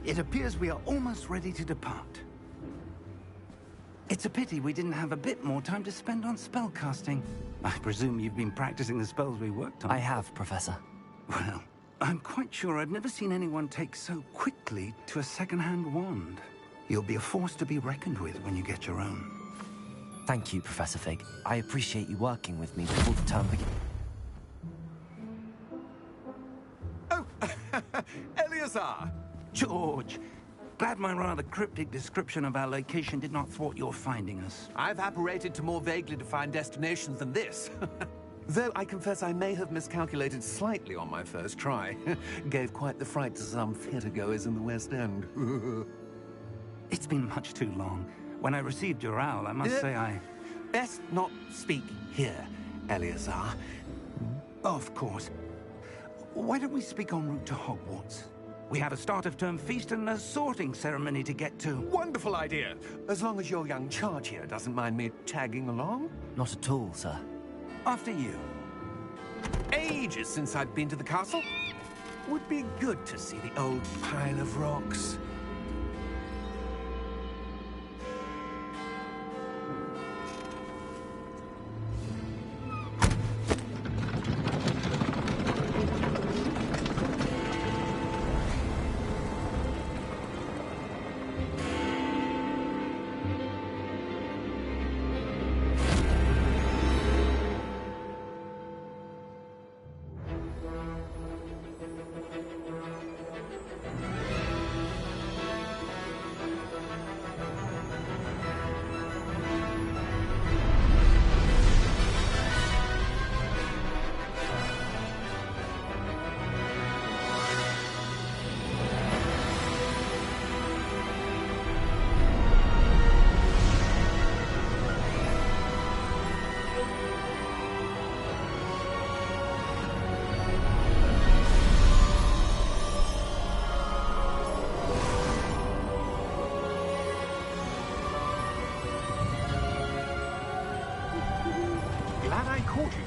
It appears we are almost ready to depart. It's a pity we didn't have a bit more time to spend on spellcasting. I presume you've been practicing the spells we worked on. I have, Professor. Well, I'm quite sure I've never seen anyone take so quickly to a second-hand wand. You'll be a force to be reckoned with when you get your own. Thank you, Professor Fig. I appreciate you working with me before the term begins. Oh, Eleazar! George! Glad my rather cryptic description of our location did not thwart your finding us. I've apparated to more vaguely defined destinations than this. Though I confess I may have miscalculated slightly on my first try. Gave quite the fright to some theatregoers in the West End. It's been much too long. When I received your owl, I must say I... Best not speak here, Eleazar. Of course. Why don't we speak en route to Hogwarts? We have a start-of-term feast and a sorting ceremony to get to. Wonderful idea! As long as your young charge here doesn't mind me tagging along. Not at all, sir. After you. Ages since I've been to the castle. Would be good to see the old pile of rocks.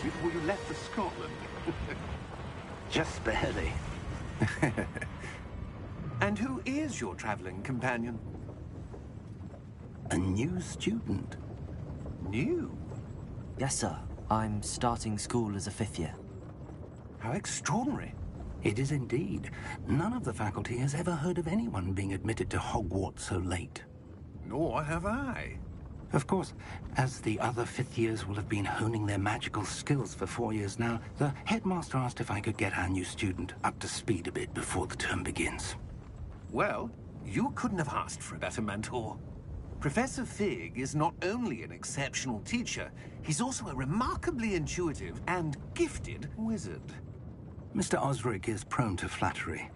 Before you left for Scotland. Just barely. And who is your traveling companion? A new student. New? Yes, sir. I'm starting school as a 5th year. How extraordinary. It is indeed. None of the faculty has ever heard of anyone being admitted to Hogwarts so late. Nor have I. Of course, as the other 5th years will have been honing their magical skills for 4 years now, the headmaster asked if I could get our new student up to speed a bit before the term begins. Well, you couldn't have asked for a better mentor. Professor Fig is not only an exceptional teacher, he's also a remarkably intuitive and gifted wizard. Mr. Osric is prone to flattery.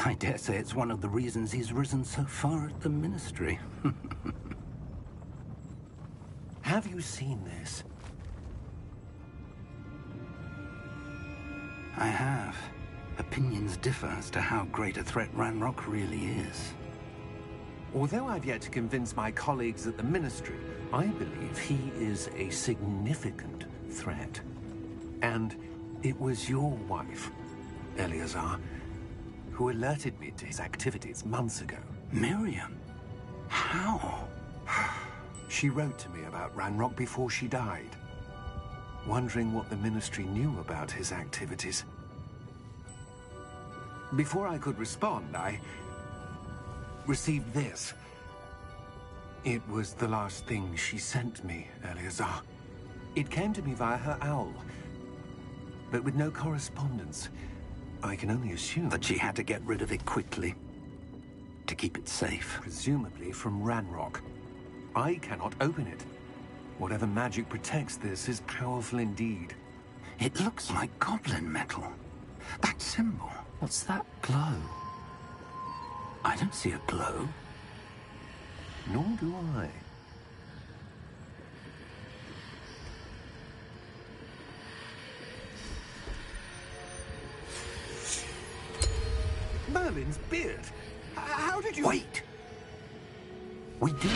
I dare say it's one of the reasons he's risen so far at the Ministry. Have you seen this? I have. Opinions differ as to how great a threat Ranrock really is. Although I've yet to convince my colleagues at the Ministry, I believe he is a significant threat. And it was your wife, Eleazar, who alerted me to his activities months ago. Miriam? How? She wrote to me about Ranrock before she died, wondering what the Ministry knew about his activities. Before I could respond, I received this. It was the last thing she sent me, Eleazar. It came to me via her owl, but with no correspondence. I can only assume that she had to get rid of it quickly, to keep it safe. Presumably from Ranrock. I cannot open it. Whatever magic protects this is powerful indeed. It looks like goblin metal. That symbol. What's that glow? I don't see a glow. Nor do I. Merlin's beard. How did you... Wait! We did.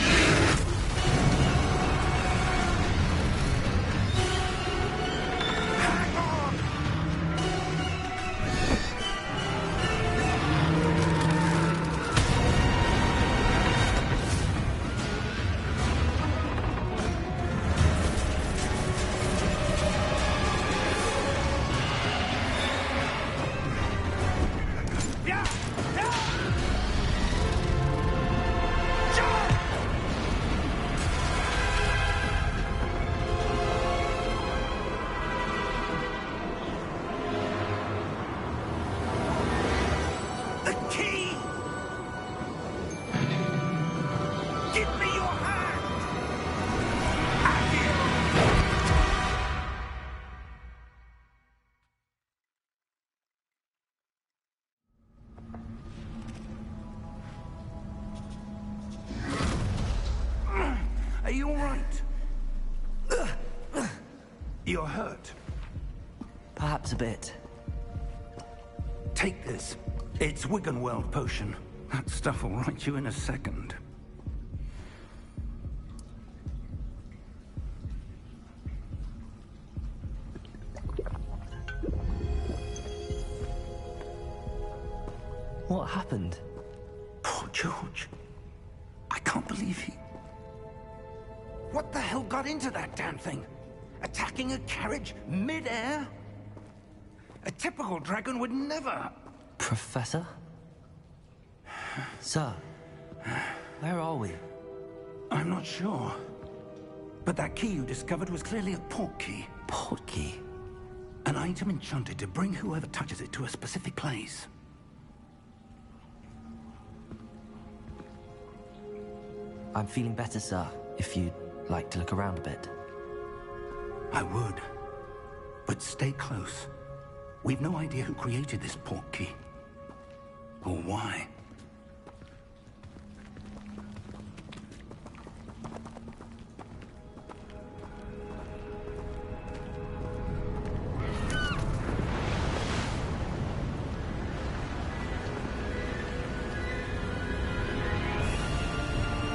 you all right? You're hurt. Perhaps a bit. Take this. It's Wiggenweld potion. That stuff will right you in a second. What happened? Poor George. I can't believe he... What the hell got into that damn thing? Attacking a carriage mid-air? A typical dragon would never... Professor? Sir, where are we? I'm not sure. But that key you discovered was clearly a port key. Port key? An item enchanted to bring whoever touches it to a specific place. I'm feeling better, sir, if you'd like to look around a bit. I would. But stay close. We've no idea who created this port key. Or why.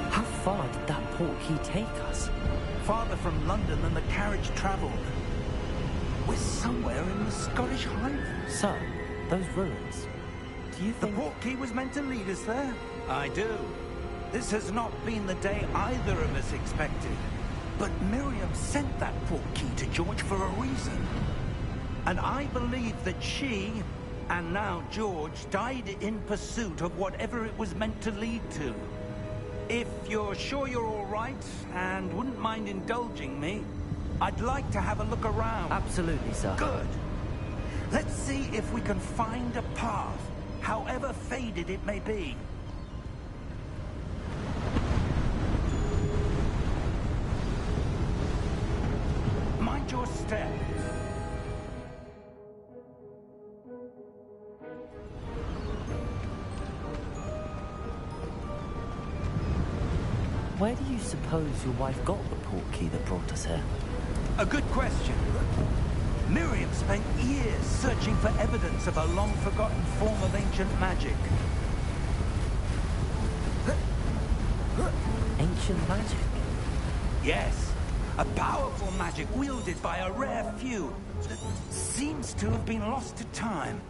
How far did that port key take us? Farther from London than the carriage traveled. We're somewhere in the Scottish Highlands. Sir, those ruins. Do you The think... port key was meant to lead us there? I do. This has not been the day either of us expected. But Miriam sent that port key to George for a reason. And I believe that she, and now George, died in pursuit of whatever it was meant to lead to. If you're sure you're all right, and wouldn't mind indulging me, I'd like to have a look around. Absolutely, sir. Good. Let's see if we can find a path, however faded it may be. Mind your step. Where do you suppose your wife got the port key that brought us here? A good question. Miriam spent years searching for evidence of a long-forgotten form of ancient magic. Ancient magic? Yes, a powerful magic wielded by a rare few that seems to have been lost to time.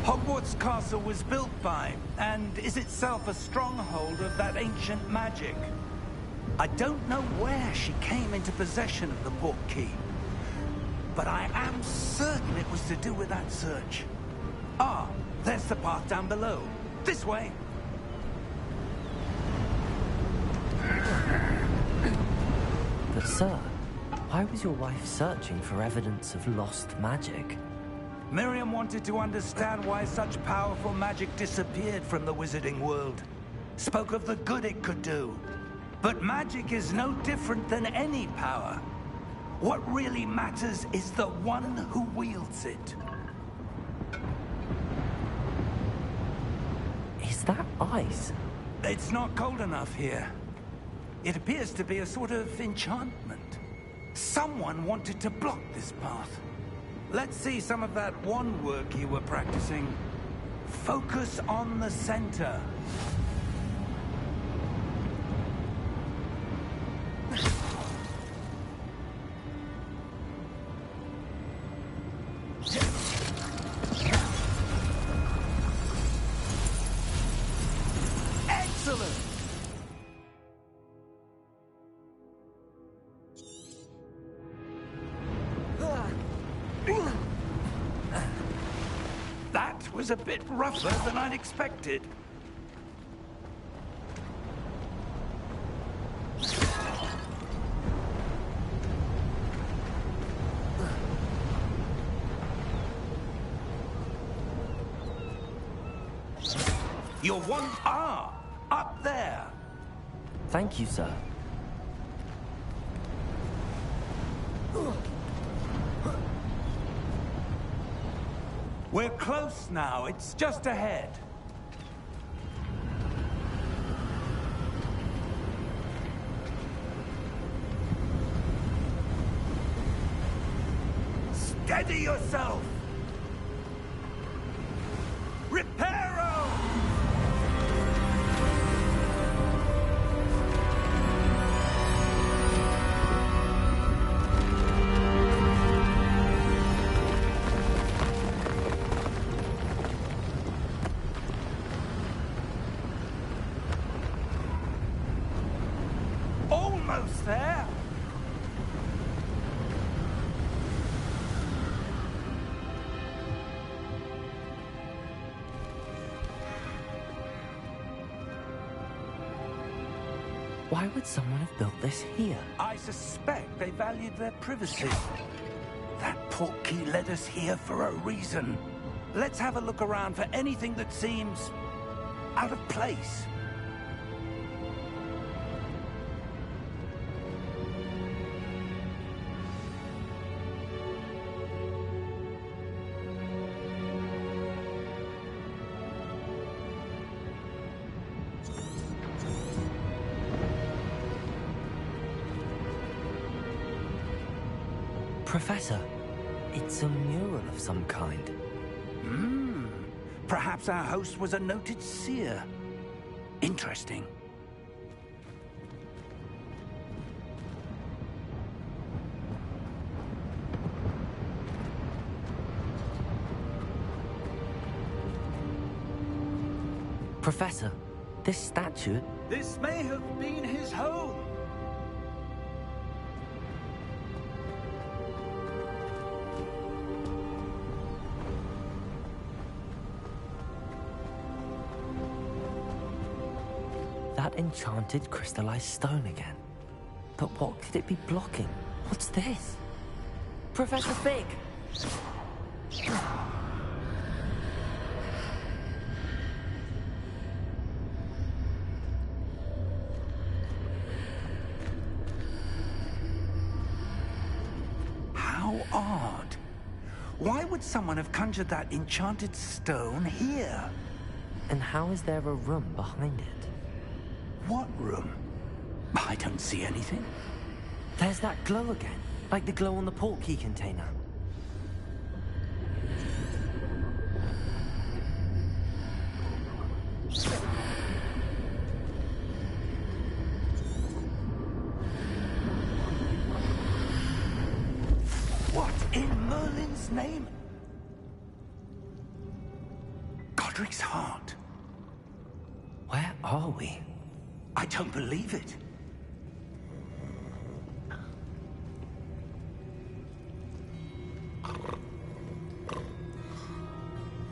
Hogwarts Castle was built by, and is itself a stronghold of that ancient magic. I don't know where she came into possession of the port key, but I am certain it was to do with that search. Ah, there's the path down below. This way. But sir, why was your wife searching for evidence of lost magic? Miriam wanted to understand why such powerful magic disappeared from the wizarding world. Spoke of the good it could do. But magic is no different than any power. What really matters is the one who wields it. Is that ice? It's not cold enough here. It appears to be a sort of enchantment. Someone wanted to block this path. Let's see some of that wand work you were practicing. Focus on the center. Excellent! That was a bit rougher than I'd expected. You're one... Ah! Up there! Thank you, sir. We're close now. It's just ahead. Steady yourself! Reparo! Almost there! Why would someone have built this here? I suspect they valued their privacy. That portkey led us here for a reason. Let's have a look around for anything that seems out of place. Professor, it's a mural of some kind. Perhaps our host was a noted seer. Interesting. Professor, this statue... This may have been his home. That enchanted crystallized stone again. But what could it be blocking? What's this? Professor Fig! How odd. Why would someone have conjured that enchanted stone here? And how is there a room behind it? What room? I don't see anything. There's that glow again, like the glow on the portkey container. What in Merlin's name? Godric's heart. Where are we? I don't believe it.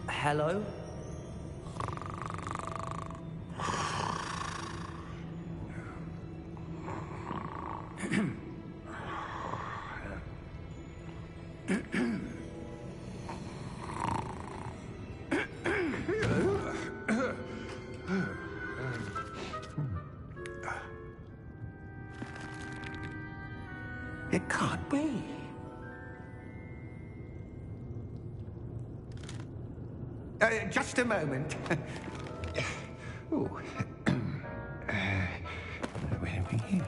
Hello? It can't be. Just a moment. Oh. Where are we here?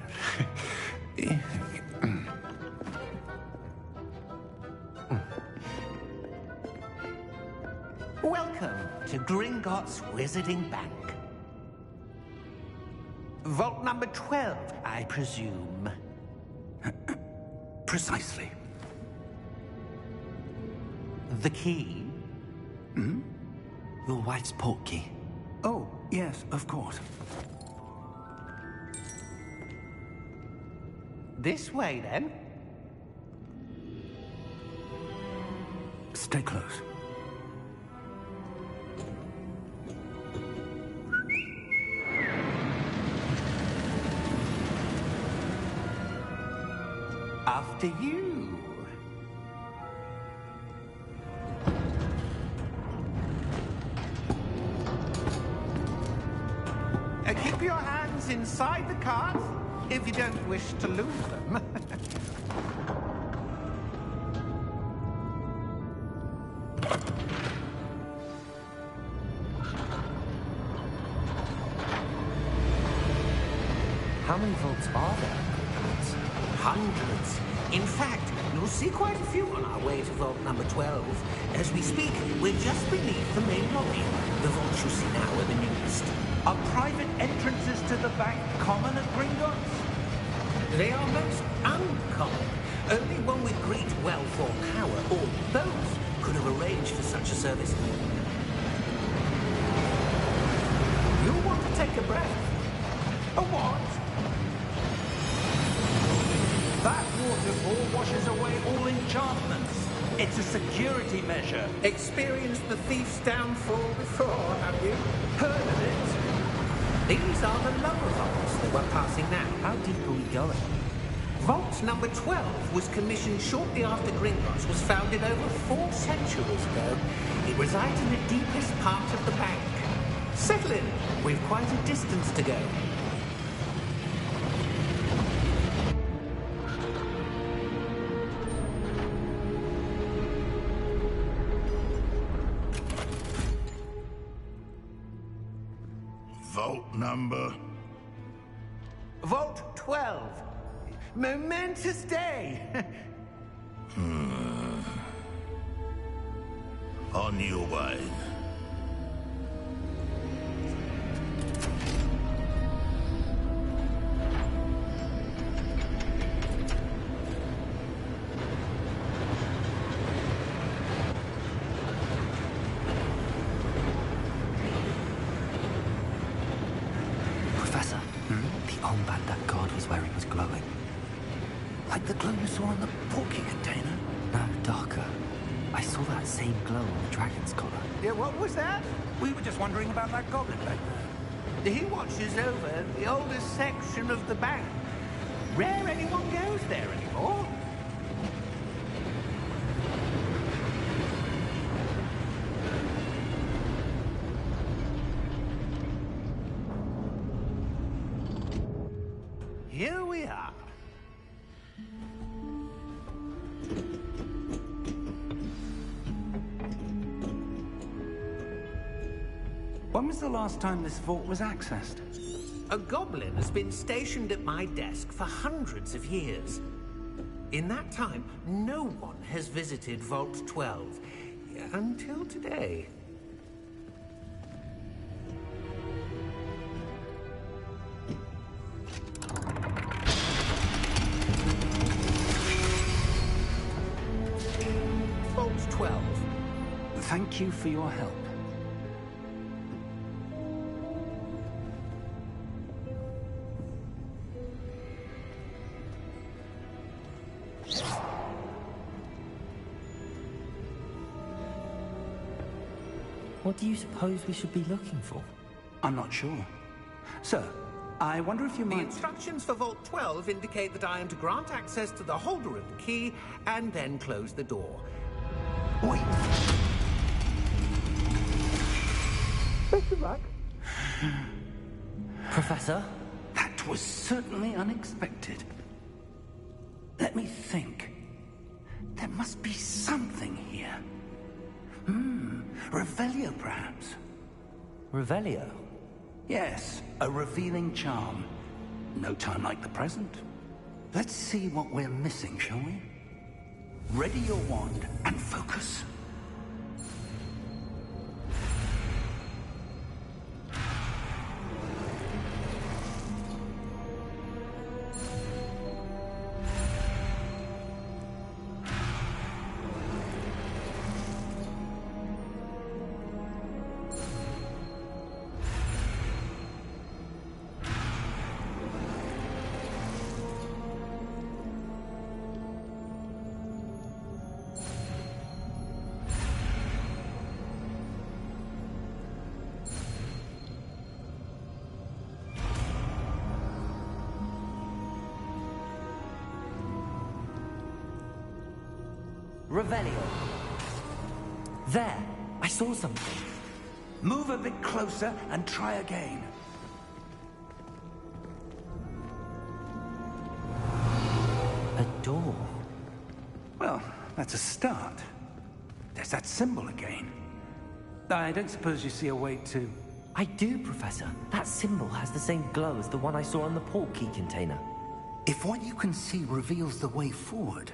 Welcome to Gringotts Wizarding Bank. Vault number 12, I presume. Precisely. The key? Your wife's portkey. Oh, yes, of course. This way, then. Stay close. After you. Keep your hands inside the cart if you don't wish to lose them. How many vaults are there? Hundreds. In fact, you'll see quite a few on our way to vault number 12. As we speak, we're just beneath the main lobby. The vaults you see now are the newest. Are private entrances to the bank common at Gringotts? They are most uncommon. Only one with great wealth or power, or both, could have arranged for such a service. You'll want to take a breath. A what? That waterfall washes away all enchantments. It's a security measure. Experienced the thief's downfall before, have you? Heard of it? These are the lower vaults that we're passing now. How deep are we going? Vault number 12 was commissioned shortly after Gringotts was founded over 4 centuries ago. It resides in the deepest part of the bank. Settle in. We've quite a distance to go. Vault number? Vault 12. Momentous day. On your way. Professor, the armband that guard was wearing was glowing. Like the glow you saw on the porky container? No, darker. I saw that same glow on the dragon's collar. Yeah, what was that? We were just wondering about that goblin back there. He watches over the oldest section of the bank. Rare anyone goes there anymore. Here we are. When was the last time this vault was accessed? A goblin has been stationed at my desk for hundreds of years. In that time, no one has visited Vault 12. Until today. Vault 12. Thank you for your help. What do you suppose we should be looking for? I'm not sure. Sir, I wonder if you The might... instructions for Vault 12 indicate that I am to grant access to the holder of the key and then close the door. Wait. Best of luck. Professor? That was certainly unexpected. Let me think. There must be something here. Revelio, perhaps. Revelio? Yes, a revealing charm. No time like the present. Let's see what we're missing, shall we? Ready your wand and focus. Revelio. There! I saw something. Move a bit closer and try again. A door. Well, that's a start. There's that symbol again. I don't suppose you see a way to... I do, Professor. That symbol has the same glow as the one I saw on the port key container. If what you can see reveals the way forward,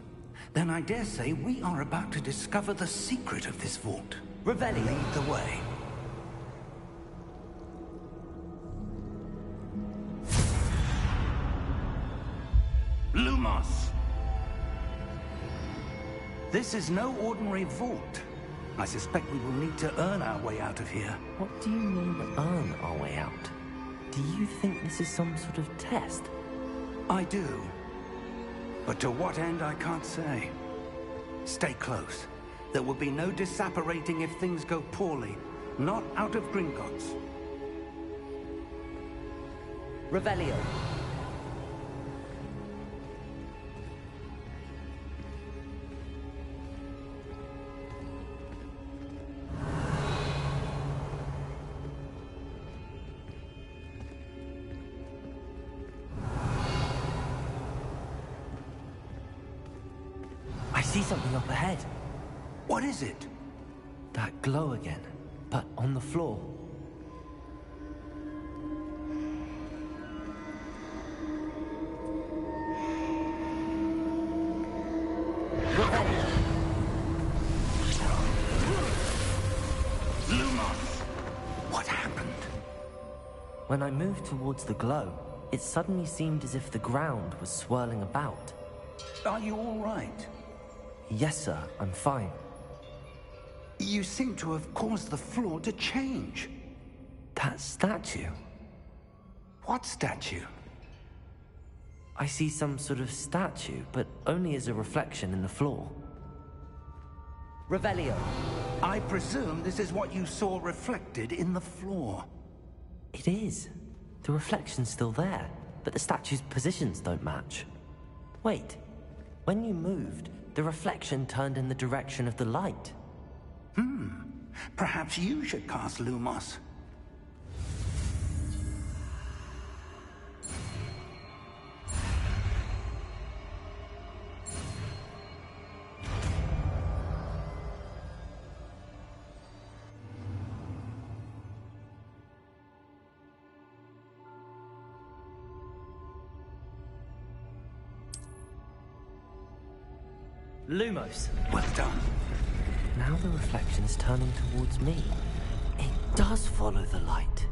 then I dare say we are about to discover the secret of this vault. Revelio. Lead the way. Lumos! This is no ordinary vault. I suspect we will need to earn our way out of here. What do you mean, earn our way out? Do you think this is some sort of test? I do. But to what end, I can't say. Stay close. There will be no disapparating if things go poorly. Not out of Gringotts. Revelio. I see something up ahead. What is it? That glow again, but on the floor. Lumos! What happened? When I moved towards the glow, it suddenly seemed as if the ground was swirling about. Are you all right? Yes, sir, I'm fine. You seem to have caused the floor to change. That statue? What statue? I see some sort of statue, but only as a reflection in the floor. Revelio. I presume this is what you saw reflected in the floor. It is. The reflection's still there, but the statue's positions don't match. Wait, when you moved, the reflection turned in the direction of the light. Perhaps you should cast Lumos. Lumos. Well done. Now the reflection's turning towards me. It does follow the light.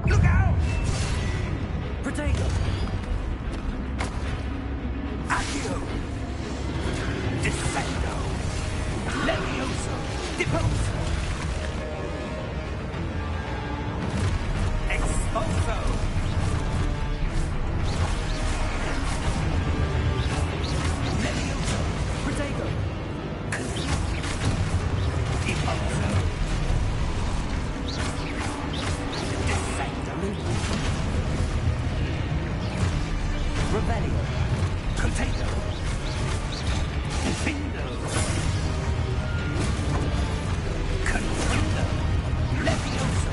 Look out! Protego! Accio! Descendo! Levioso! Deposo! Expulso! Levioso! Protego! Deposo! Descendo! Revelio! Potato! Findo! Confundo! Levioso!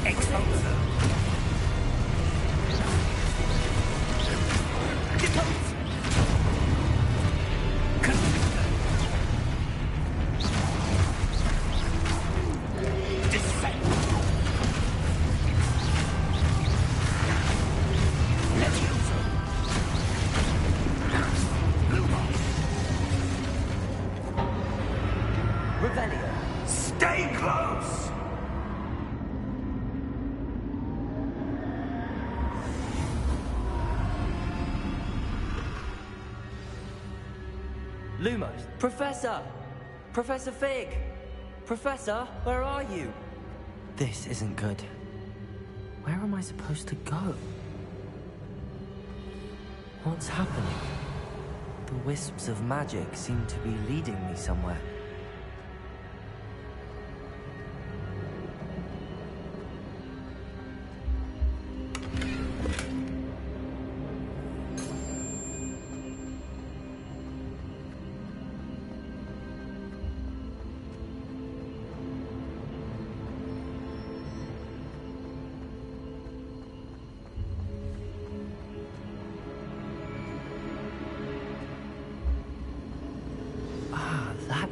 Expulso! Deposo! Confundo! Descendo! Levioso! Lumos! Revelio! Stay close! Lumos! Professor! Professor Fig! Professor, where are you? This isn't good. Where am I supposed to go? What's happening? The wisps of magic seem to be leading me somewhere.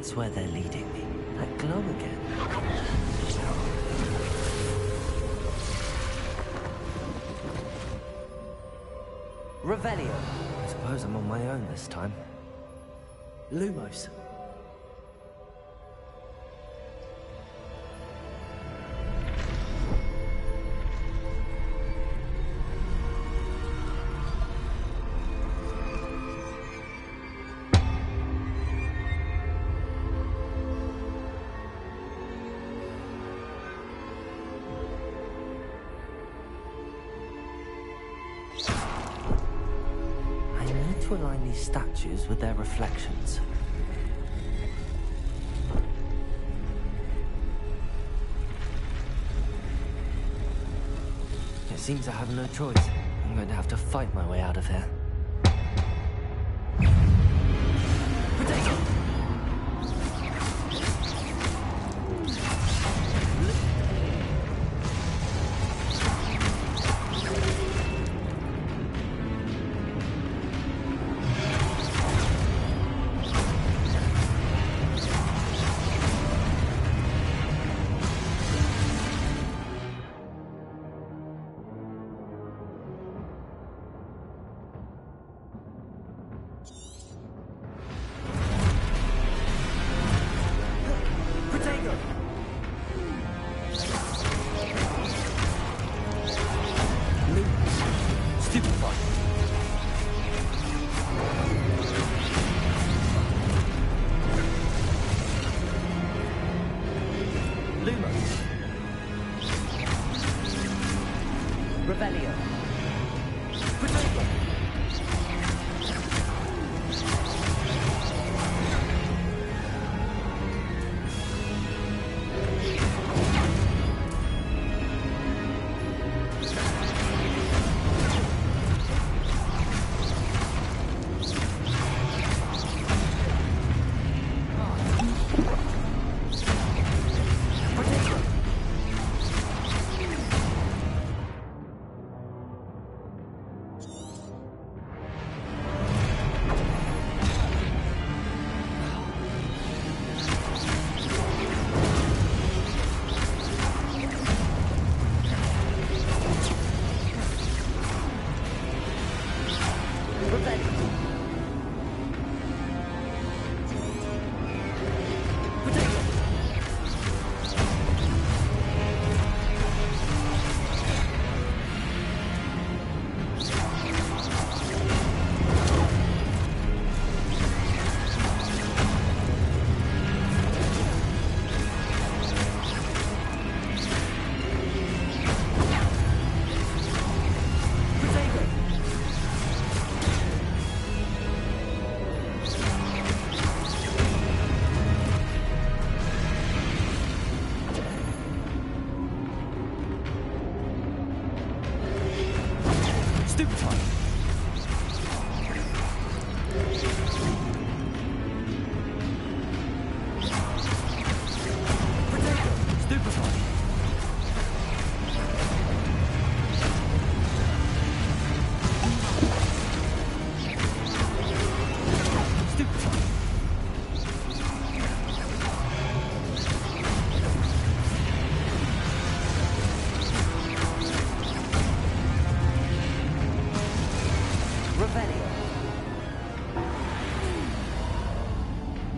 That's where they're leading me. That glow again. Revelio. I suppose I'm on my own this time. Lumos. To align these statues with their reflections. It seems I have no choice. I'm going to have to fight my way out of here. Potato! Revelio.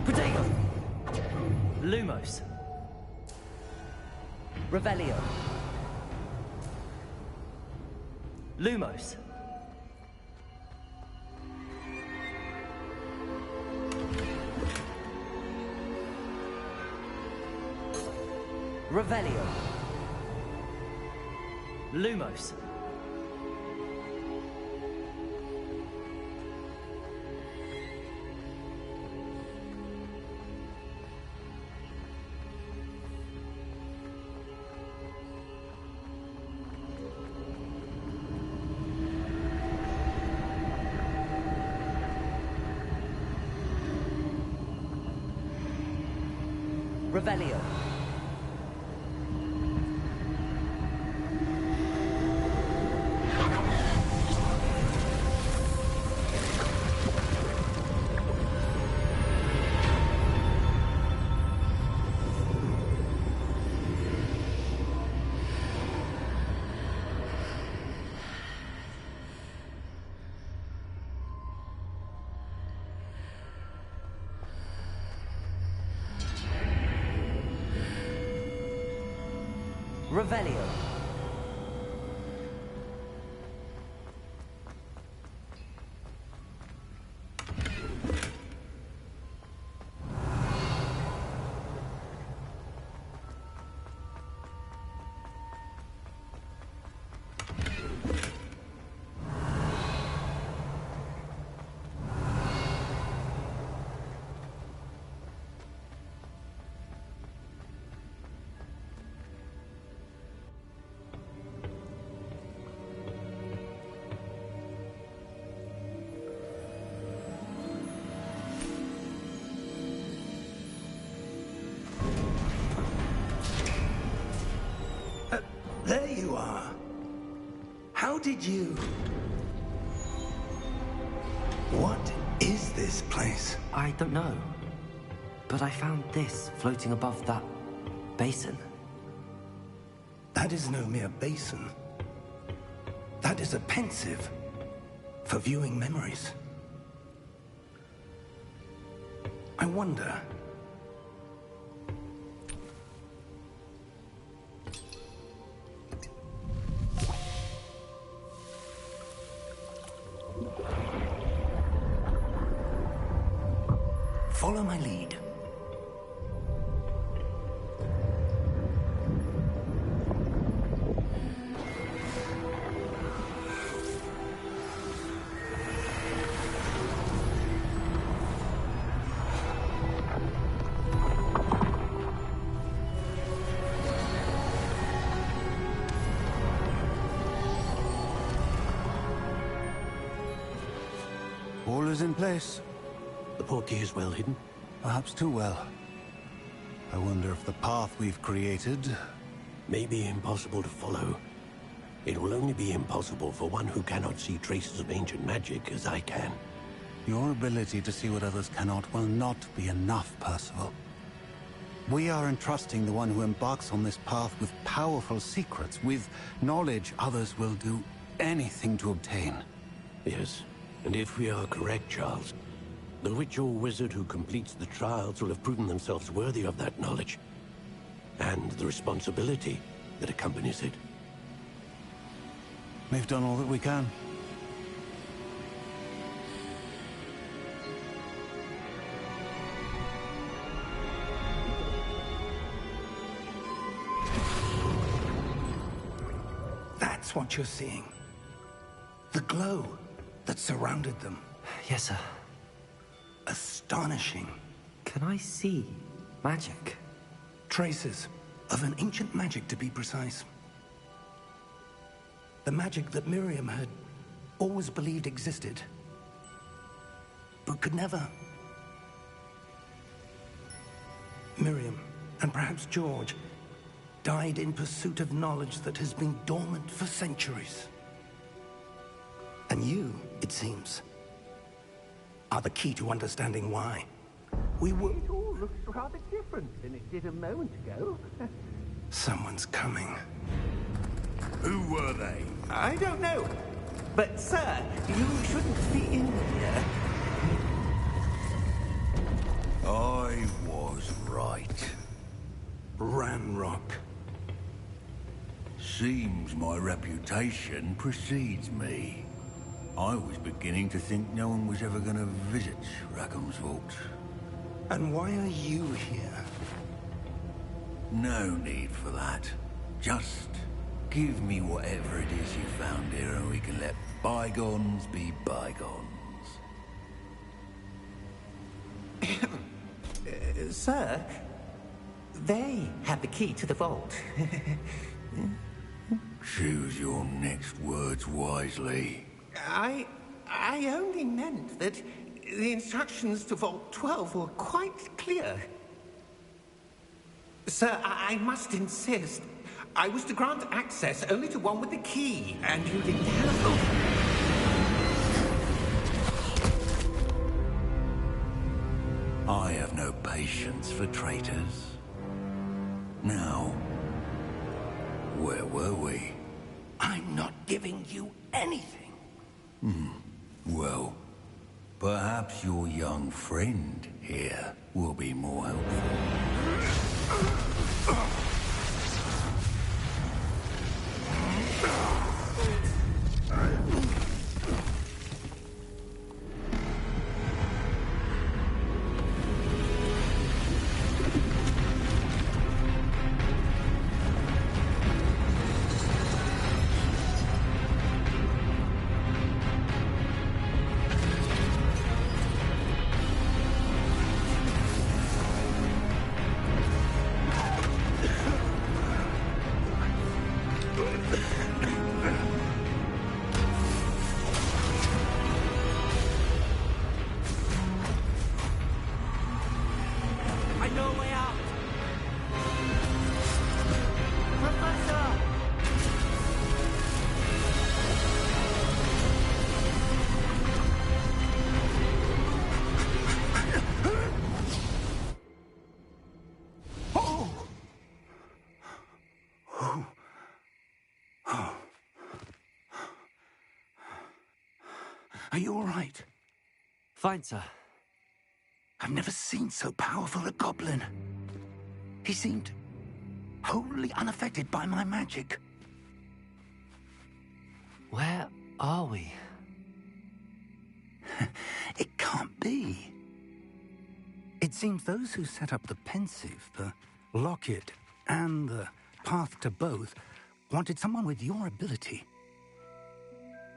Potato. Lumos. Revelio. Lumos. Revelio. Lumos. Revelio. Revelio. There you are. How did you... What is this place? I don't know. But I found this floating above that basin. That is no mere basin. That is a pensive for viewing memories. I wonder... Follow my lead. All is in place. The portkey is well hidden. Perhaps too well. I wonder if the path we've created... May be impossible to follow. It will only be impossible for one who cannot see traces of ancient magic as I can. Your ability to see what others cannot will not be enough, Percival. We are entrusting the one who embarks on this path with powerful secrets, with knowledge others will do anything to obtain. Yes, and if we are correct, Charles, the witch or wizard who completes the trials will have proven themselves worthy of that knowledge, and the responsibility that accompanies it. We've done all that we can. That's what you're seeing. The glow that surrounded them. Yes, sir. Astonishing. Can I see magic? Traces of an ancient magic, to be precise. The magic that Miriam had always believed existed, but could never. Miriam, and perhaps George, died in pursuit of knowledge that has been dormant for centuries. And you, it seems, are the key to understanding why. We were... It all looks rather different than it did a moment ago. Someone's coming. Who were they? I don't know. But, sir, you shouldn't be in here. I was right. Ranrock. Seems my reputation precedes me. I was beginning to think no one was ever going to visit Rackham's vault. And why are you here? No need for that. Just give me whatever it is you found here and we can let bygones be bygones. Sir, they have the key to the vault. Choose your next words wisely. I only meant that the instructions to Vault 12 were quite clear. Sir, I must insist. I was to grant access only to one with the key, and you didn't have... I have no patience for traitors. Now, where were we? I'm not giving you anything. Well, perhaps your young friend here will be more helpful. Are you all right? Fine, sir. I've never seen so powerful a goblin. He seemed wholly unaffected by my magic. Where are we? It can't be. It seems those who set up the pensive, the locket, and the path to both wanted someone with your ability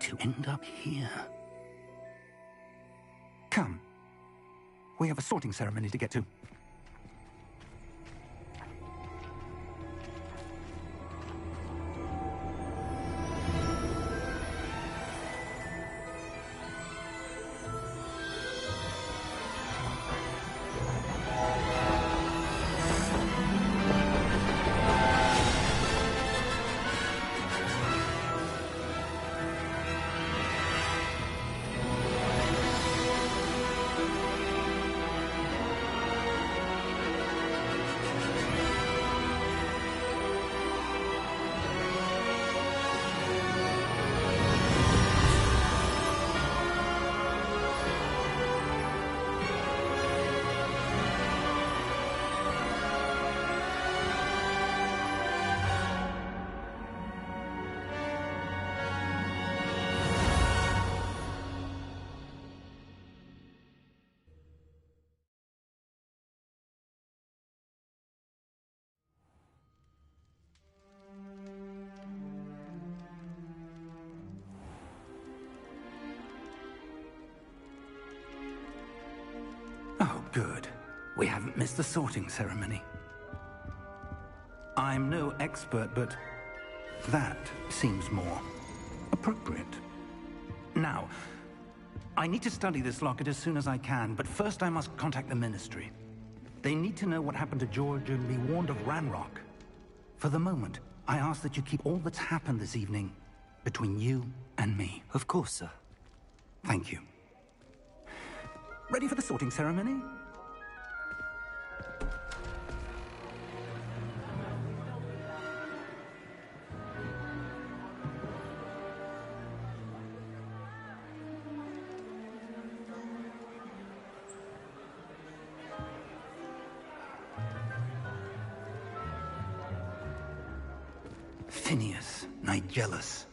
to end up here. Come. We have a sorting ceremony to get to. Oh, good. We haven't missed the sorting ceremony. I'm no expert, but that seems more appropriate. Now, I need to study this locket as soon as I can, but first I must contact the Ministry. They need to know what happened to George and be warned of Ranrock. For the moment, I ask that you keep all that's happened this evening between you and me. Of course, sir. Thank you. Ready for the sorting ceremony? Phineas, Nigellus,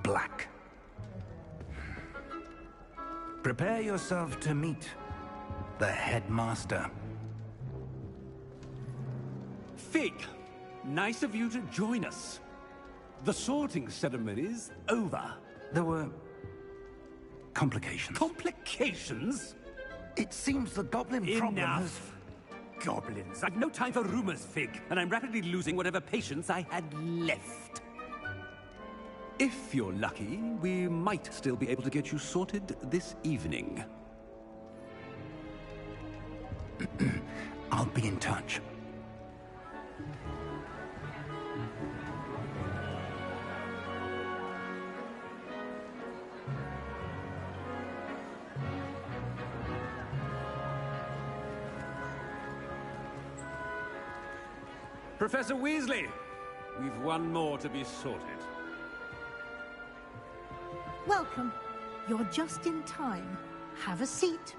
Black. Prepare yourself to meet the headmaster. Fig, nice of you to join us. The sorting ceremony's over. There were complications. Complications? It seems the goblin problem has... Enough. Goblins. I've no time for rumors, Fig, and I'm rapidly losing whatever patience I had left. If you're lucky, we might still be able to get you sorted this evening. I'll be in touch. Professor Weasley, we've one more to be sorted. Welcome. You're just in time. Have a seat.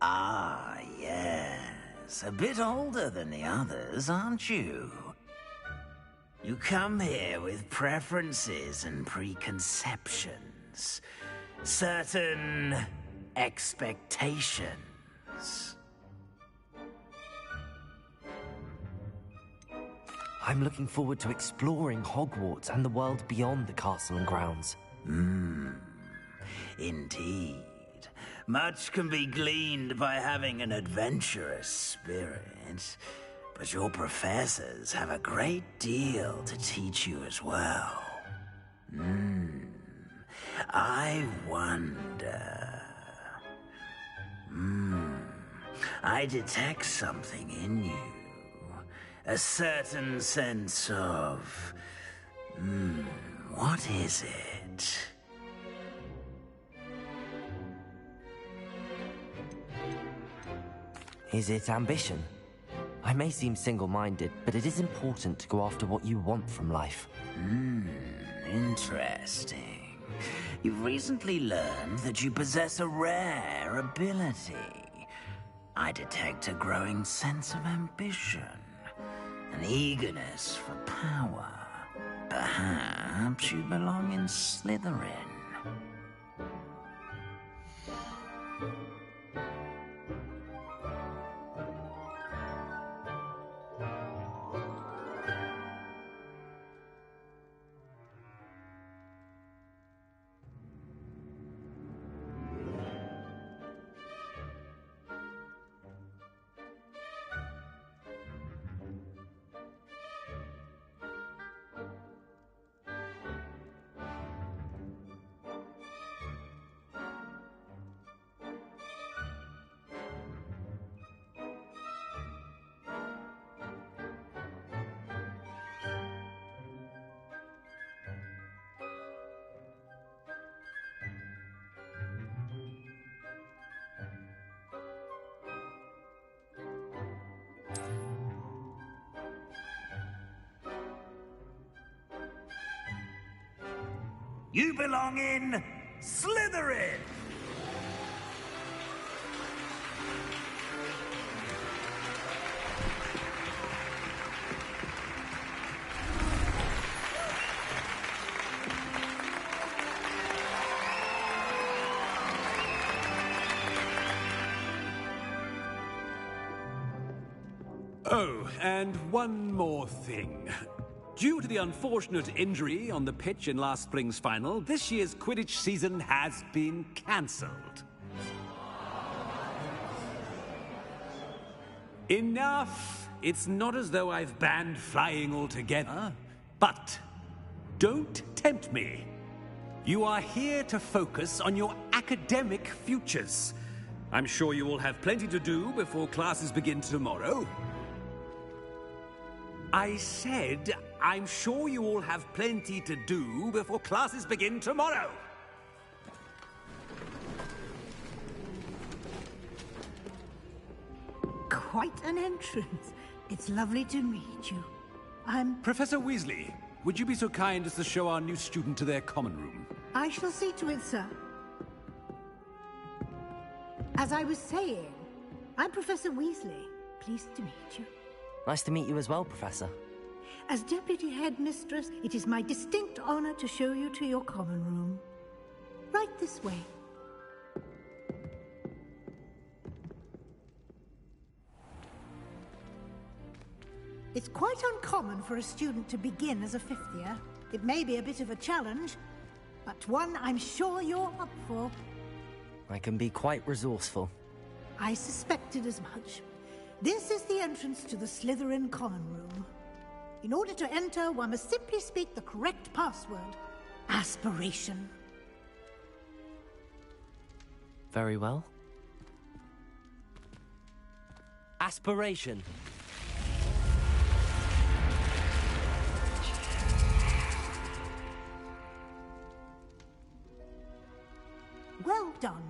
Ah, yes. A bit older than the others, aren't you? You come here with preferences and preconceptions. Certain expectations. I'm looking forward to exploring Hogwarts and the world beyond the castle and grounds. Indeed. Much can be gleaned by having an adventurous spirit, but your professors have a great deal to teach you as well. I wonder... I detect something in you. A certain sense of... what is it? Is it ambition? I may seem single-minded, but it is important to go after what you want from life. Interesting. You've recently learned that you possess a rare ability. I detect a growing sense of ambition, an eagerness for power. Perhaps you belong in Slytherin. You belong in Slytherin! Oh, and one more thing. Due to the unfortunate injury on the pitch in last spring's final, this year's Quidditch season has been cancelled. Enough! It's not as though I've banned flying altogether. But don't tempt me. You are here to focus on your academic futures. I'm sure you will have plenty to do before classes begin tomorrow. I said, I'm sure you all have plenty to do before classes begin tomorrow. Quite an entrance. It's lovely to meet you. I'm... Professor Weasley, would you be so kind as to show our new student to their common room? I shall see to it, sir. As I was saying, I'm Professor Weasley. Pleased to meet you. Nice to meet you as well, Professor. As Deputy Headmistress, it is my distinct honor to show you to your common room. Right this way. It's quite uncommon for a student to begin as a fifth year. It may be a bit of a challenge, but one I'm sure you're up for. I can be quite resourceful. I suspected as much. This is the entrance to the Slytherin common room. In order to enter, one must simply speak the correct password. Aspiration. Very well. Aspiration. Well done.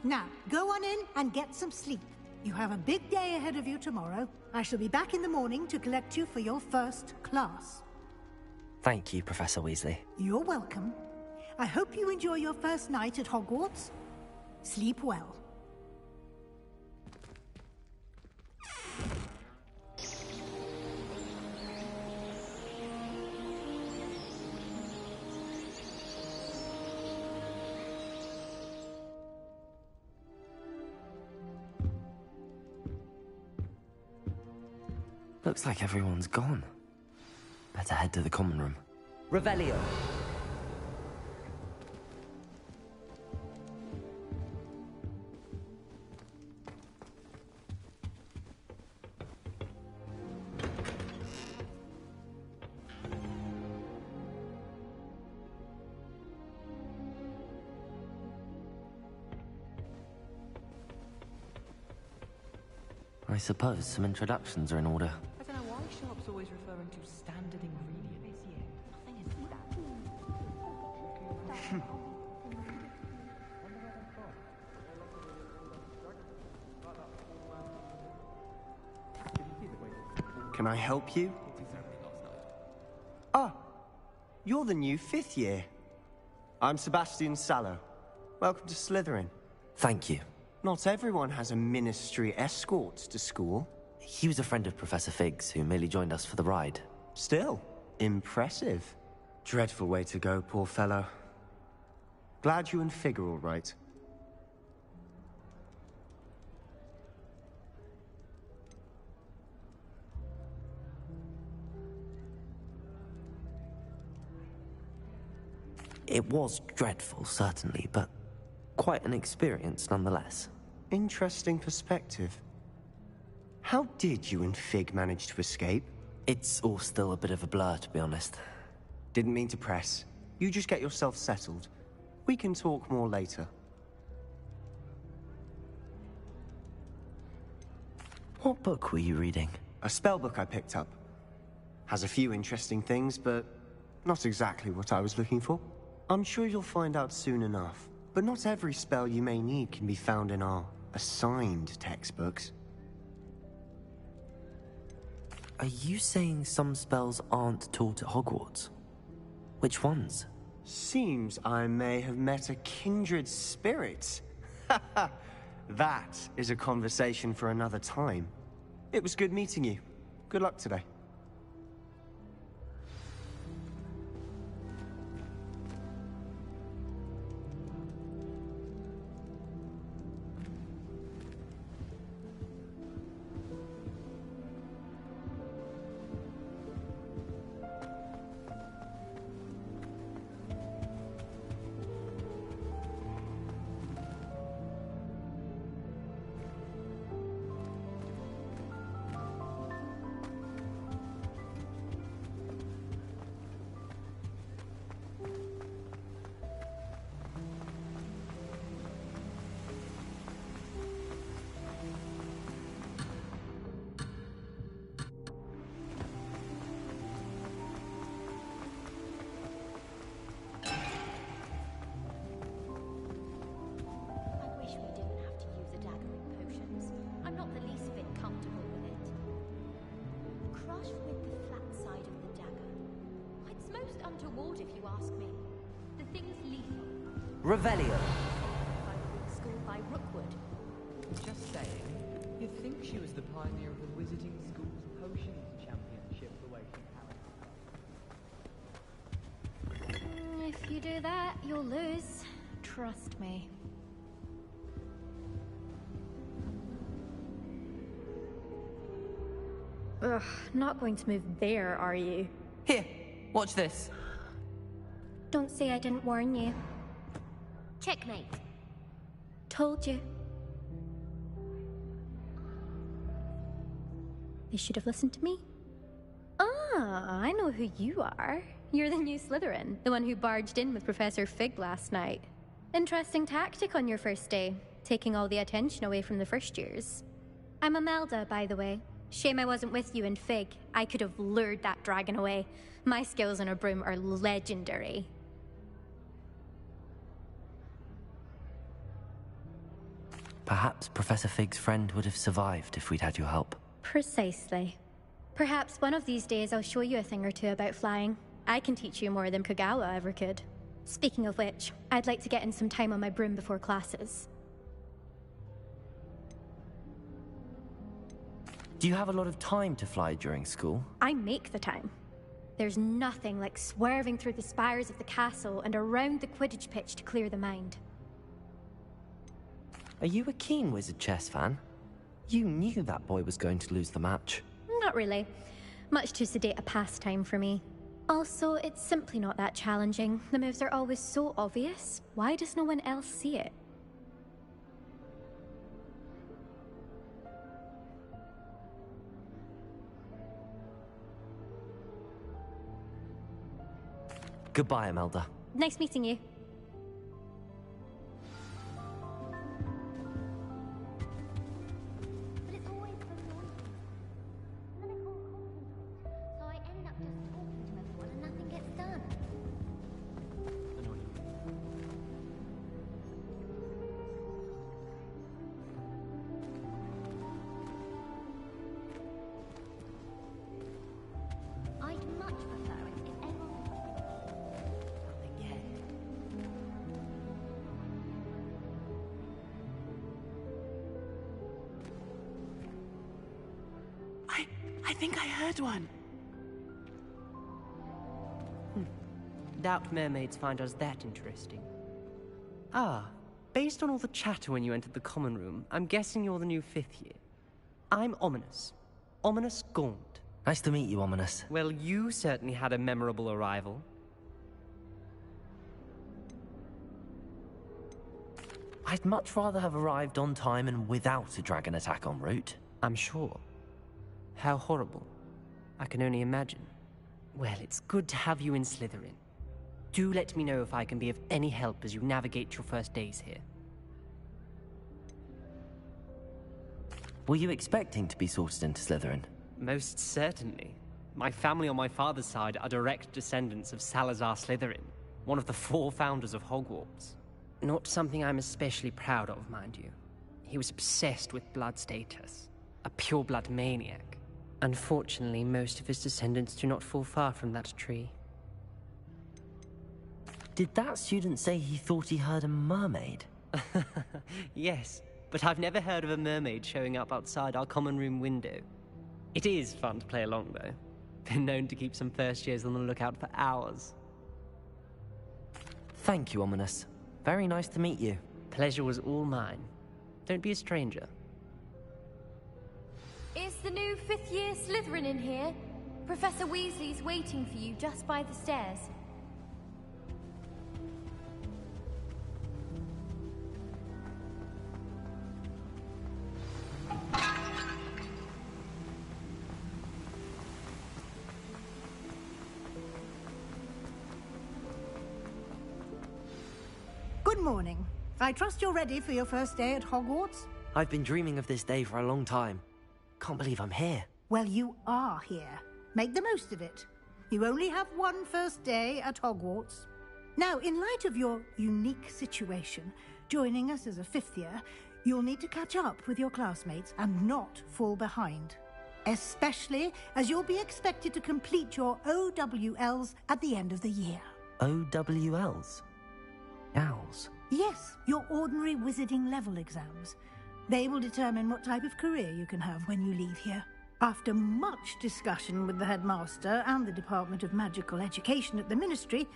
Now, go on in and get some sleep. You have a big day ahead of you tomorrow. I shall be back in the morning to collect you for your first class. Thank you, Professor Weasley. You're welcome. I hope you enjoy your first night at Hogwarts. Sleep well. Looks like everyone's gone. Better head to the common room. Revelio. I suppose some introductions are in order. I don't know why Sharp's always referring to standard ingredients. Nothing is that. Can I help you? Ah, you're the new 5th year. I'm Sebastian Sallow. Welcome to Slytherin. Thank you. Not everyone has a ministry escort to school. He was a friend of Professor Fig's who merely joined us for the ride. Still, impressive. Dreadful way to go, poor fellow. Glad you and Fig are all right. It was dreadful, certainly, but quite an experience nonetheless. Interesting perspective. How did you and Fig manage to escape? It's all still a bit of a blur, to be honest. Didn't mean to press. You just get yourself settled. We can talk more later. What book were you reading? A spell book I picked up. Has a few interesting things, but not exactly what I was looking for. I'm sure you'll find out soon enough. But not every spell you may need can be found in our assigned textbooks. Are you saying some spells aren't taught at Hogwarts? Which ones? Seems I may have met a kindred spirit. That is a conversation for another time. It was good meeting you. Good luck today. Revelio. School by Rookwood. Just saying. You'd think she was the pioneer of the Wizarding School's Potions Championship the way she carried. If you do that, you'll lose. Trust me. Ugh, not going to move there, are you? Here, watch this. Don't say I didn't warn you. Checkmate. Told you. They should have listened to me. Ah, I know who you are. You're the new Slytherin, the one who barged in with Professor Fig last night. Interesting tactic on your first day, taking all the attention away from the first years. I'm Imelda, by the way. Shame I wasn't with you in Fig. I could have lured that dragon away. My skills on a broom are legendary. Perhaps Professor Fig's friend would have survived if we'd had your help. Precisely. Perhaps one of these days I'll show you a thing or two about flying. I can teach you more than Kagawa ever could. Speaking of which, I'd like to get in some time on my broom before classes. Do you have a lot of time to fly during school? I make the time. There's nothing like swerving through the spires of the castle and around the Quidditch pitch to clear the mind. Are you a keen Wizard chess fan? You knew that boy was going to lose the match. Not really. Much too sedate a pastime for me. Also, it's simply not that challenging. The moves are always so obvious. Why does no one else see it? Goodbye, Imelda. Nice meeting you. I think I heard one. Doubt mermaids find us that interesting. Ah, based on all the chatter when you entered the common room, I'm guessing you're the new 5th year. I'm Ominous. Ominous Gaunt. Nice to meet you, Ominous. Well, you certainly had a memorable arrival. I'd much rather have arrived on time and without a dragon attack en route. I'm sure. How horrible. I can only imagine. Well, it's good to have you in Slytherin. Do let me know if I can be of any help as you navigate your first days here. Were you expecting to be sorted into Slytherin? Most certainly. My family on my father's side are direct descendants of Salazar Slytherin, one of the 4 founders of Hogwarts. Not something I'm especially proud of, mind you. He was obsessed with blood status, a pure-blood maniac. Unfortunately, most of his descendants do not fall far from that tree. Did that student say he thought he heard a mermaid? Yes, but I've never heard of a mermaid showing up outside our common room window. It is fun to play along, though. Been known to keep some first years on the lookout for hours. Thank you, Ominous. Very nice to meet you. Pleasure was all mine. Don't be a stranger. Is the new 5th year Slytherin in here? Professor Weasley's waiting for you just by the stairs. Good morning. I trust you're ready for your first day at Hogwarts? I've been dreaming of this day for a long time. Can't believe I'm here. Well, you are here. Make the most of it. You only have one first day at Hogwarts. Now, in light of your unique situation, joining us as a 5th year, you'll need to catch up with your classmates and not fall behind. Especially as you'll be expected to complete your OWLs at the end of the year. OWLs? Owls? Yes, your ordinary wizarding level exams. They will determine what type of career you can have when you leave here. After much discussion with the headmaster and the Department of Magical Education at the Ministry,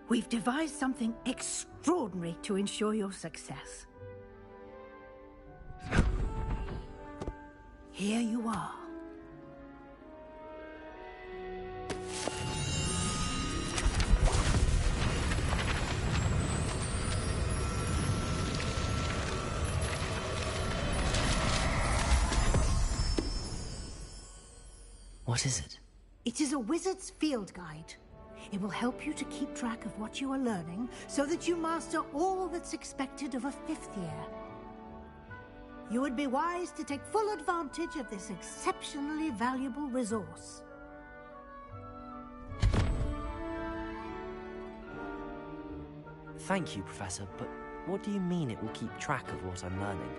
we've devised something extraordinary to ensure your success. Here you are. What is it? It is a wizard's field guide. It will help you to keep track of what you are learning so that you master all that's expected of a 5th year. You would be wise to take full advantage of this exceptionally valuable resource. Thank you, Professor, but what do you mean it will keep track of what I'm learning?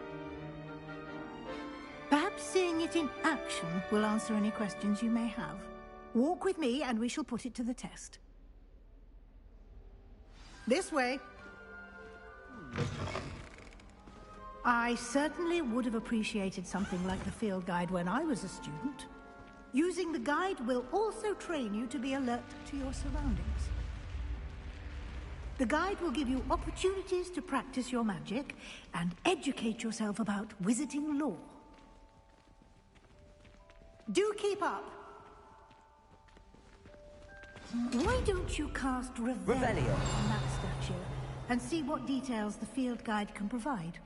Perhaps seeing it in action will answer any questions you may have. Walk with me and we shall put it to the test. This way. I certainly would have appreciated something like the field guide when I was a student. Using the guide will also train you to be alert to your surroundings. The guide will give you opportunities to practice your magic and educate yourself about wizarding lore. Do keep up. Why don't you cast Revelio on that statue and see what details the field guide can provide?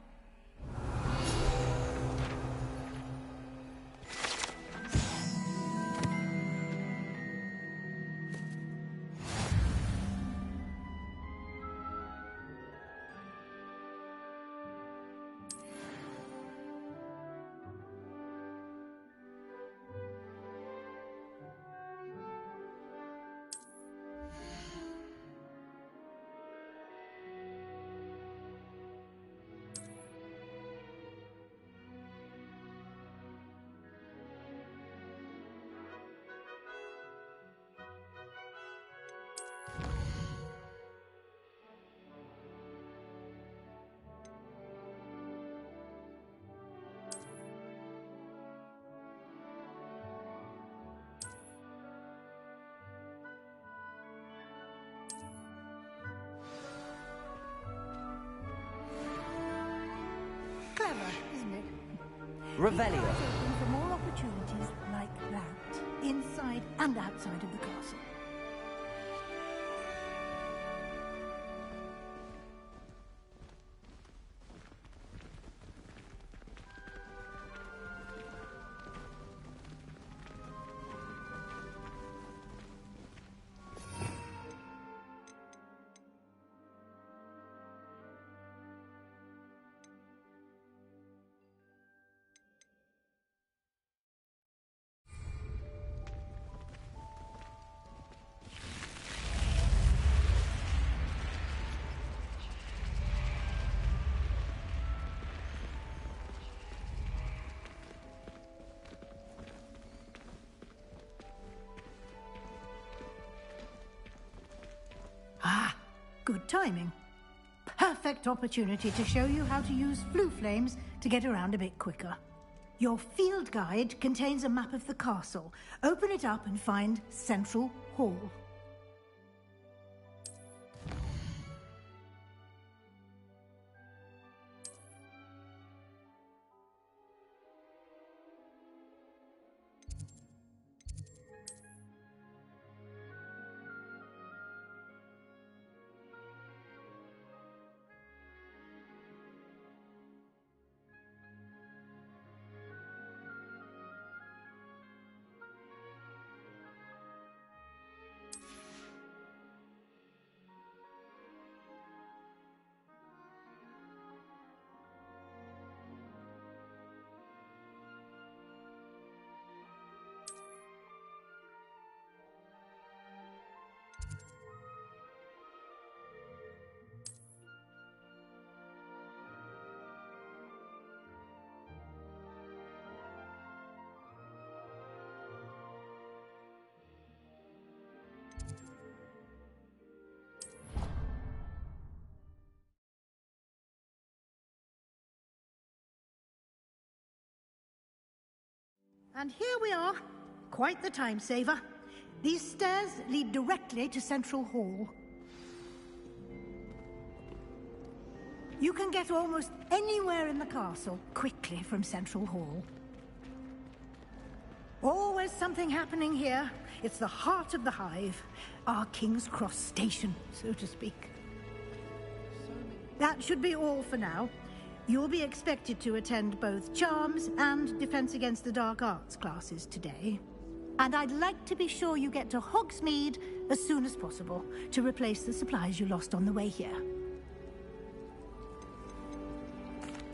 Revelio. Keep your eyes open for more opportunities like that, inside and outside of the castle. Ah, good timing. Perfect opportunity to show you how to use flue flames to get around a bit quicker. Your field guide contains a map of the castle. Open it up and find Central Hall. And here we are. Quite the time saver. These stairs lead directly to Central Hall. You can get almost anywhere in the castle quickly from Central Hall. Always something happening here. It's the heart of the hive. Our King's Cross station, so to speak. That should be all for now. You'll be expected to attend both Charms and Defense Against the Dark Arts classes today. And I'd like to be sure you get to Hogsmeade as soon as possible to replace the supplies you lost on the way here.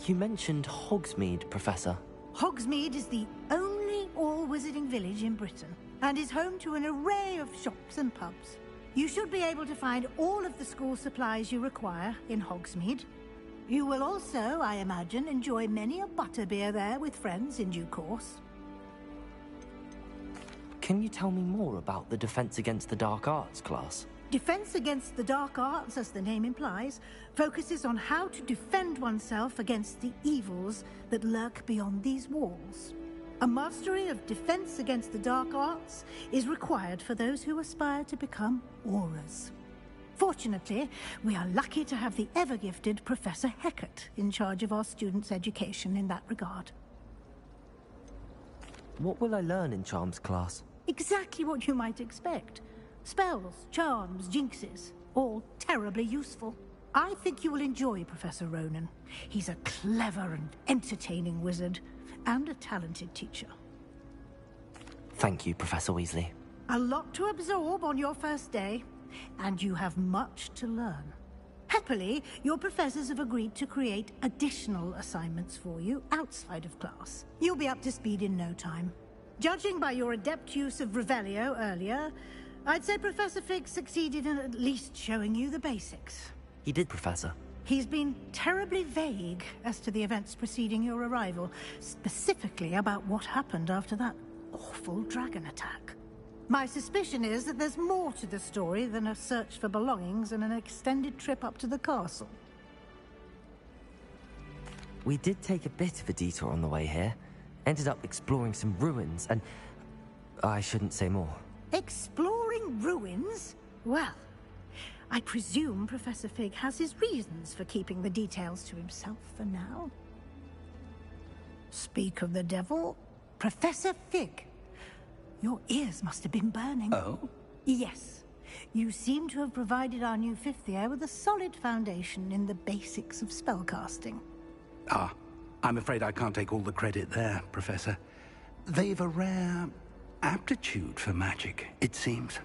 You mentioned Hogsmeade, Professor. Hogsmeade is the only all-wizarding village in Britain and is home to an array of shops and pubs. You should be able to find all of the school supplies you require in Hogsmeade. You will also, I imagine, enjoy many a butterbeer there with friends in due course. Can you tell me more about the Defense Against the Dark Arts class? Defense Against the Dark Arts, as the name implies, focuses on how to defend oneself against the evils that lurk beyond these walls. A mastery of Defense Against the Dark Arts is required for those who aspire to become Aurors. Fortunately, we are lucky to have the ever-gifted Professor Hecat in charge of our students' education in that regard. What will I learn in Charms class? Exactly what you might expect. Spells, charms, jinxes, all terribly useful. I think you will enjoy Professor Ronan. He's a clever and entertaining wizard, and a talented teacher. Thank you, Professor Weasley. A lot to absorb on your first day, and you have much to learn. Happily, your professors have agreed to create additional assignments for you outside of class. You'll be up to speed in no time. Judging by your adept use of Revelio earlier, I'd say Professor Fig succeeded in at least showing you the basics. He did, Professor. He's been terribly vague as to the events preceding your arrival, specifically about what happened after that awful dragon attack. My suspicion is that there's more to the story than a search for belongings and an extended trip up to the castle. We did take a bit of a detour on the way here. Ended up exploring some ruins and... I shouldn't say more. Exploring ruins? Well, I presume Professor Fig has his reasons for keeping the details to himself for now. Speak of the devil. Professor Fig. Your ears must have been burning. Oh? Yes. You seem to have provided our new fifth year with a solid foundation in the basics of spellcasting. Ah, I'm afraid I can't take all the credit there, Professor. They've a rare aptitude for magic, it seems.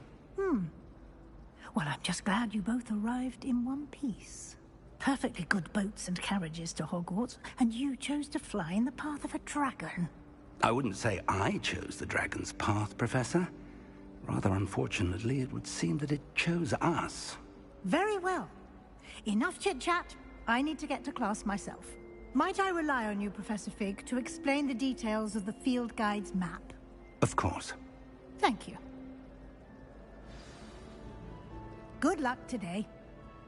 Well, I'm just glad you both arrived in one piece. Perfectly good boats and carriages to Hogwarts, and you chose to fly in the path of a dragon. I wouldn't say I chose the dragon's path, Professor. Rather unfortunately, it would seem that it chose us. Very well. Enough chit-chat. I need to get to class myself. Might I rely on you, Professor Fig, to explain the details of the field guide's map? Of course. Thank you. Good luck today.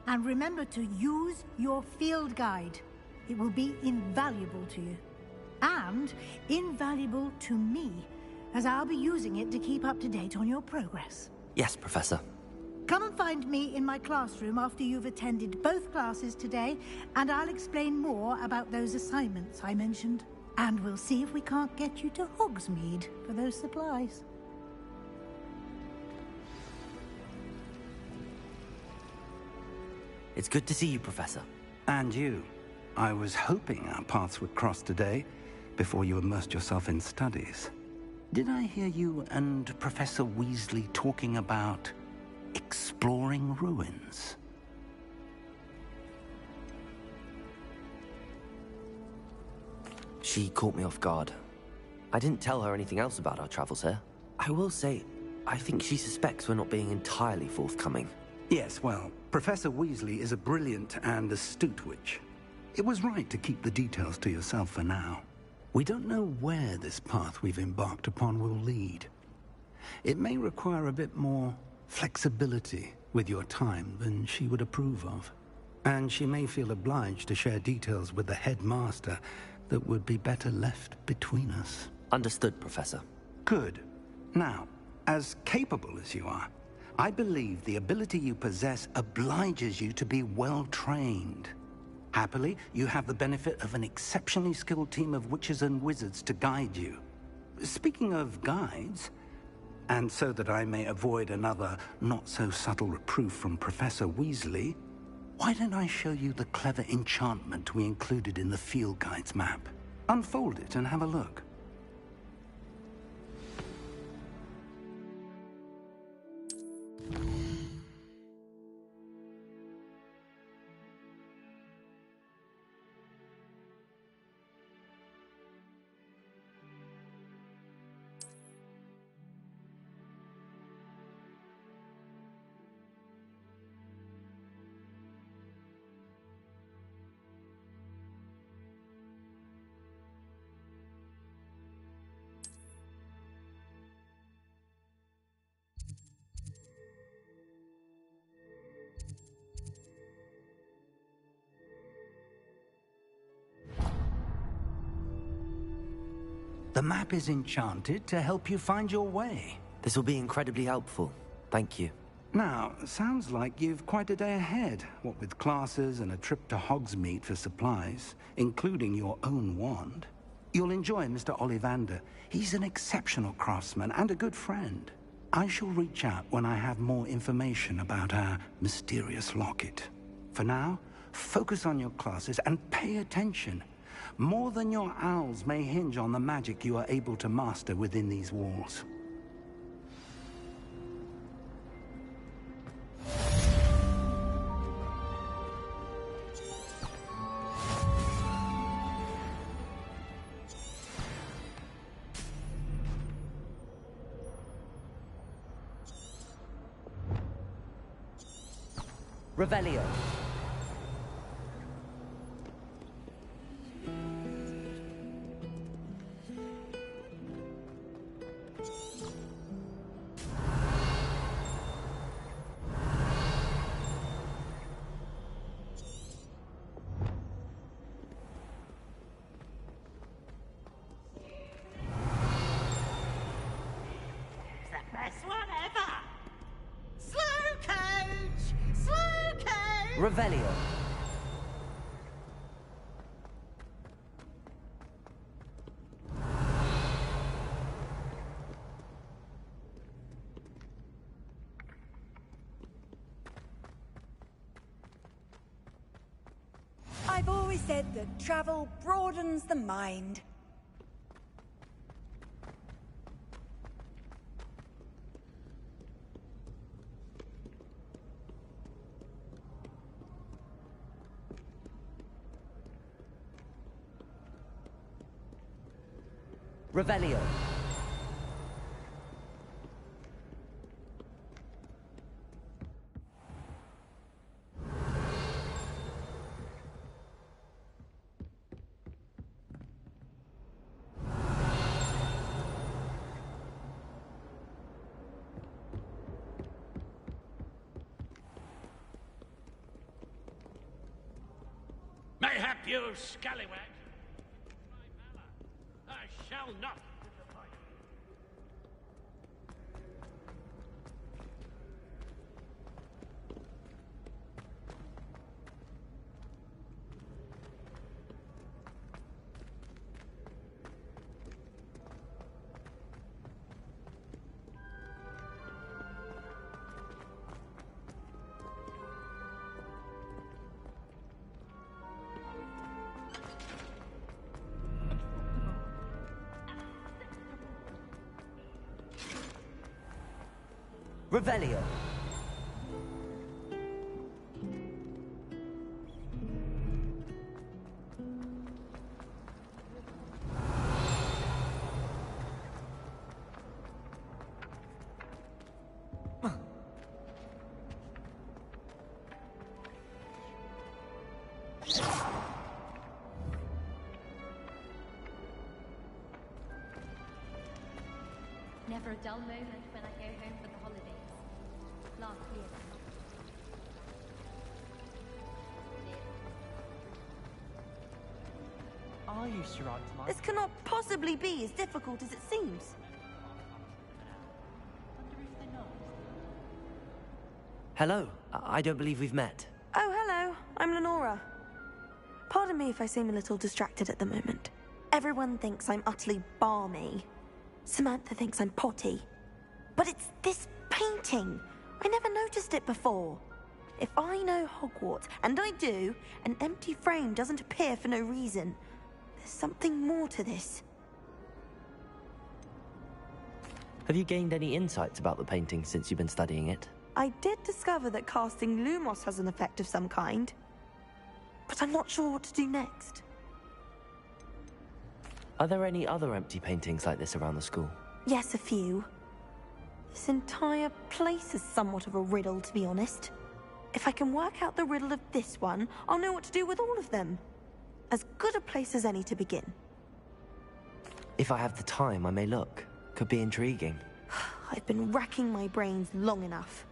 And remember to use your field guide. It will be invaluable to you. And invaluable to me, as I'll be using it to keep up to date on your progress. Yes, Professor. Come and find me in my classroom after you've attended both classes today, and I'll explain more about those assignments I mentioned. And we'll see if we can't get you to Hogsmeade for those supplies. It's good to see you, Professor. And you. I was hoping our paths would cross today, before you immersed yourself in studies. Did I hear you and Professor Weasley talking about exploring ruins? She caught me off guard. I didn't tell her anything else about our travels here. I will say, I think she suspects we're not being entirely forthcoming. Yes, well, Professor Weasley is a brilliant and astute witch. It was right to keep the details to yourself for now. We don't know where this path we've embarked upon will lead. It may require a bit more flexibility with your time than she would approve of. And she may feel obliged to share details with the headmaster that would be better left between us. Understood, Professor. Good. Now, as capable as you are, I believe the ability you possess obliges you to be well-trained. Happily, you have the benefit of an exceptionally skilled team of witches and wizards to guide you. Speaking of guides, and so that I may avoid another not-so-subtle reproof from Professor Weasley, why don't I show you the clever enchantment we included in the field guide's map? Unfold it and have a look. The map is enchanted to help you find your way. This will be incredibly helpful. Thank you. Now, sounds like you've quite a day ahead, what with classes and a trip to Hogsmeade for supplies, including your own wand. You'll enjoy Mr. Ollivander. He's an exceptional craftsman and a good friend. I shall reach out when I have more information about our mysterious locket. For now, focus on your classes and pay attention. More than your owls may hinge on the magic you are able to master within these walls. Revelio. Revelio. I've always said that travel broadens the mind. Revelio. Mayhap you scallywags I shall not disappoint. Revelio. Never a dull moment when I go home for the holidays. Last year. Are you sure I'm smart? This cannot possibly be as difficult as it seems. Hello. I don't believe we've met. Oh, hello. I'm Lenora. Pardon me if I seem a little distracted at the moment. Everyone thinks I'm utterly balmy. Samantha thinks I'm potty. But it's this painting. I never noticed it before. If I know Hogwarts, and I do, an empty frame doesn't appear for no reason. There's something more to this. Have you gained any insights about the painting since you've been studying it? I did discover that casting Lumos has an effect of some kind. But I'm not sure what to do next. Are there any other empty paintings like this around the school? Yes, a few. This entire place is somewhat of a riddle, to be honest. If I can work out the riddle of this one, I'll know what to do with all of them. As good a place as any to begin. If I have the time, I may look. Could be intriguing. I've been racking my brains long enough.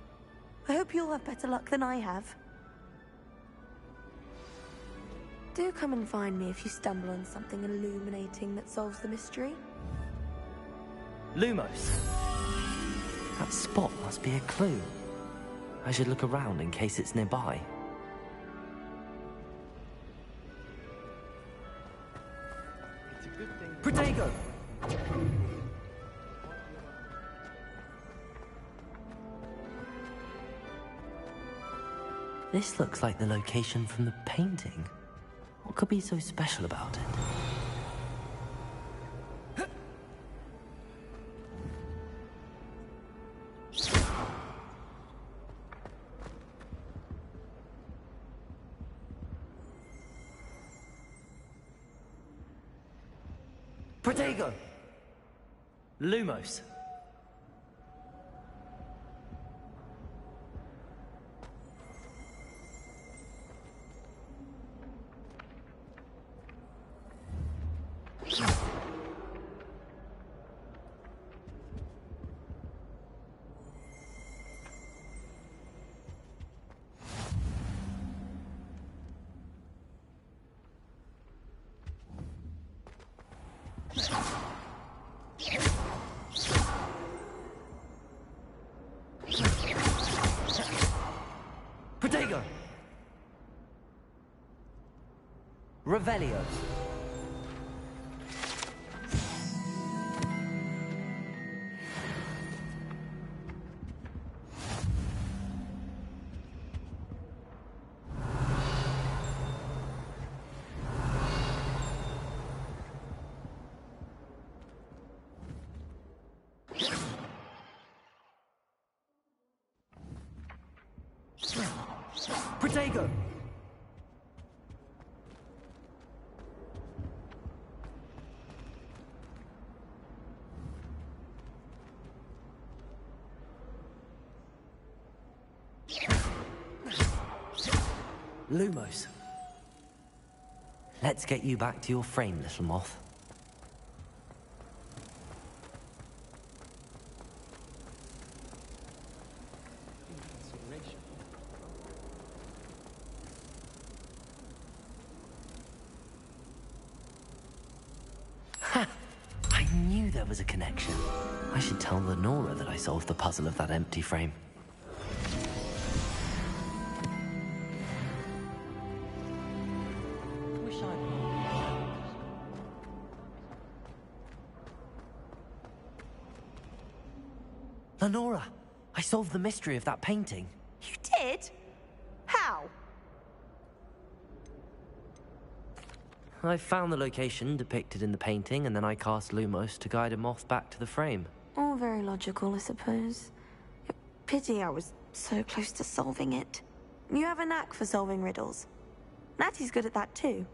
I hope you'll have better luck than I have. Do come and find me if you stumble on something illuminating that solves the mystery. Lumos. That spot must be a clue. I should look around in case it's nearby. It's a good thing. Protego! This looks like the location from the painting. What could be so special about it? Protego! Lumos. Protego! Revelio. Protego! Lumos. Let's get you back to your frame, little moth. Ha! I knew there was a connection. I should tell Lenora that I solved the puzzle of that empty frame. Lenora, I solved the mystery of that painting. You did? How? I found the location depicted in the painting, and then I cast Lumos to guide a moth back to the frame. All very logical, I suppose. Pity I was so close to solving it. You have a knack for solving riddles. Natty's good at that too.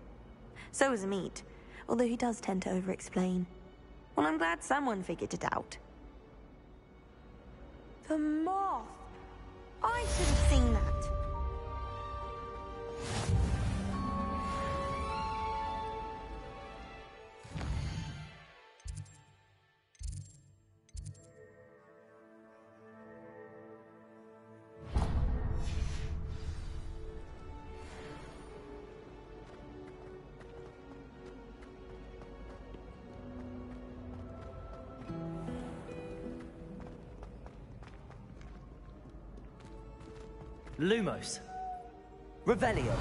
So is Amit, although he does tend to over-explain. Well, I'm glad someone figured it out. The moth! I should have seen that. Lumos. Revelio.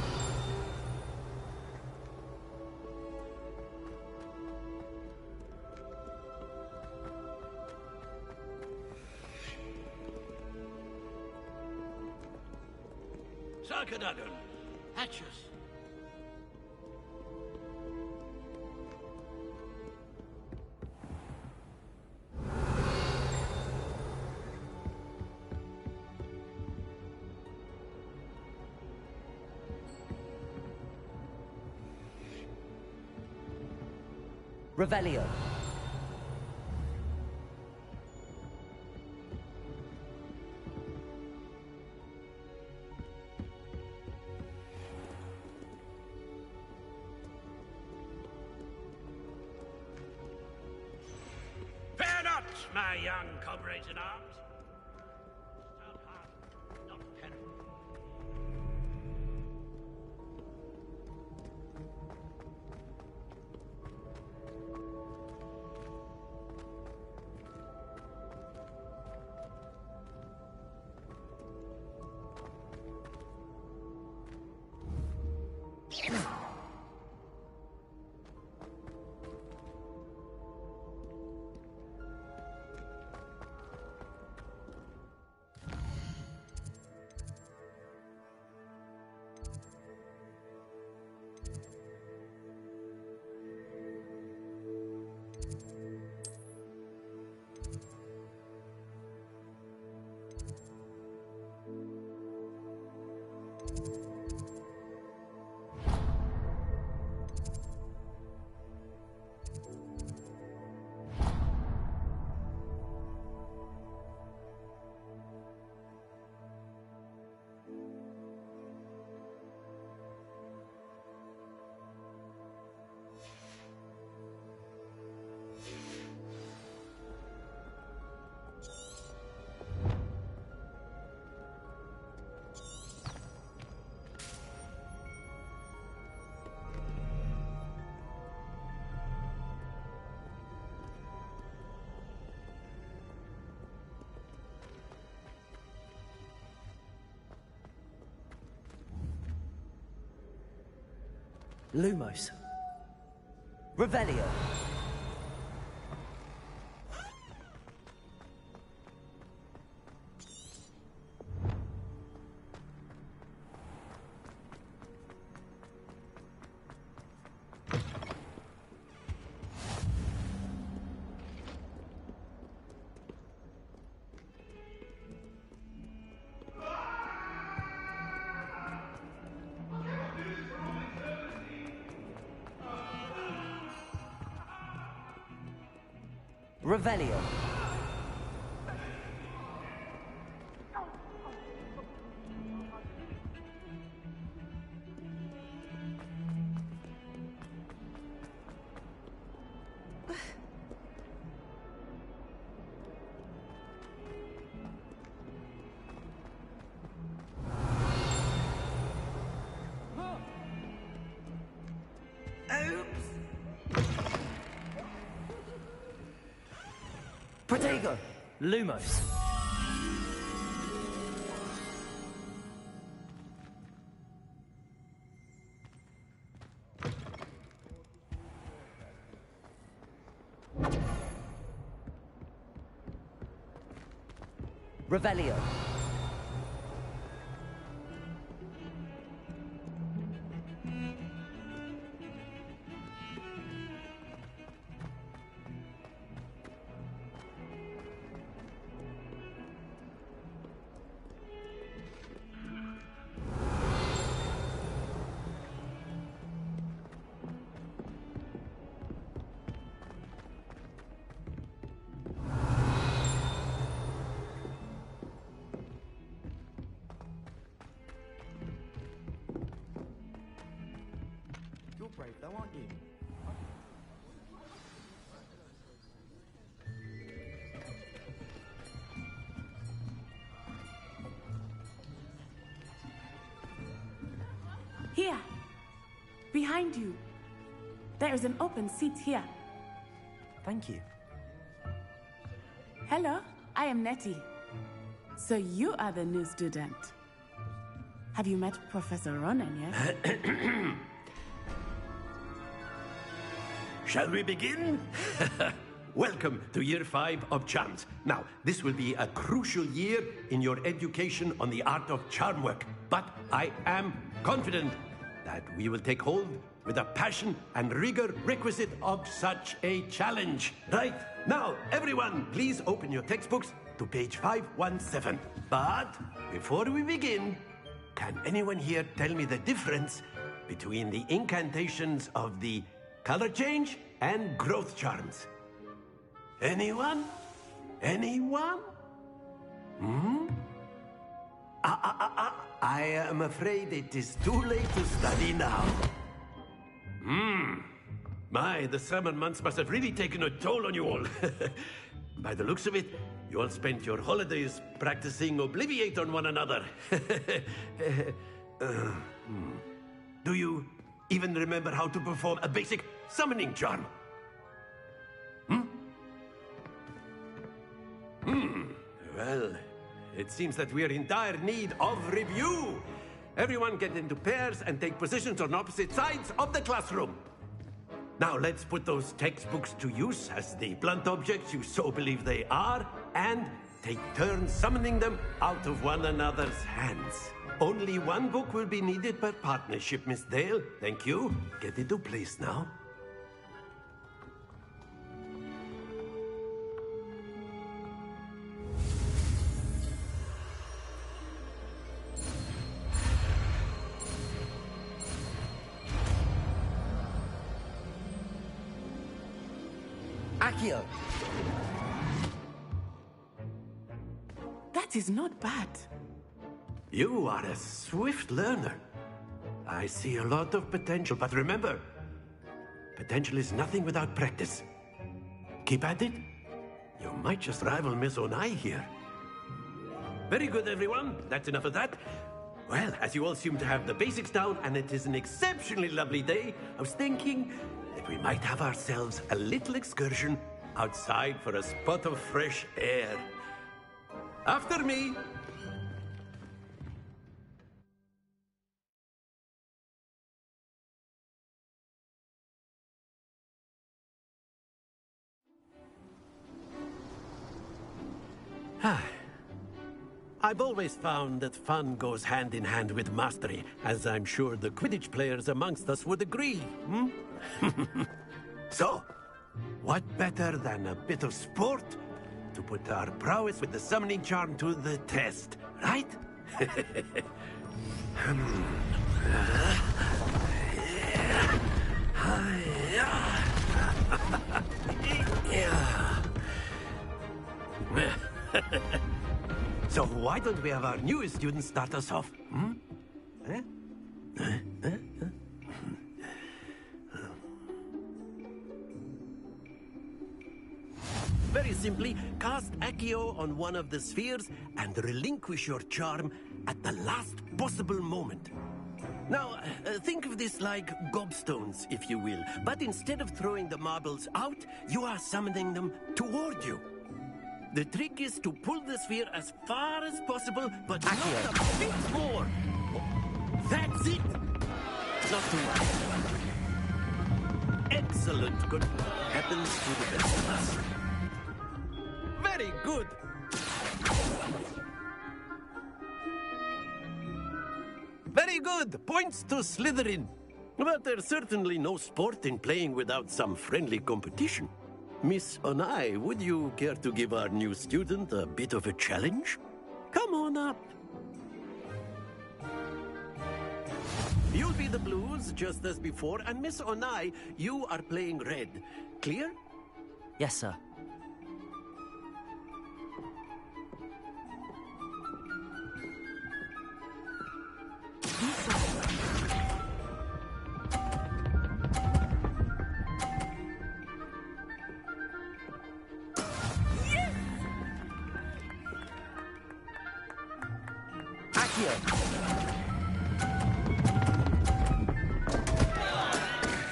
Sarkadagon, Hatches. Revelio. Fear not, my young comrades in arms. Stout heart, not pen. Lumos. Revelio. Revelio. Protego! Lumos. Revelio. Brave though, aren't you? Here! Behind you! There is an open seat here. Thank you. Hello, I am Nettie. So you are the new student. Have you met Professor Ronan yet? Shall we begin? Welcome to Year 5 of Charms. Now, this will be a crucial year in your education on the art of charm work. But I am confident that we will take hold with the passion and rigor requisite of such a challenge. Right, now, everyone, please open your textbooks to page 517. But before we begin, can anyone here tell me the difference between the incantations of the color change and growth charms? Anyone? Anyone? I am afraid it is too late to study now. My, the summer months must have really taken a toll on you all. By the looks of it, you all spent your holidays practicing Obliviate on one another. Do you even remember how to perform a basic summoning charm? Well, it seems that we are in dire need of review. Everyone get into pairs and take positions on opposite sides of the classroom. Now let's put those textbooks to use as the blunt objects you so believe they are, and take turns summoning them out of one another's hands. Only one book will be needed per partnership, Miss Dale. Thank you. Get into place now. Accio! That is not bad. You are a swift learner. I see a lot of potential, but remember, potential is nothing without practice. Keep at it. You might just rival Miss Onai here. Very good, everyone. That's enough of that. Well, as you all seem to have the basics down, and it is an exceptionally lovely day, I was thinking that we might have ourselves a little excursion outside for a spot of fresh air. After me. I've always found that fun goes hand in hand with mastery, as I'm sure the Quidditch players amongst us would agree. So, what better than a bit of sport to put our prowess with the summoning charm to the test, right? So why don't we have our newest student start us off? Hmm? Eh? Very simply, cast Accio on one of the spheres and relinquish your charm at the last possible moment. Now, think of this like gobstones, if you will. But instead of throwing the marbles out, you are summoning them toward you. The trick is to pull the sphere as far as possible, but not a bit more. That's it! Not too much. Excellent. Good. Happens to the best of us. Very good. Very good. Points to Slytherin. But there's certainly no sport in playing without some friendly competition. Miss Onai, would you care to give our new student a bit of a challenge? Come on up. You'll be the blues, just as before, and Miss Onai, you are playing red. Clear? Yes, sir.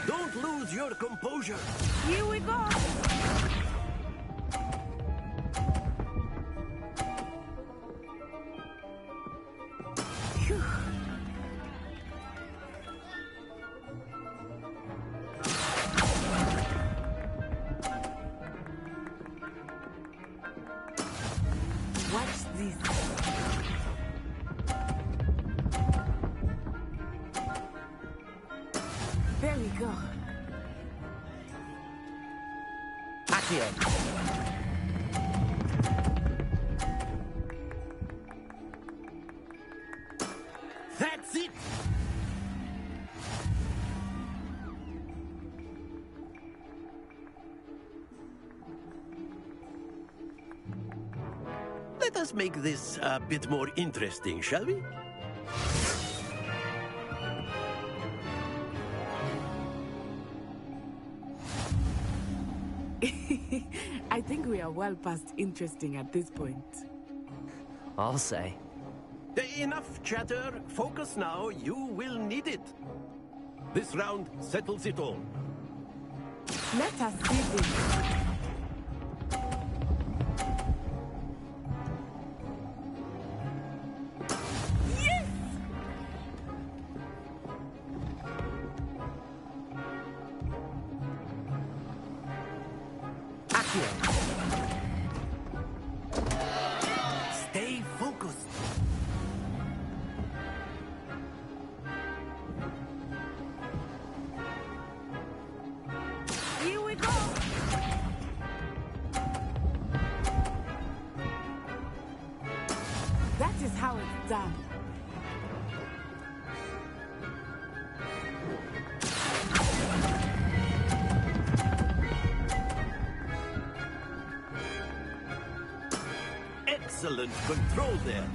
Don't lose your composure. Here we go. Phew. Watch this. There we go. Accio. That's it! Let us make this a bit more interesting, shall we? I think we are well past interesting at this point. I'll say. Enough chatter. Focus now. You will need it. This round settles it all. Let us see this. Stay focused. Here we go. That is how it's done. Excellent control there.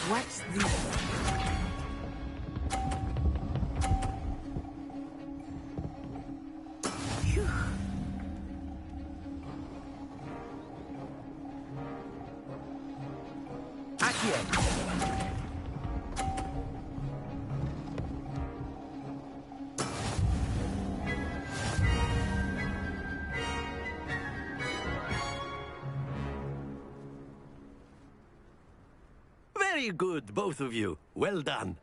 Watch this. Phew. Accio. Very good, both of you. Well done.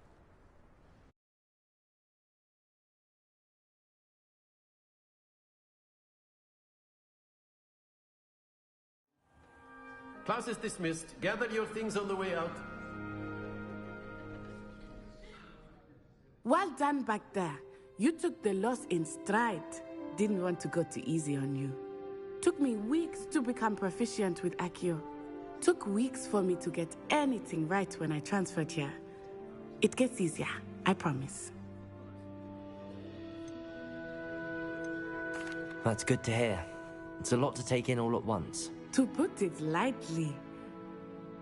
Class is dismissed. Gather your things on the way out. Well done back there. You took the loss in stride. Didn't want to go too easy on you. Took me weeks to become proficient with Accio. Took weeks for me to get anything right when I transferred here. It gets easier, I promise. That's good to hear. It's a lot to take in all at once. To put it lightly,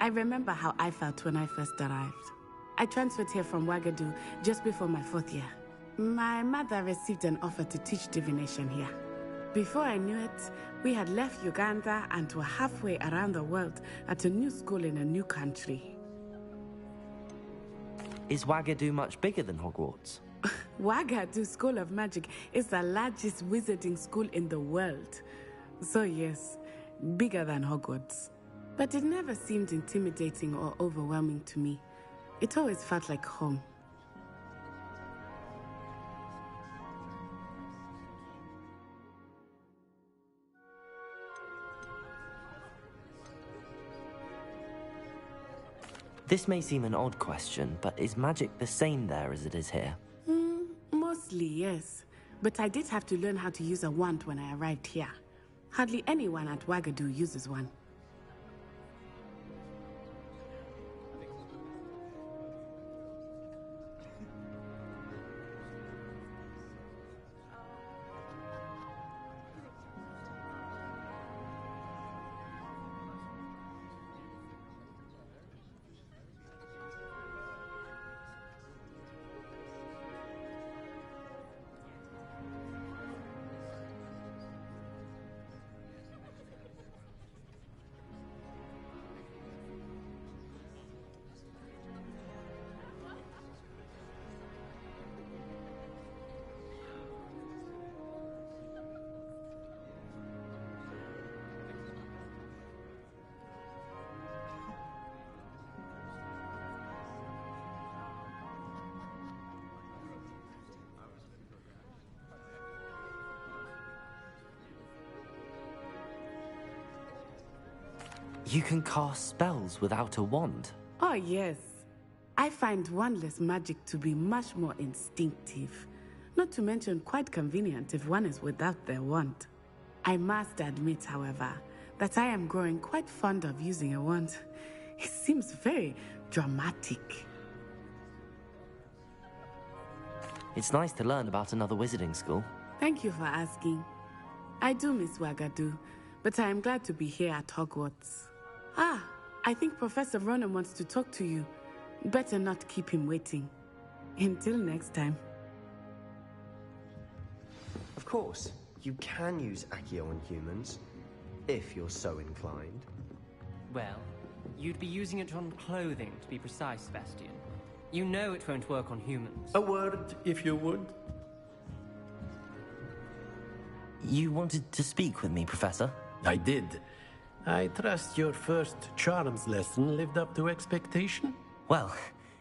I remember how I felt when I first arrived. I transferred here from Wagadu just before my 4th year. My mother received an offer to teach divination here. Before I knew it, we had left Uganda and were halfway around the world at a new school in a new country. Is Wagadu much bigger than Hogwarts? Wagadu School of Magic is the largest wizarding school in the world. So yes, bigger than Hogwarts. But it never seemed intimidating or overwhelming to me. It always felt like home. This may seem an odd question, but is magic the same there as it is here? Mostly, yes. But I did have to learn how to use a wand when I arrived here. Hardly anyone at Wagadu uses one. You can cast spells without a wand? Oh, yes. I find wandless magic to be much more instinctive. Not to mention quite convenient if one is without their wand. I must admit, however, that I am growing quite fond of using a wand. It seems very dramatic. It's nice to learn about another wizarding school. Thank you for asking. I do miss Wagadu, but I am glad to be here at Hogwarts. Ah, I think Professor Ronan wants to talk to you. Better not keep him waiting. Until next time. Of course, you can use Accio on humans, if you're so inclined. Well, you'd be using it on clothing, to be precise, Sebastian. You know it won't work on humans. A word, if you would. You wanted to speak with me, Professor? I did. I trust your first charms lesson lived up to expectation? Well,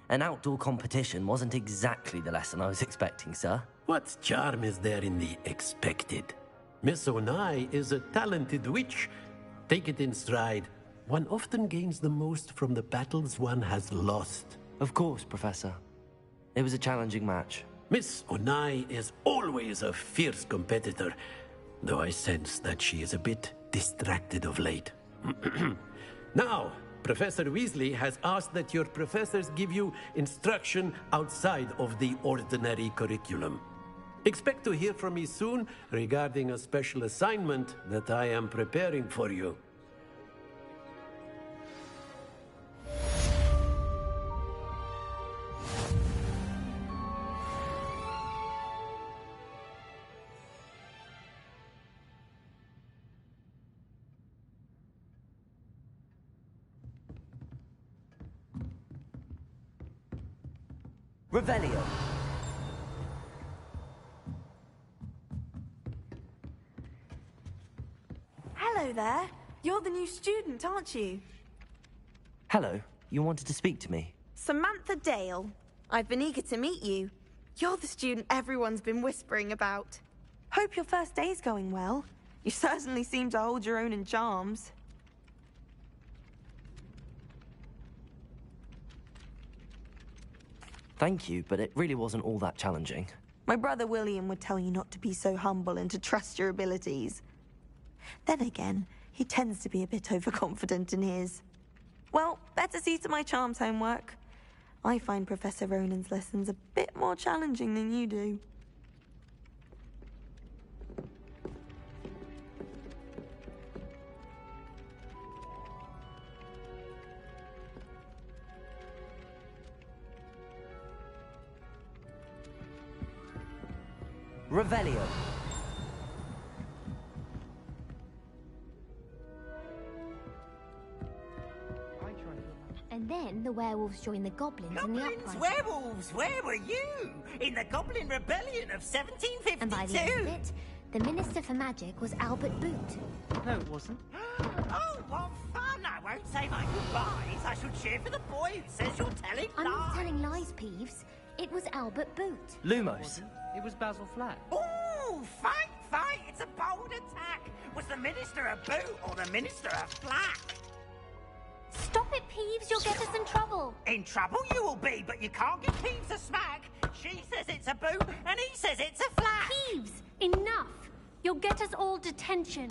an outdoor competition wasn't exactly the lesson I was expecting, sir. What charm is there in the expected? Miss Onai is a talented witch. Take it in stride. One often gains the most from the battles one has lost. Of course, Professor. It was a challenging match. Miss Onai is always a fierce competitor, though I sense that she is a bit distracted of late. Now, Professor Weasley has asked that your professors give you instruction outside of the ordinary curriculum. Expect to hear from me soon regarding a special assignment that I am preparing for you. Revelio. Hello there. You're the new student, aren't you? Hello. You wanted to speak to me? Samantha Dale. I've been eager to meet you. You're the student everyone's been whispering about. Hope your first day's going well. You certainly seem to hold your own in charms. Thank you, but it really wasn't all that challenging. My brother William would tell you not to be so humble and to trust your abilities. Then again, he tends to be a bit overconfident in his. Well, better see to my charms homework. I find Professor Ronan's lessons a bit more challenging than you do. Revelio. And then the werewolves joined the goblins in the uprising. Werewolves, where were you? In the Goblin Rebellion of 1752? And by the end of it, the Minister for Magic was Albert Boot. No, it wasn't. Oh, what fun! I won't say my goodbyes. I shall cheer for the boy who says you're telling I'm lies. not telling lies, Peeves. It was Albert Boot. Lumos. It was Basil Flack. Ooh, fight, fight! It's a bold attack. Was the Minister a boot or the Minister a flack? Stop it, Peeves. You'll get us in trouble. In trouble you will be, but you can't give Peeves a smack. She says it's a boot, and he says it's a flack. Peeves, enough. You'll get us all detention.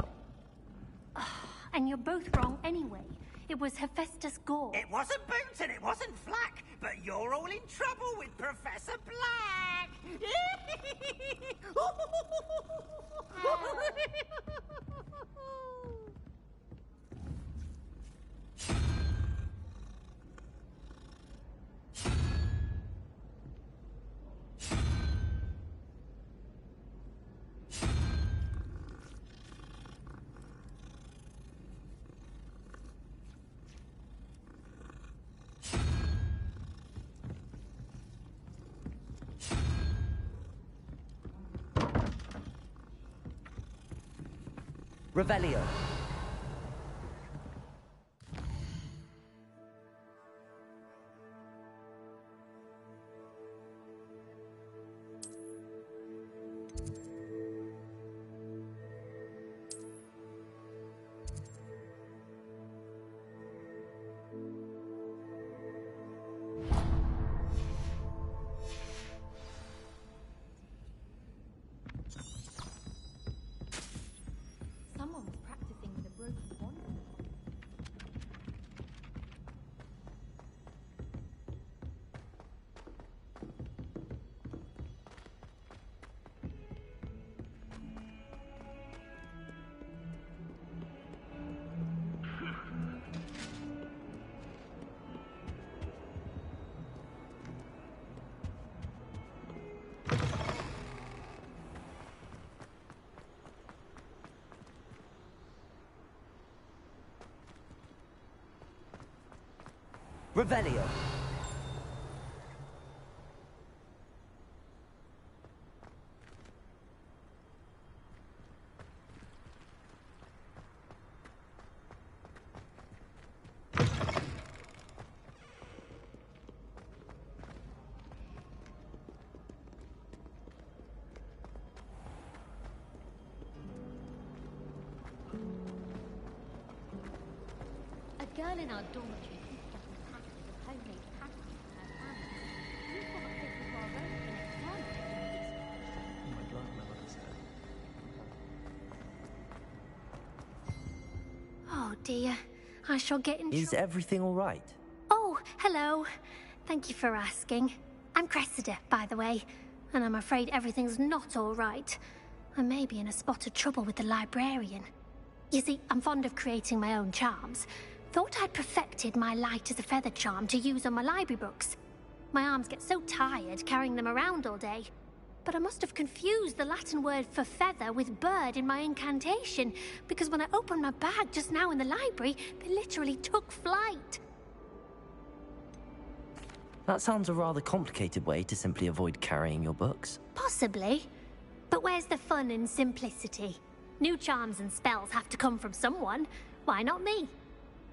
And you're both wrong anyway. It was Hephaestus Gore. It wasn't boot and it wasn't flack, but you're all in trouble with Professor Black. Revelio. Someone was practicing with a broken wand. Revelio. A girl in our dormitory homemade pasties for her family. We thought this was our road for the next term. Oh my god, my mother said. Oh dear. I shall get in Is everything all right? Oh, hello. Thank you for asking. I'm Cressida, by the way, and I'm afraid everything's not all right. I may be in a spot of trouble with the librarian. You see, I'm fond of creating my own charms. Thought I'd perfected my light as a feather charm to use on my library books. My arms get so tired carrying them around all day. But I must have confused the Latin word for feather with bird in my incantation, because when I opened my bag just now in the library, they literally took flight. That sounds a rather complicated way to simply avoid carrying your books. Possibly. But where's the fun in simplicity? New charms and spells have to come from someone. Why not me?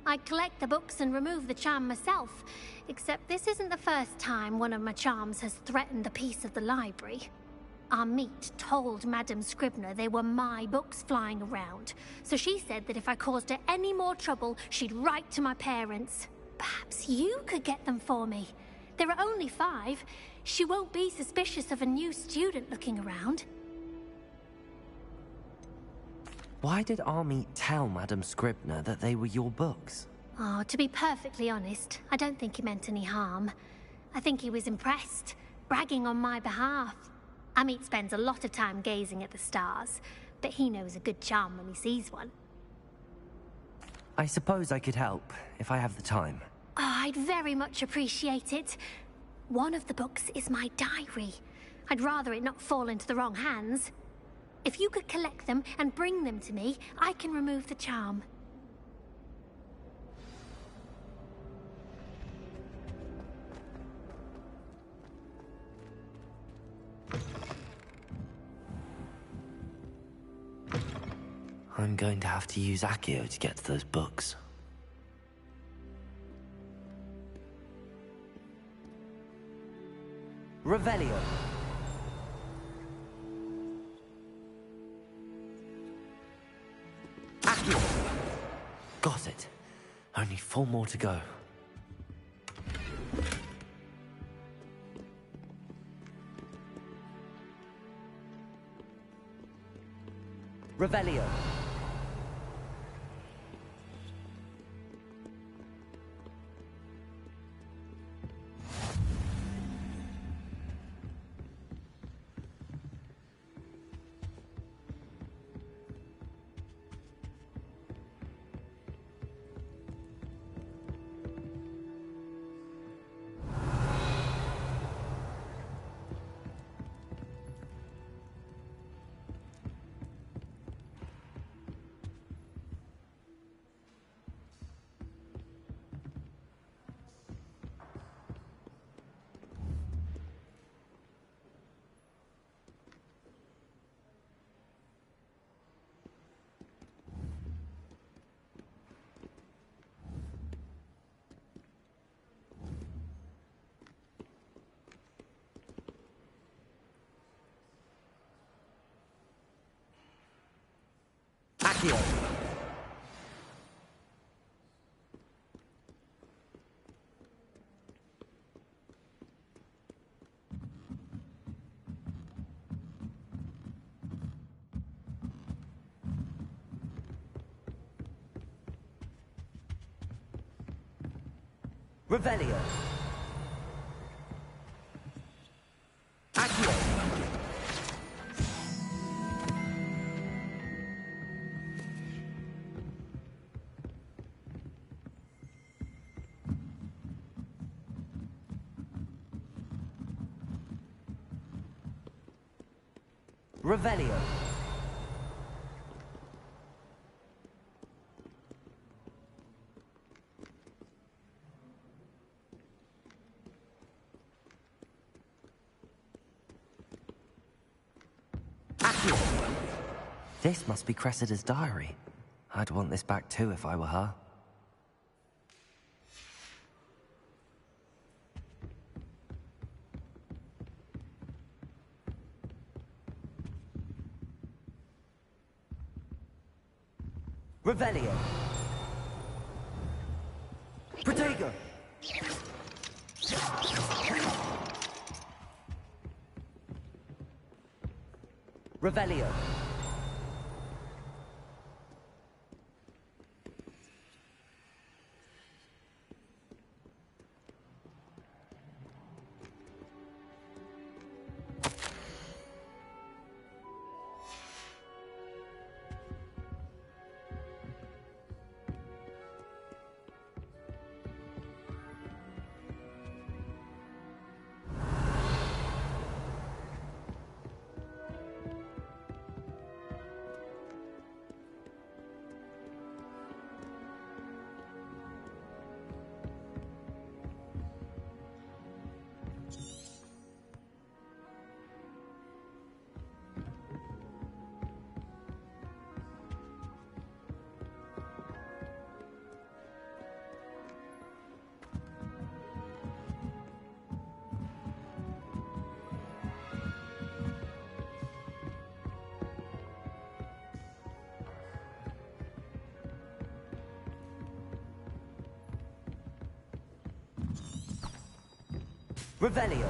I collect the books and remove the charm myself, except this isn't the first time one of my charms has threatened the peace of the library. Our meet told Madame Scribner they were my books flying around, so she said that if I caused her any more trouble, she'd write to my parents. Perhaps you could get them for me. There are only 5. She won't be suspicious of a new student looking around. Why did Army tell Madame Scribner that they were your books? Oh, to be perfectly honest, I don't think he meant any harm. I think he was impressed, bragging on my behalf. Amit spends a lot of time gazing at the stars, but he knows a good charm when he sees one. I suppose I could help, if I have the time. Oh, I'd very much appreciate it. One of the books is my diary. I'd rather it not fall into the wrong hands. If you could collect them and bring them to me, I can remove the charm. I'm going to have to use Accio to get to those books. Revelio. Accio. Got it. Only 4 more to go. Revelio. Accio. Revelio. Accio. Revelio. Accio. This must be Cressida's diary. I'd want this back too if I were her. Revelio. Protego. Revelio. Revelio.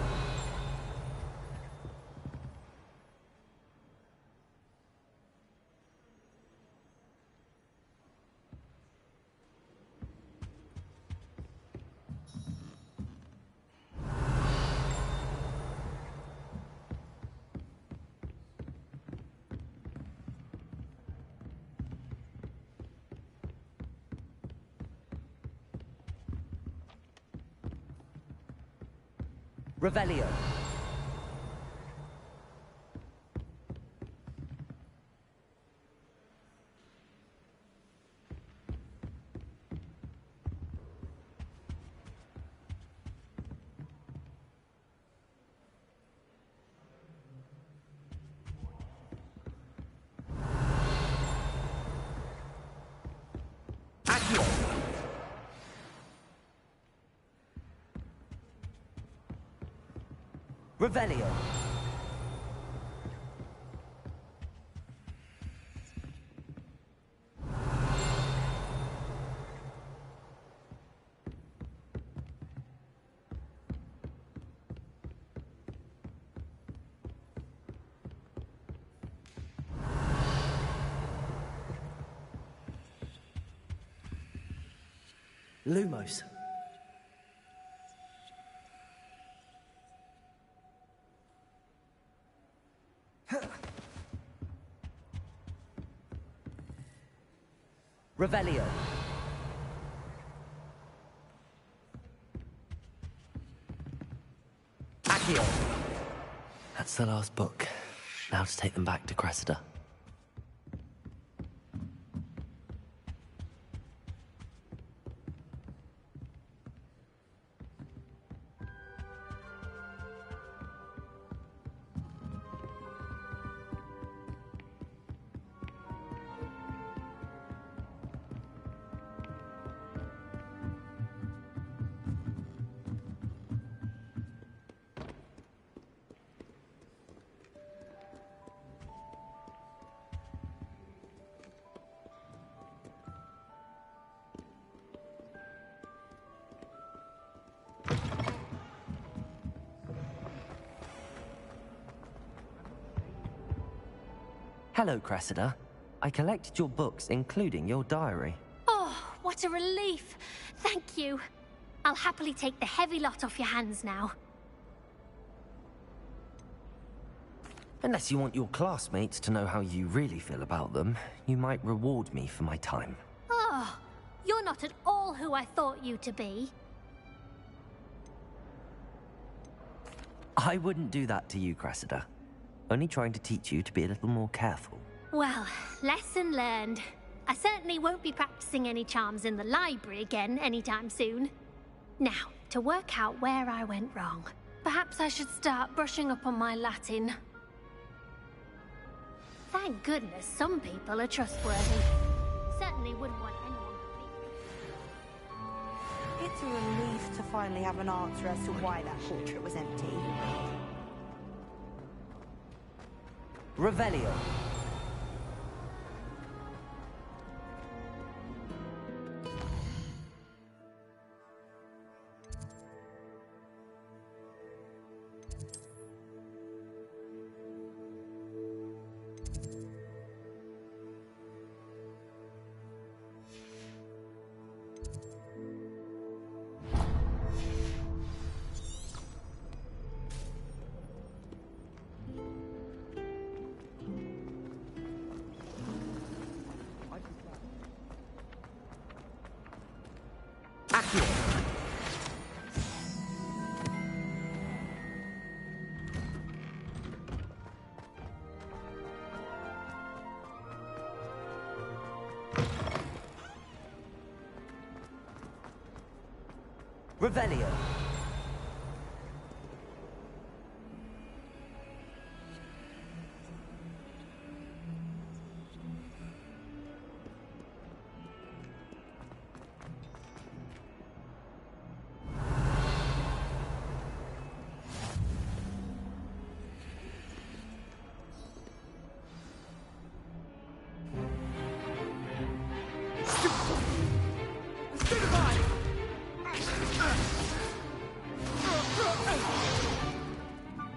Revelio. Revelio. Lumos. Revelio. Accio. That's the last book. Now to take them back to Cressida. Hello, Cressida. I collected your books, including your diary. Oh, what a relief. Thank you. I'll happily take the heavy lot off your hands now. Unless you want your classmates to know how you really feel about them, you might reward me for my time. Oh, you're not at all who I thought you to be. I wouldn't do that to you, Cressida. Only trying to teach you to be a little more careful. Well, lesson learned. I certainly won't be practicing any charms in the library again anytime soon. Now, to work out where I went wrong. Perhaps I should start brushing up on my Latin. Thank goodness some people are trustworthy. Certainly wouldn't want anyone to be. It's a relief to finally have an answer as to why that portrait was empty. Revelio. Revelio.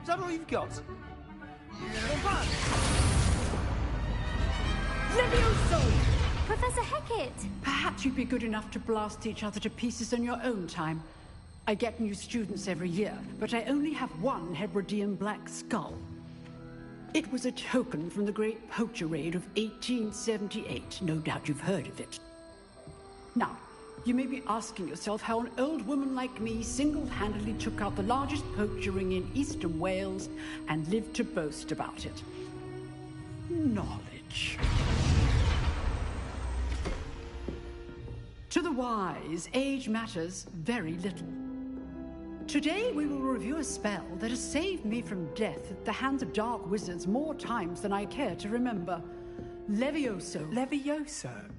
Is that all you've got? Levioso! Professor Hecat! Perhaps you'd be good enough to blast each other to pieces in your own time. I get new students every year, but I only have one Hebridean black skull. It was a token from the Great Poacher Raid of 1878. No doubt you've heard of it. Now, you may be asking yourself how an old woman like me single-handedly took out the largest poacher ring in eastern Wales and lived to boast about it. Knowledge. To the wise, age matters very little. Today we will review a spell that has saved me from death at the hands of dark wizards more times than I care to remember. Levioso. Levioso?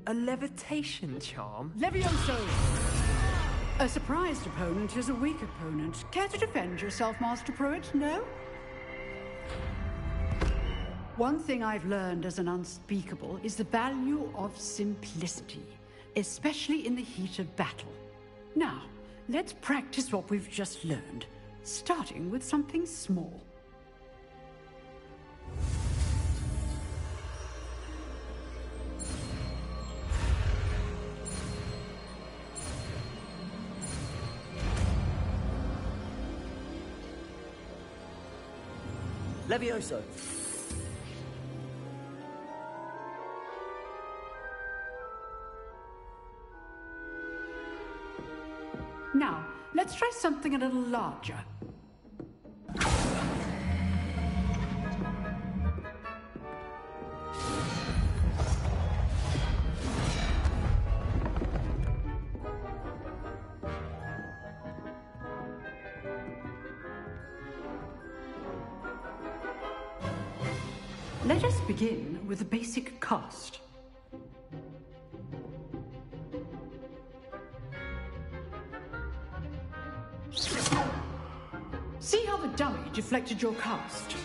A levitation charm? Levioso! A surprised opponent is a weak opponent. Care to defend yourself, Master Pruitt? No? One thing I've learned as an unspeakable is the value of simplicity, especially in the heat of battle. Now, let's practice what we've just learned, starting with something small. Levioso. Now, let's try something a little larger. Let us begin with the basic cast. See how the dummy deflected your cast?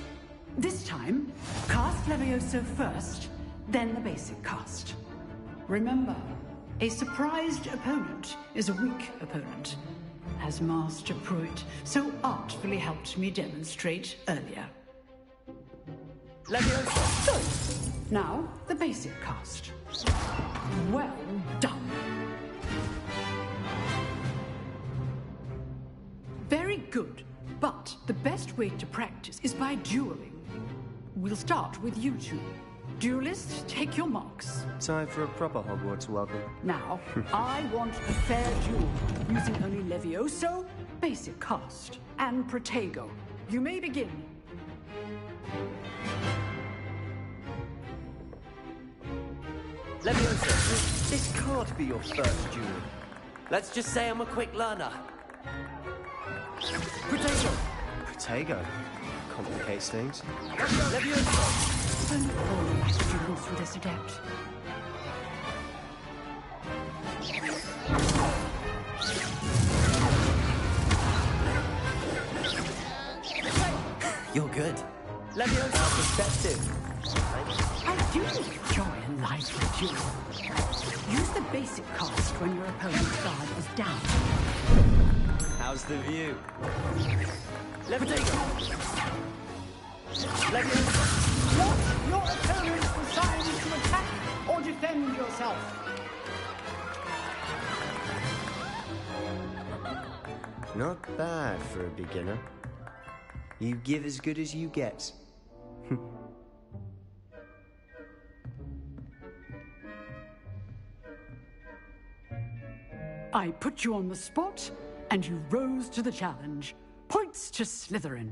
This time, cast Levioso first, then the basic cast. Remember, a surprised opponent is a weak opponent, as Master Pruitt so artfully helped me demonstrate earlier. Levioso. Good. Now, the basic cast. Well done. Very good. But the best way to practice is by dueling. We'll start with you two. Duelists, take your marks. Time for a proper Hogwarts welcome. Now, I want a fair duel, using only Levioso, basic cast, and Protego. You may begin. Levioso, this can't be your first duel. Let's just say I'm a quick learner. Protego. Protego? Complicates things. Levioso. Only all my students with this adept. You're good. Levioso. Perspective. I do enjoy a lively duel. Use the basic cast when your opponent's guard is down. How's the view? Levitago. Levioso. Want your opponent's design to attack or defend yourself? Not bad for a beginner. You give as good as you get. I put you on the spot, and you rose to the challenge. Points to Slytherin.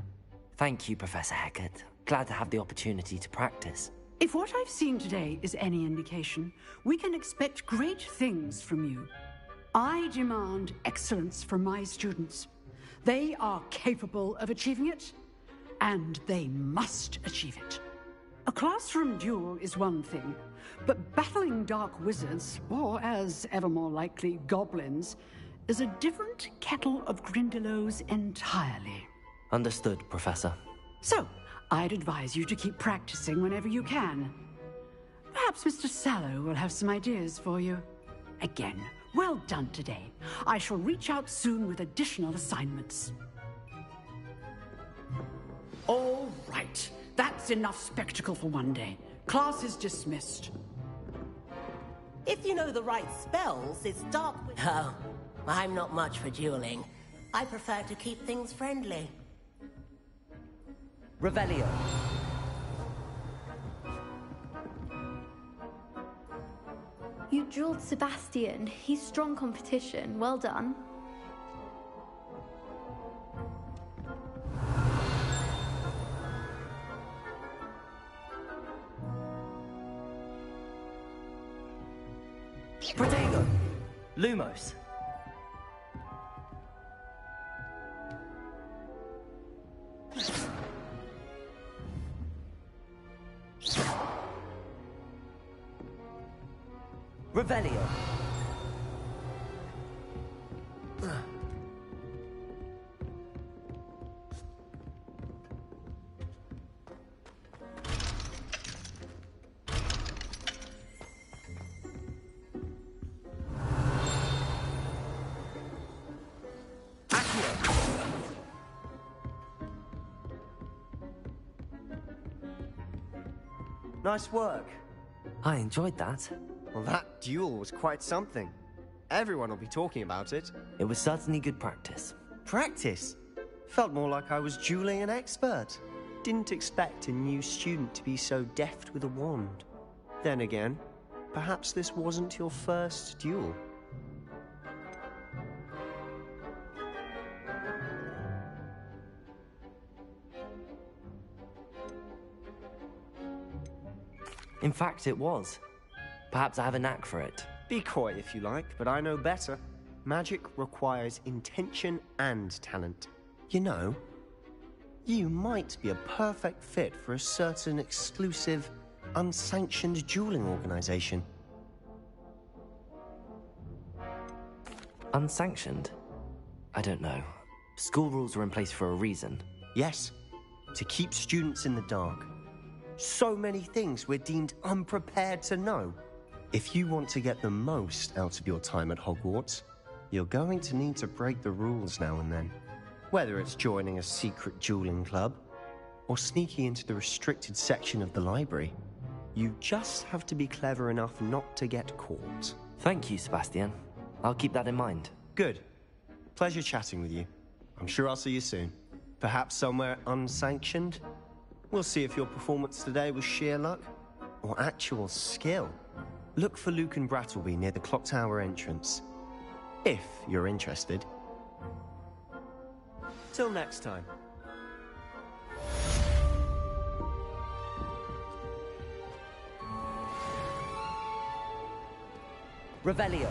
Thank you, Professor Hecat. Glad to have the opportunity to practice. If what I've seen today is any indication, we can expect great things from you. I demand excellence from my students. They are capable of achieving it, and they must achieve it. A classroom duel is one thing, but battling dark wizards, or as ever more likely, goblins, is a different kettle of Grindylows entirely. Understood, Professor. So, I'd advise you to keep practicing whenever you can. Perhaps Mr. Sallow will have some ideas for you. Again, well done today. I shall reach out soon with additional assignments. All right. That's enough spectacle for one day. Class is dismissed. If you know the right spells, it's dark with... Oh, I'm not much for dueling. I prefer to keep things friendly. Revelio. You dueled Sebastian. He's strong competition. Well done. Protego. Lumos. Revelio. Nice work. I enjoyed that. Well, that duel was quite something. Everyone will be talking about it. It was certainly good practice. Practice? Felt more like I was dueling an expert. Didn't expect a new student to be so deft with a wand. Then again, perhaps this wasn't your first duel. In fact, it was. Perhaps I have a knack for it. Be coy if you like, but I know better. Magic requires intention and talent. You know, you might be a perfect fit for a certain exclusive, unsanctioned dueling organization. Unsanctioned? I don't know. School rules are in place for a reason. Yes, to keep students in the dark. So many things we're deemed unprepared to know. If you want to get the most out of your time at Hogwarts, you're going to need to break the rules now and then. Whether it's joining a secret dueling club, or sneaking into the restricted section of the library, you just have to be clever enough not to get caught. Thank you, Sebastian. I'll keep that in mind. Good. Pleasure chatting with you. I'm sure I'll see you soon. Perhaps somewhere unsanctioned? We'll see if your performance today was sheer luck or actual skill. Look for Luke and Brattleby near the clock tower entrance, if you're interested. Till next time. Revelio.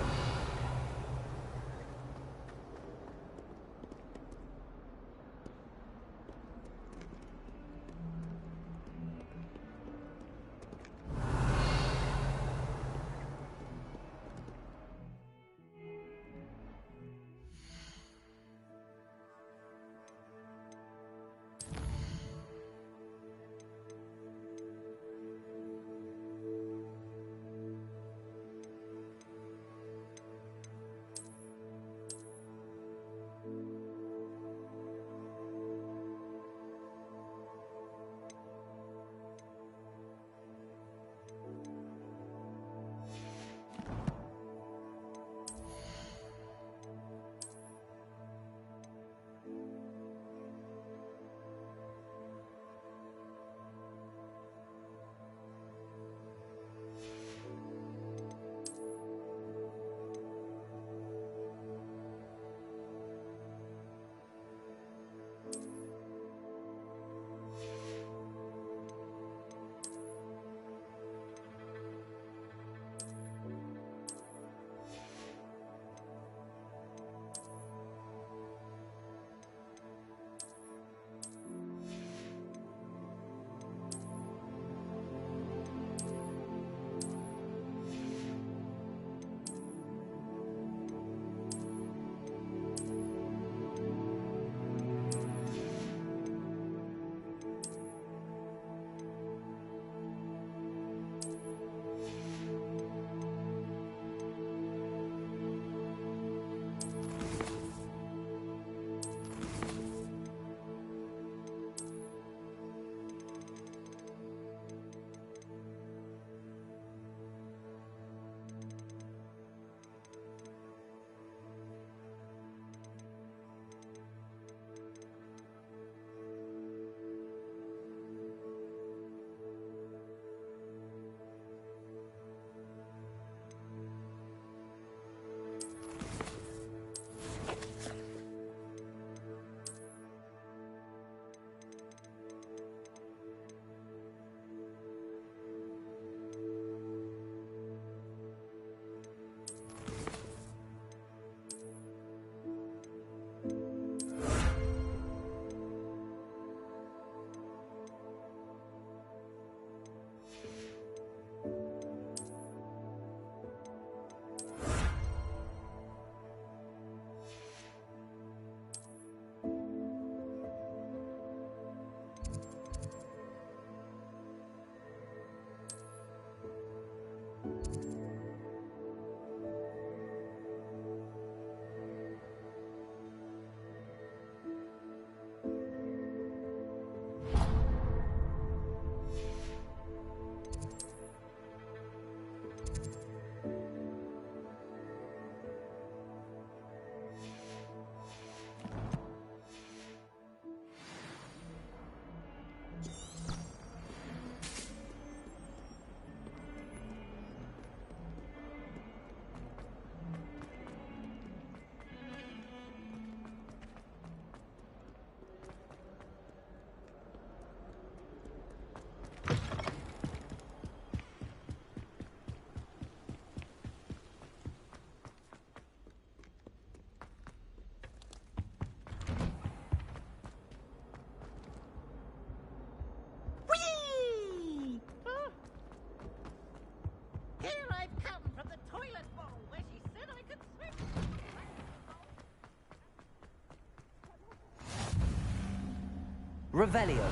Revelio.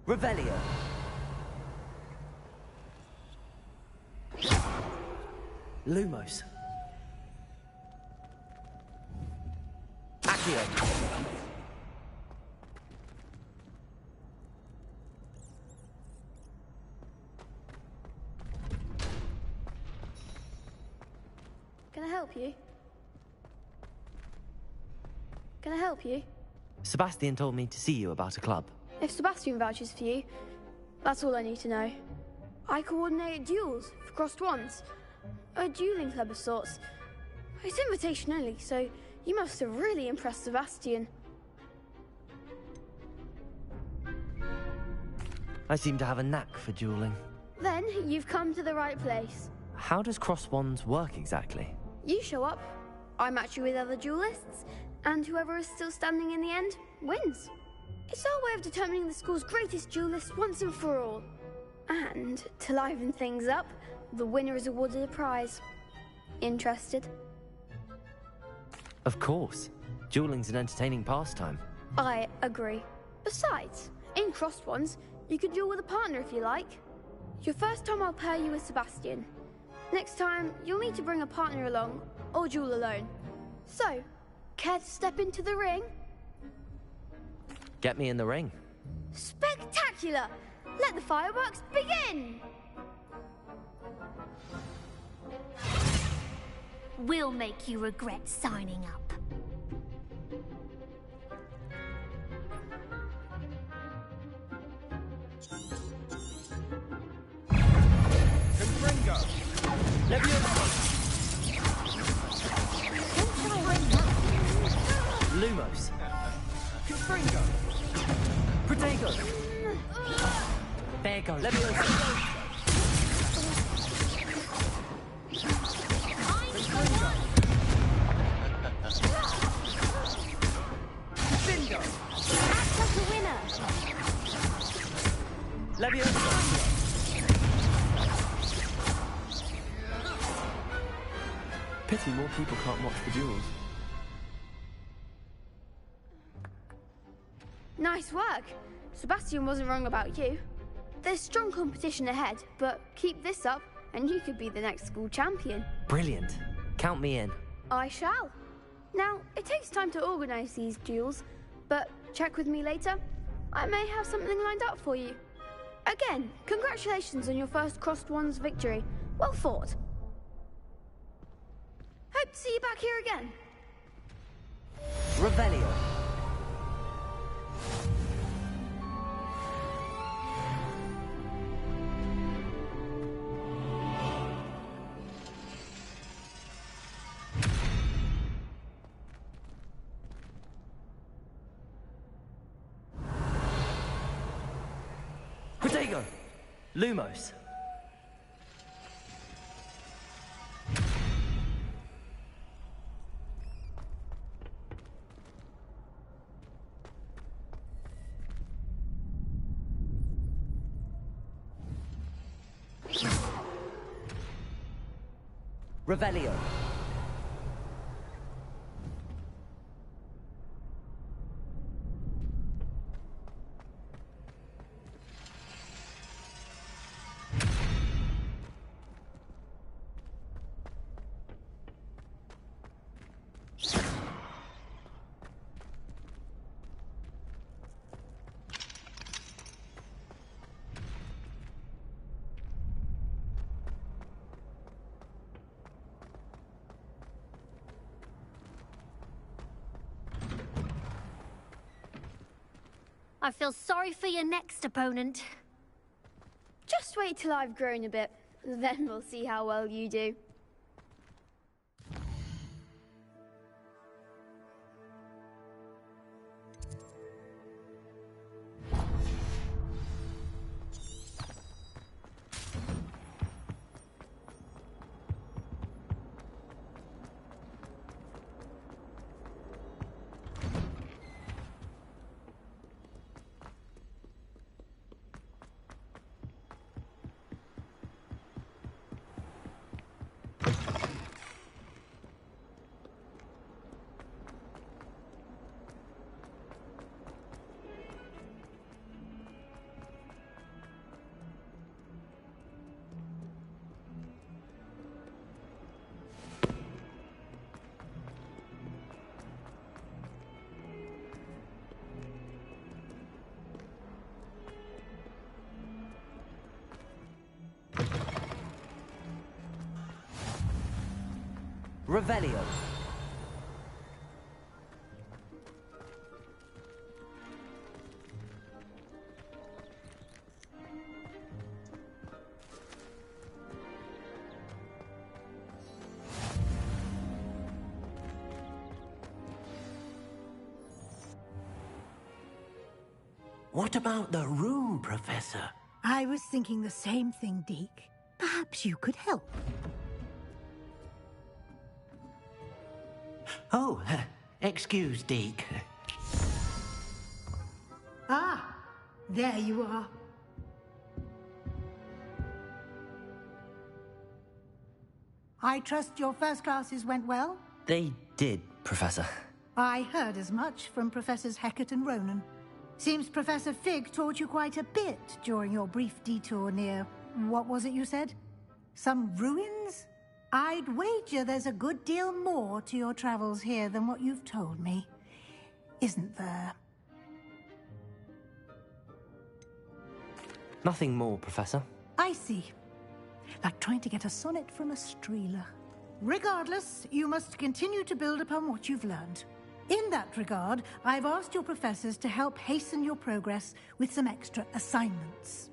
Revelio. Lumos. Accio. Can I help you? Can I help you? Sebastian told me to see you about a club. If Sebastian vouches for you, that's all I need to know. I coordinate duels for crossed wands. A dueling club of sorts. It's invitation only, so you must have really impressed Sebastian. I seem to have a knack for dueling. Then you've come to the right place. How does cross wands work exactly? You show up, I match you with other duelists, and whoever is still standing in the end wins. It's our way of determining the school's greatest duelist once and for all. And to liven things up, the winner is awarded a prize. Interested? Of course. Dueling's an entertaining pastime. I agree. Besides, in crossed ones, you can duel with a partner if you like. Your first time I'll pair you with Sebastian. Next time, you'll need to bring a partner along, or duel alone. So, care to step into the ring? Get me in the ring. Spectacular! Let the fireworks begin! We'll make you regret signing up. Confringo! Lumos. Confringo! Protego. There goes. Leviosa. Bingo! Act like a winner! Leviosa. Pity more people can't watch the duels. Nice work. Sebastian wasn't wrong about you. There's strong competition ahead, but keep this up and you could be the next school champion. Brilliant. Count me in. I shall. Now, it takes time to organise these duels, but check with me later. I may have something lined up for you. Again, congratulations on your first crossed wands victory. Well fought. Hope to see you back here again. Revelio. Protego. Lumos. Revelio. I feel sorry for your next opponent. Just wait till I've grown a bit, then we'll see how well you do. Revelio. What about the room, Professor? I was thinking the same thing, Deke. Perhaps you could help. Oh, excuse, Deke. Ah, there you are. I trust your first classes went well? They did, Professor. I heard as much from Professors Hecat and Ronan. Seems Professor Fig taught you quite a bit during your brief detour near... what was it you said? Some ruins? I'd wager there's a good deal more to your travels here than what you've told me. Isn't there? Nothing more, Professor. I see. Like trying to get a sonnet from a streeler. Regardless, you must continue to build upon what you've learned. In that regard, I've asked your professors to help hasten your progress with some extra assignments.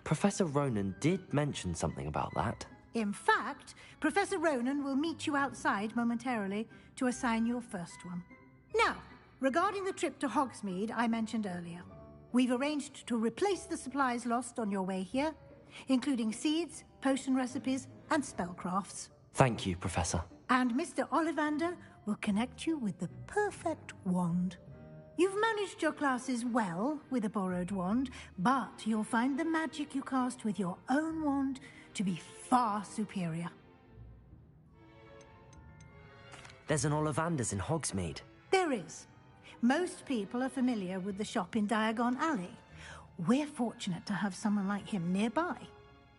Professor Ronan did mention something about that. In fact, Professor Ronan will meet you outside momentarily to assign your first one. Now, regarding the trip to Hogsmeade I mentioned earlier, we've arranged to replace the supplies lost on your way here, including seeds, potion recipes, and spellcrafts. Thank you, Professor. And Mr. Ollivander will connect you with the perfect wand. You've managed your classes well with a borrowed wand, but you'll find the magic you cast with your own wand to be far superior. There's an Ollivander's in Hogsmeade. There is. Most people are familiar with the shop in Diagon Alley. We're fortunate to have someone like him nearby.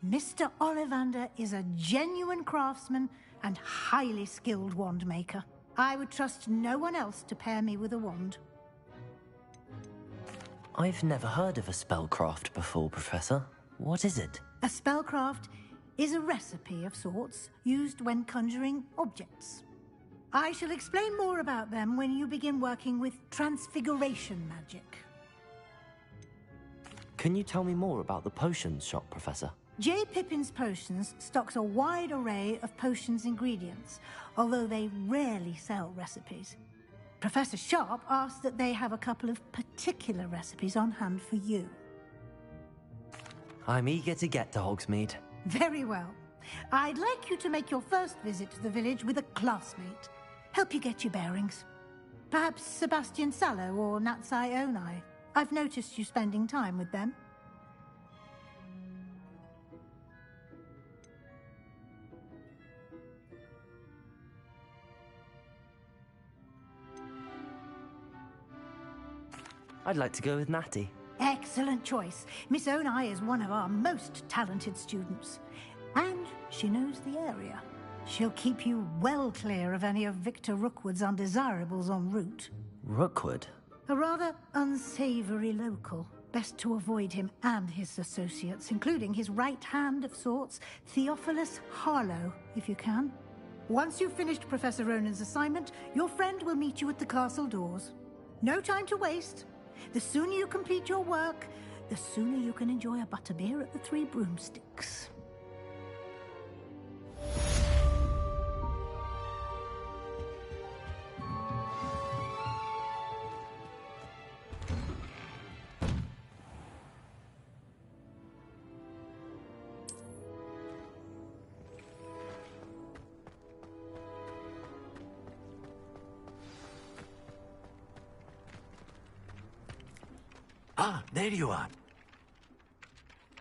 Mr. Ollivander is a genuine craftsman and highly skilled wand maker. I would trust no one else to pair me with a wand. I've never heard of a spellcraft before, Professor. What is it? A spellcraft is a recipe of sorts used when conjuring objects. I shall explain more about them when you begin working with transfiguration magic. Can you tell me more about the potions shop, Professor? J. Pippin's Potions stocks a wide array of potions ingredients, although they rarely sell recipes. Professor Sharp asked that they have a couple of particular recipes on hand for you. I'm eager to get to Hogsmeade. Very well. I'd like you to make your first visit to the village with a classmate. Help you get your bearings. Perhaps Sebastian Sallow or Natsai Onai. I've noticed you spending time with them. I'd like to go with Natty. Excellent choice. Miss Onai is one of our most talented students. And she knows the area. She'll keep you well clear of any of Victor Rookwood's undesirables en route. Rookwood? A rather unsavory local. Best to avoid him and his associates, including his right hand of sorts, Theophilus Harlow, if you can. Once you've finished Professor Ronan's assignment, your friend will meet you at the castle doors. No time to waste. The sooner you complete your work, the sooner you can enjoy a butterbeer at the Three Broomsticks. Ah, there you are.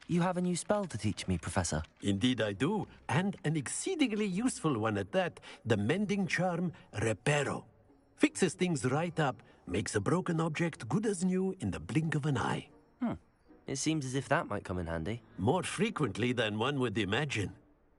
You have a new spell to teach me, Professor. Indeed I do, and an exceedingly useful one at that. The mending charm, Reparo. Fixes things right up, makes a broken object good as new in the blink of an eye. It seems as if that might come in handy. More frequently than one would imagine.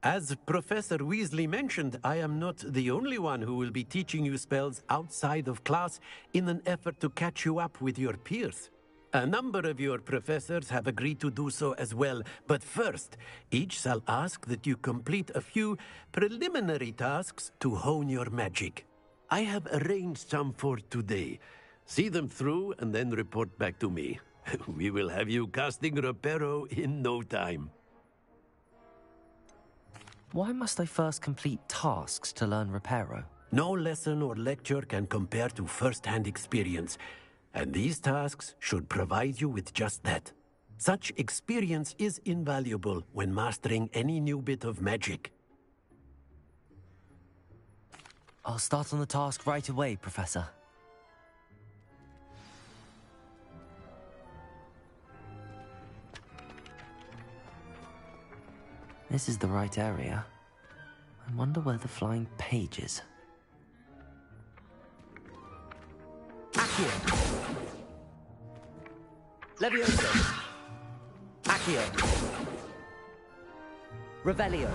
As Professor Weasley mentioned, I am not the only one who will be teaching you spells outside of class in an effort to catch you up with your peers. A number of your professors have agreed to do so as well, but first, each shall ask that you complete a few preliminary tasks to hone your magic. I have arranged some for today. See them through and then report back to me. We will have you casting Reparo in no time. Why must I first complete tasks to learn Reparo? No lesson or lecture can compare to first-hand experience, and these tasks should provide you with just that. Such experience is invaluable when mastering any new bit of magic. I'll start on the task right away, Professor. This is the right area. I wonder where the flying page is. Accio! Levioso! Accio! Revelio!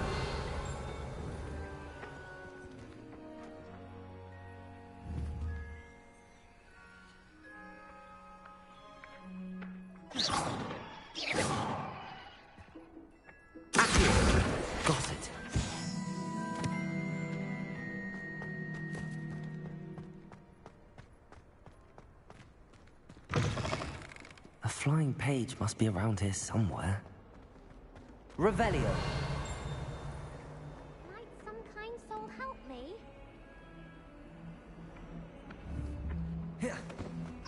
Got it. A flying page must be around here somewhere. Revelio. Might some kind soul help me?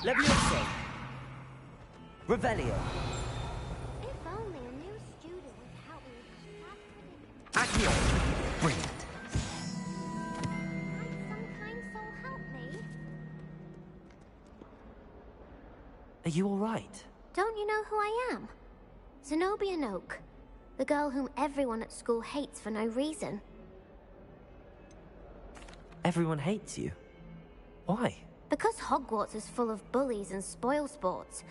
Levioso. Revelio. If only a new student would help me with this sad predicament. Accio. Brilliant. Might some kind soul help me? Are you all right? Don't you know who I am? Zenobia Noak, the girl whom everyone at school hates for no reason. Everyone hates you. Why? Because Hogwarts is full of bullies and spoilsports.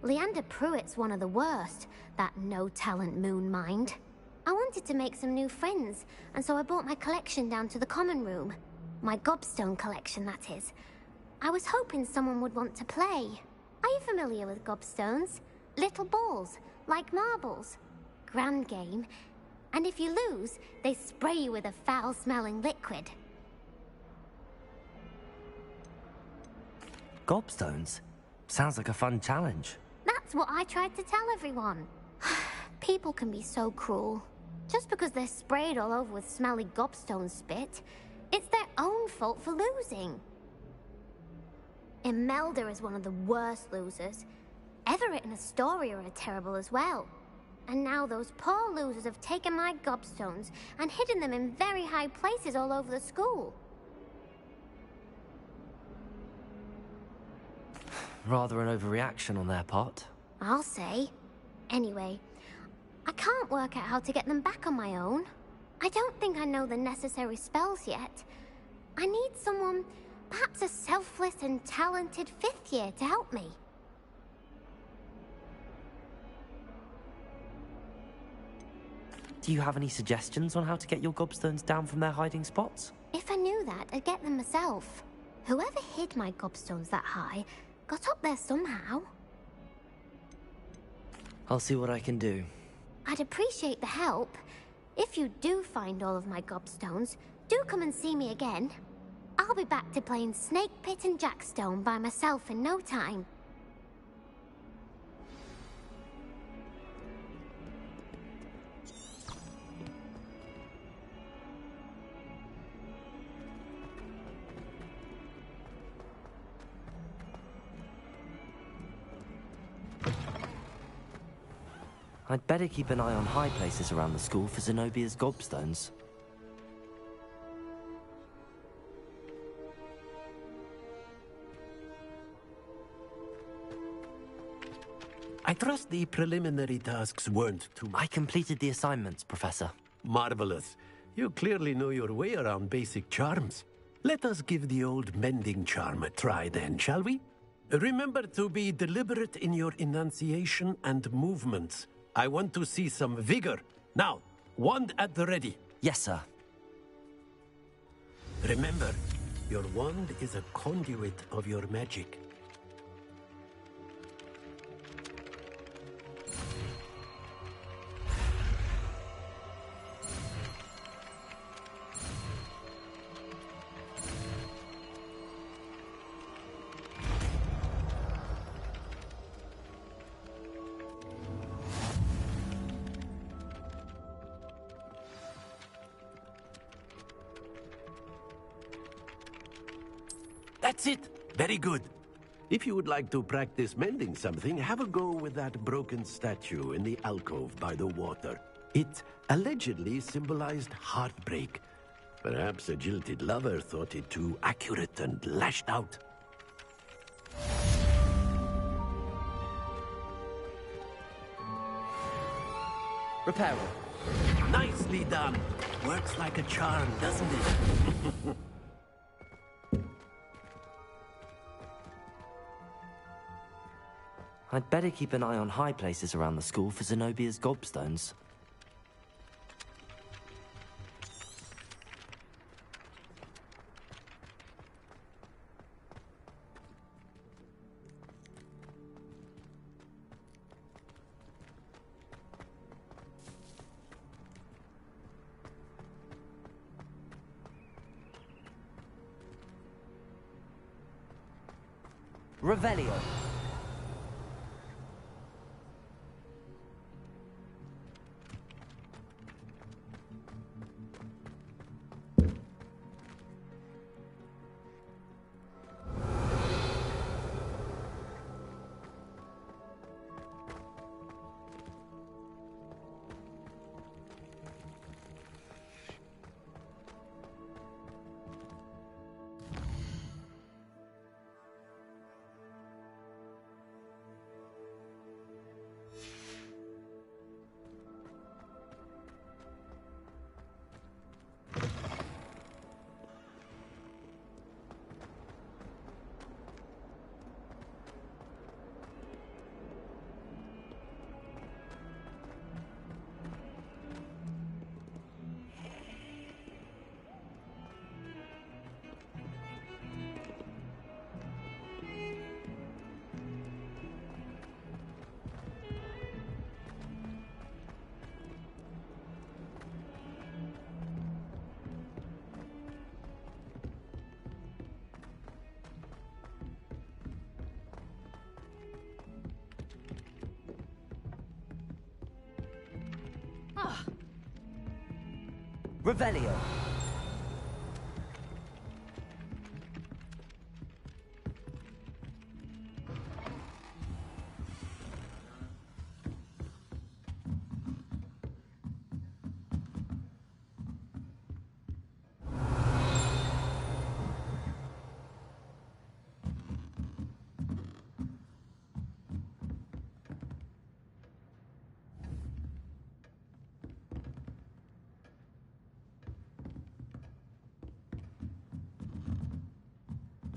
Leander Pruitt's one of the worst, that no-talent moon mind. I wanted to make some new friends, and so I brought my collection down to the common room. My gobstone collection, that is. I was hoping someone would want to play. Are you familiar with gobstones? Little balls, like marbles. Grand game. And if you lose, they spray you with a foul-smelling liquid. Gobstones? Sounds like a fun challenge. That's what I tried to tell everyone. People can be so cruel. Just because they're sprayed all over with smelly gobstone spit, it's their own fault for losing. Imelda is one of the worst losers. Everett and Astoria are terrible as well. And now those poor losers have taken my gobstones and hidden them in very high places all over the school. Rather an overreaction on their part. I'll say. Anyway, I can't work out how to get them back on my own. I don't think I know the necessary spells yet. I need someone, perhaps a selfless and talented fifth year to help me. Do you have any suggestions on how to get your gobstones down from their hiding spots? If I knew that, I'd get them myself. Whoever hid my gobstones that high got up there somehow. I'll see what I can do. I'd appreciate the help. If you do find all of my gobstones, do come and see me again. I'll be back to playing Snake Pit and Jackstone by myself in no time. I'd better keep an eye on high places around the school for Zenobia's gobstones. I trust the preliminary tasks weren't too much. I completed the assignments, Professor. Marvelous. You clearly know your way around basic charms. Let us give the old mending charm a try then, shall we? Remember to be deliberate in your enunciation and movements. I want to see some vigor. Now, wand at the ready. Yes, sir. Remember, your wand is a conduit of your magic. That's it. Very good. If you would like to practice mending something, have a go with that broken statue in the alcove by the water. It allegedly symbolized heartbreak. Perhaps a jilted lover thought it too accurate and lashed out. Repair. Nicely done. Works like a charm, doesn't it? I'd better keep an eye on high places around the school for Zenobia's gobstones. Revelio. Revelio.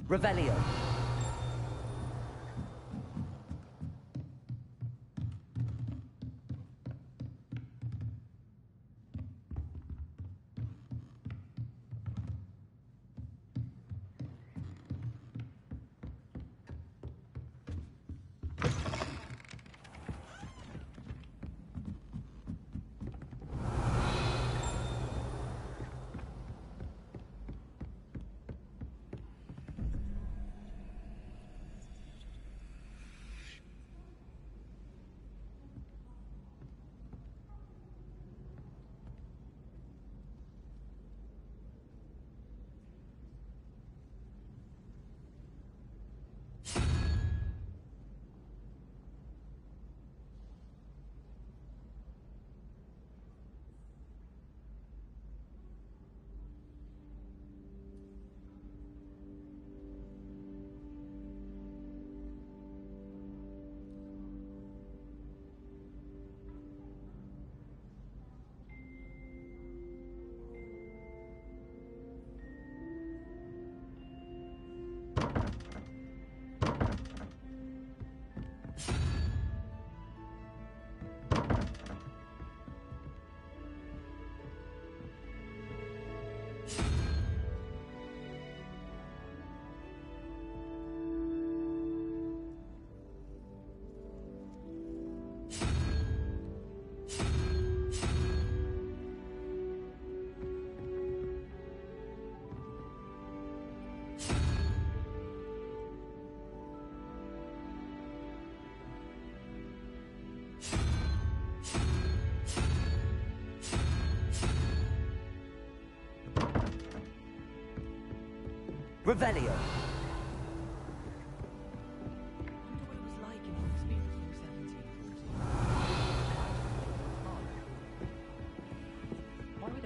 Revelio. Revelio.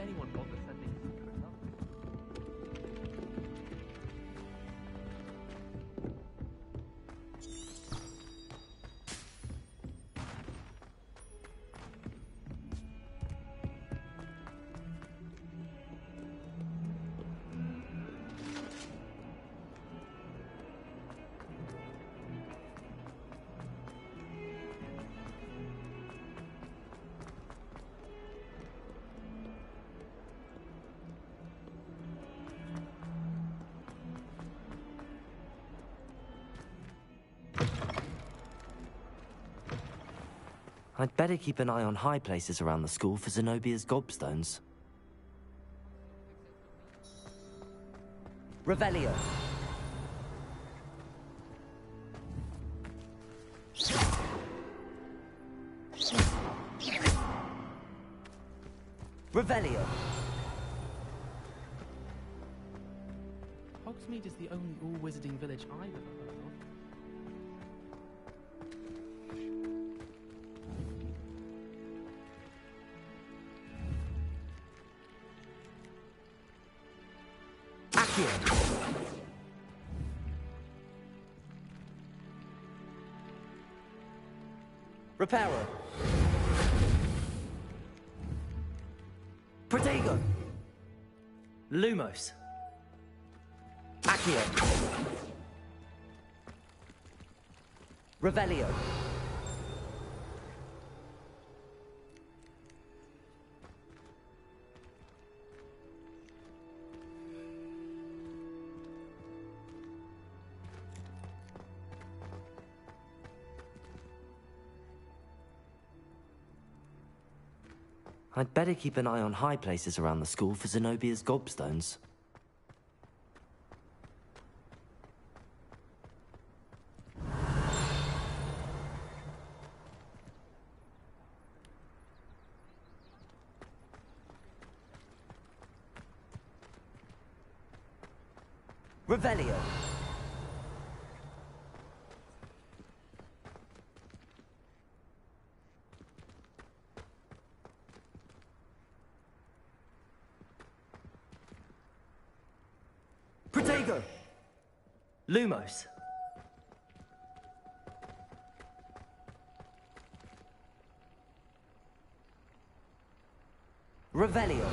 anyone bother sending secrets up? I'd better keep an eye on high places around the school for Zenobia's gobstones. Revelio. Revelio. Hogsmeade is the only all-wizarding village I've ever heard of. Reparo. Protego. Lumos. Accio. Revelio. I'd better keep an eye on high places around the school for Zenobia's gobstones. Revelio. Protego. Lumos. Revelio.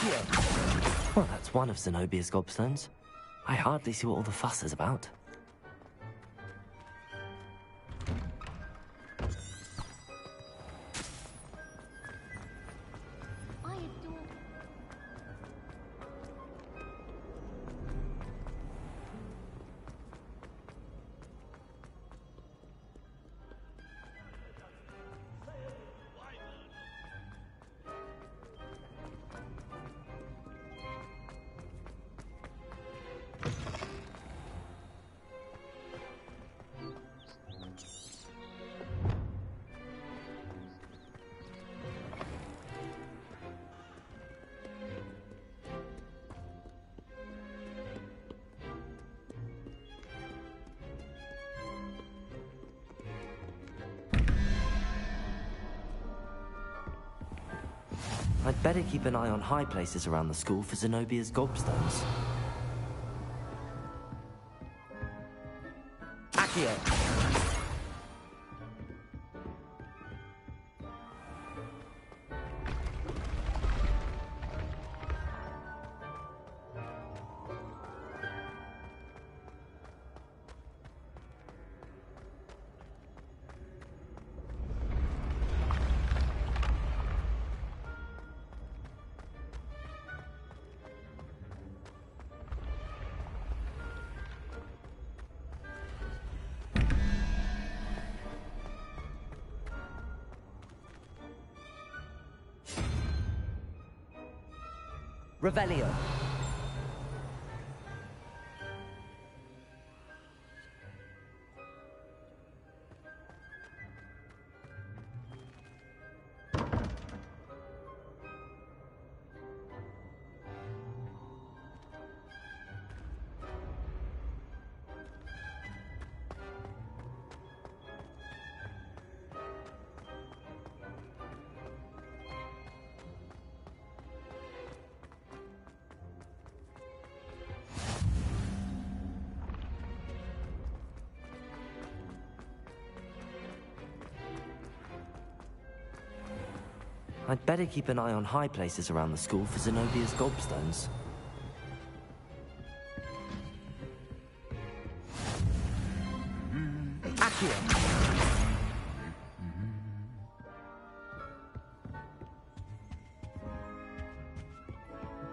Accio! Well, that's one of Zenobia's gobstones. I hardly see what all the fuss is about. I adore... I'd better keep an eye on high places around the school for Zenobia's gobstones. Accio! Revelio. I'd better keep an eye on high places around the school for Zenobia's gobstones. Accio!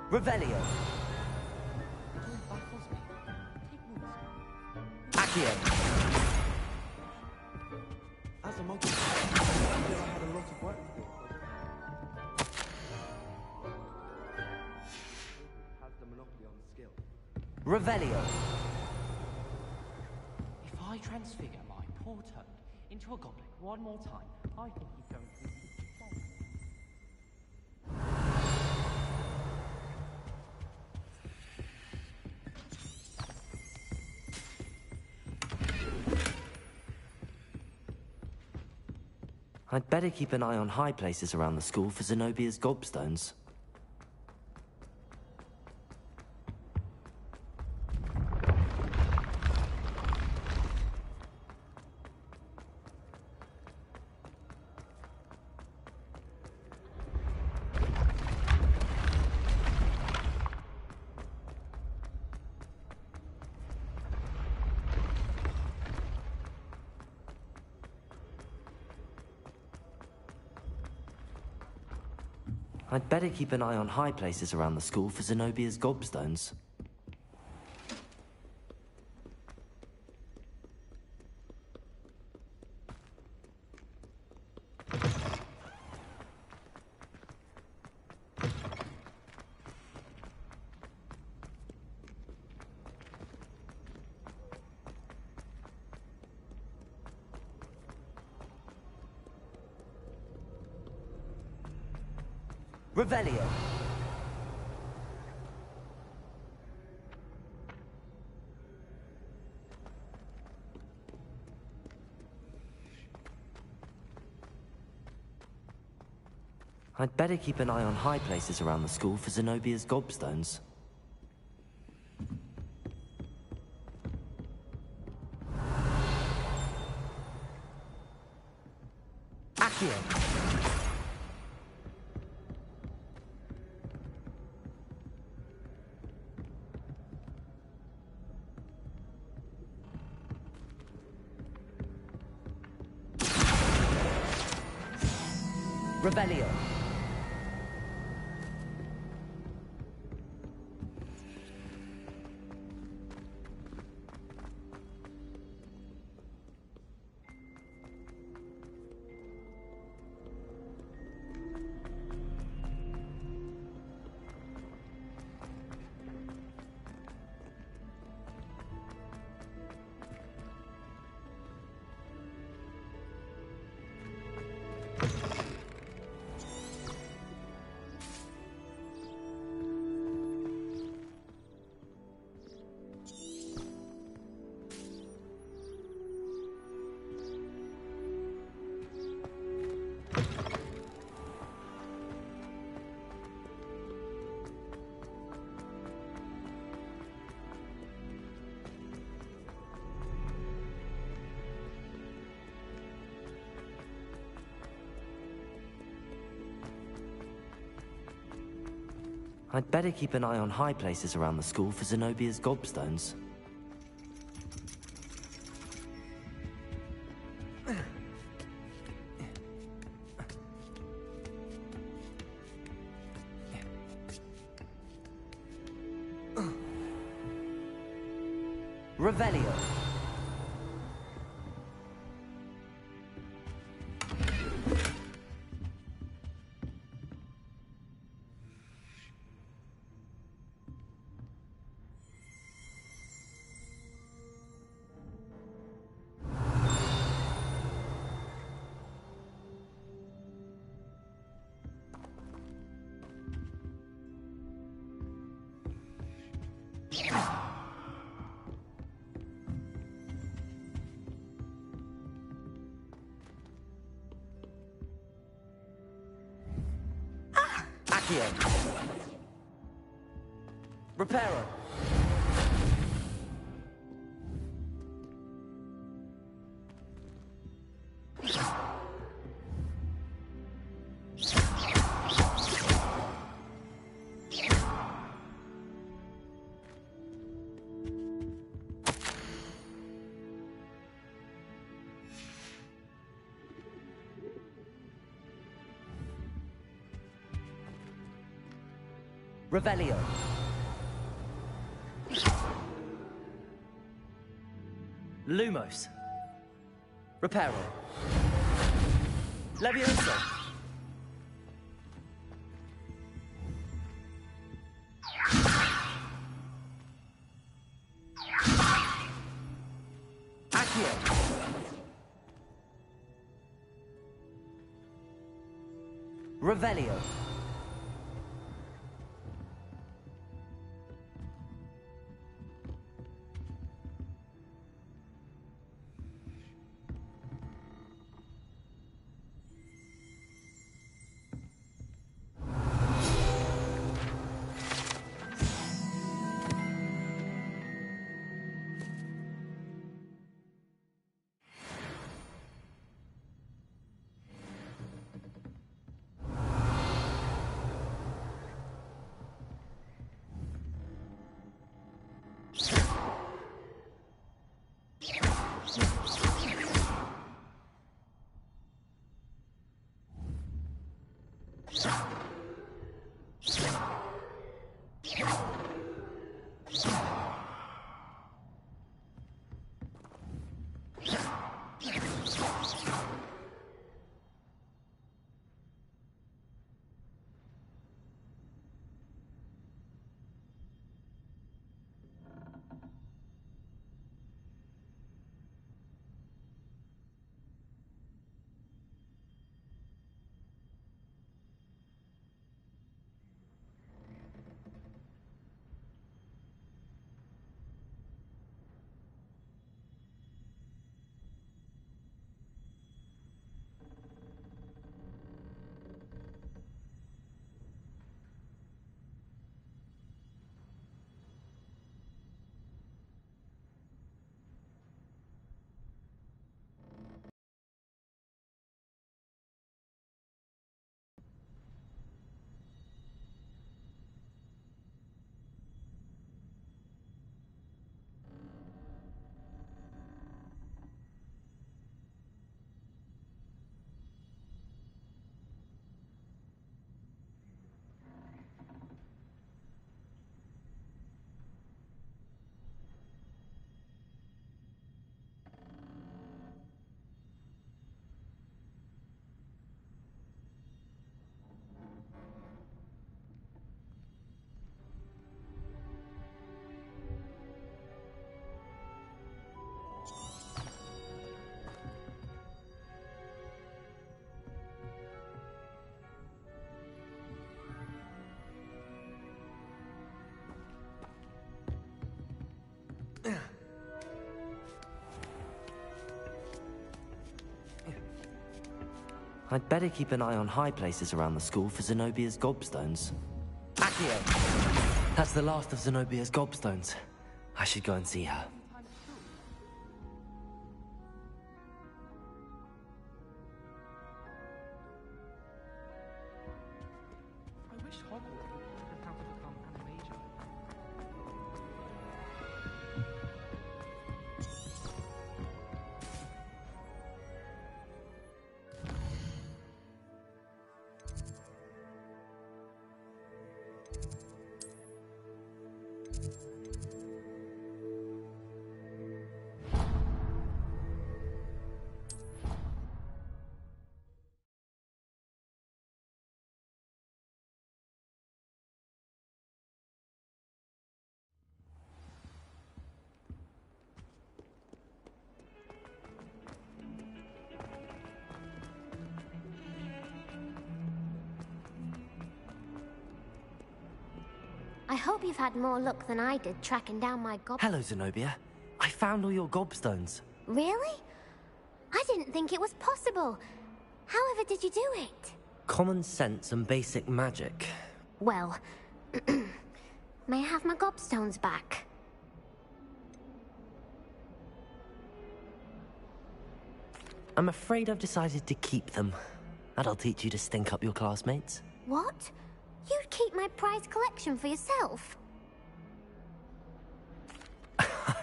Revelio. Accio! As a monkey, I feel I had a lot of work to do. Has the monopoly on skill. Revelio. If I transfigure my poor toad into a goblin one more time, I think he's going to... I'd better keep an eye on high places around the school for Zenobia's gobstones. I'd better keep an eye on high places around the school for Zenobia's gobstones. Revelio. I'd better keep an eye on high places around the school for Zenobia's gobstones. Accio. Revelio. I'd better keep an eye on high places around the school for Zenobia's gobstones. Revelio. Accio. Reparo. Revelio. Lumos. Reparo. Levioso. Accio. Revelio. I'd better keep an eye on high places around the school for Zenobia's gobstones. Accio! That's the last of Zenobia's gobstones. I should go and see her. I wish Hogwarts had how to become animator. I hope you've had more luck than I did tracking down my gob... Hello, Zenobia. I found all your gobstones. Really? I didn't think it was possible. However did you do it? Common sense and basic magic. Well, may I have my gobstones back? I'm afraid I've decided to keep them. That'll teach you to stink up your classmates. What? You'd keep my prized collection for yourself?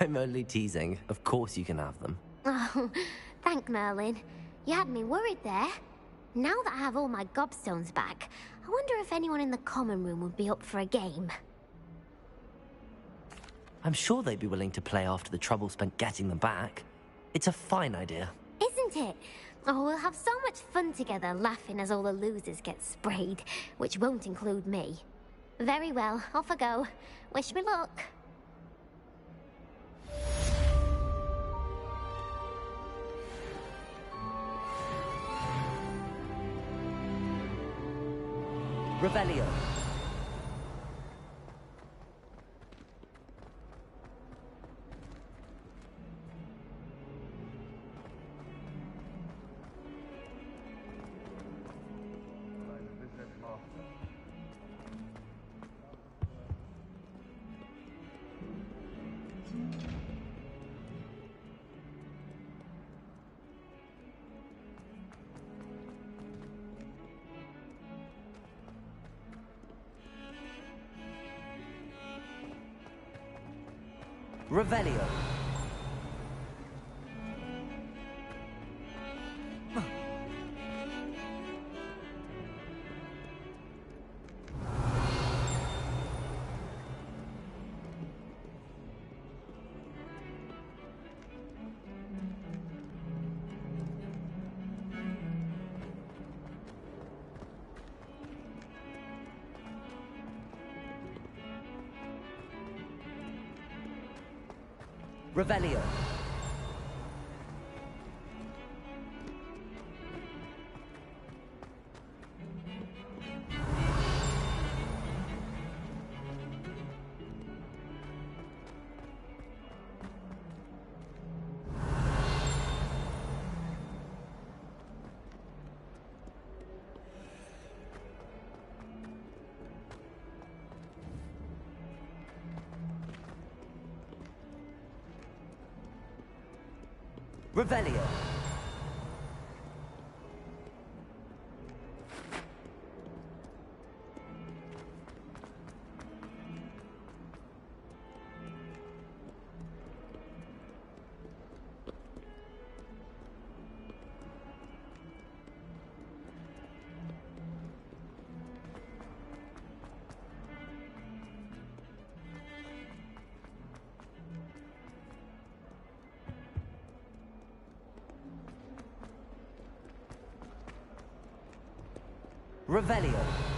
I'm only teasing. Of course you can have them. Oh, thank Merlin. You had me worried there. Now that I have all my gobstones back, I wonder if anyone in the common room would be up for a game. I'm sure they'd be willing to play after the trouble spent getting them back. It's a fine idea. Isn't it? Oh, we'll have so much fun together, laughing as all the losers get sprayed, which won't include me. Very well, off I go. Wish me luck. Revelio. Revelio. Revelio. Revelio. Revelio.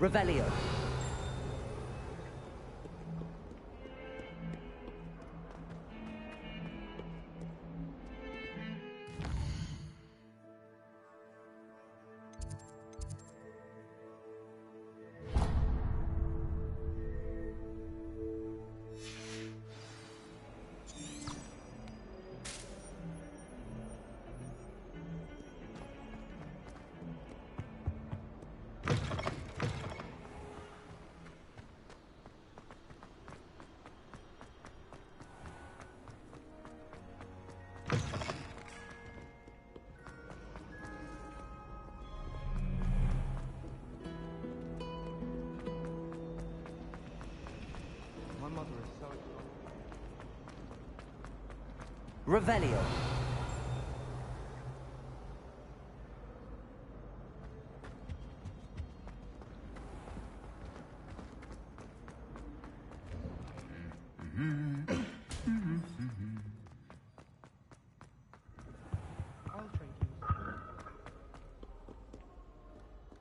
Revelio. My mother is so Revelio.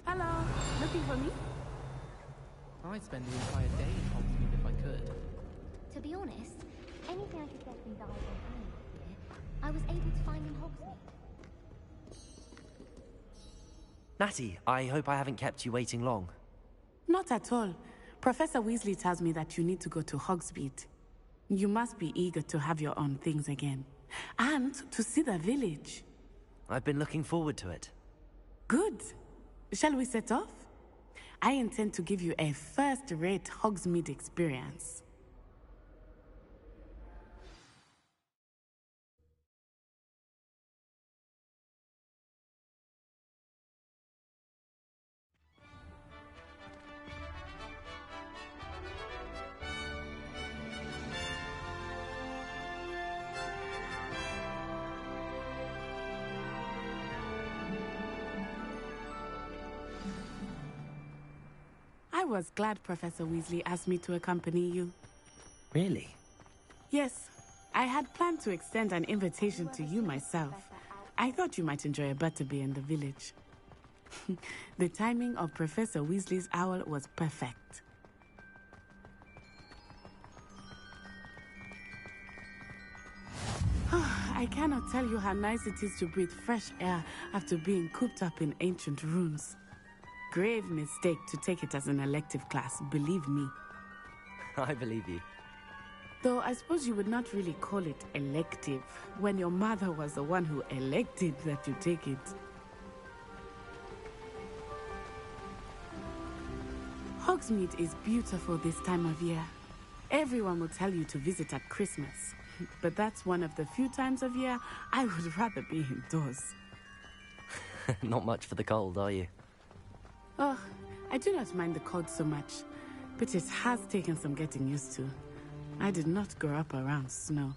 Hello, looking for me? I'd spend the entire day in Hogsmeade if I could. To be honest, anything I could get from Dive and Annie here, I was able to find in Hogsmeade. Natty, I hope I haven't kept you waiting long. Not at all. Professor Weasley tells me that you need to go to Hogsmeade. You must be eager to have your own things again. And to see the village. I've been looking forward to it. Good. Shall we set off? I intend to give you a first-rate Hogsmeade experience. I was glad Professor Weasley asked me to accompany you. Really? Yes, I had planned to extend an invitation to you myself. I thought you might enjoy a butterbeer in the village. The timing of Professor Weasley's owl was perfect. I cannot tell you how nice it is to breathe fresh air after being cooped up in ancient ruins. Grave mistake to take it as an elective class, believe me. I believe you. Though I suppose you would not really call it elective when your mother was the one who elected that you take it. Hogsmeade is beautiful this time of year. Everyone will tell you to visit at Christmas, but that's one of the few times of year I would rather be indoors. Not much for the cold, are you? Oh, I do not mind the cold so much, but it has taken some getting used to. I did not grow up around snow.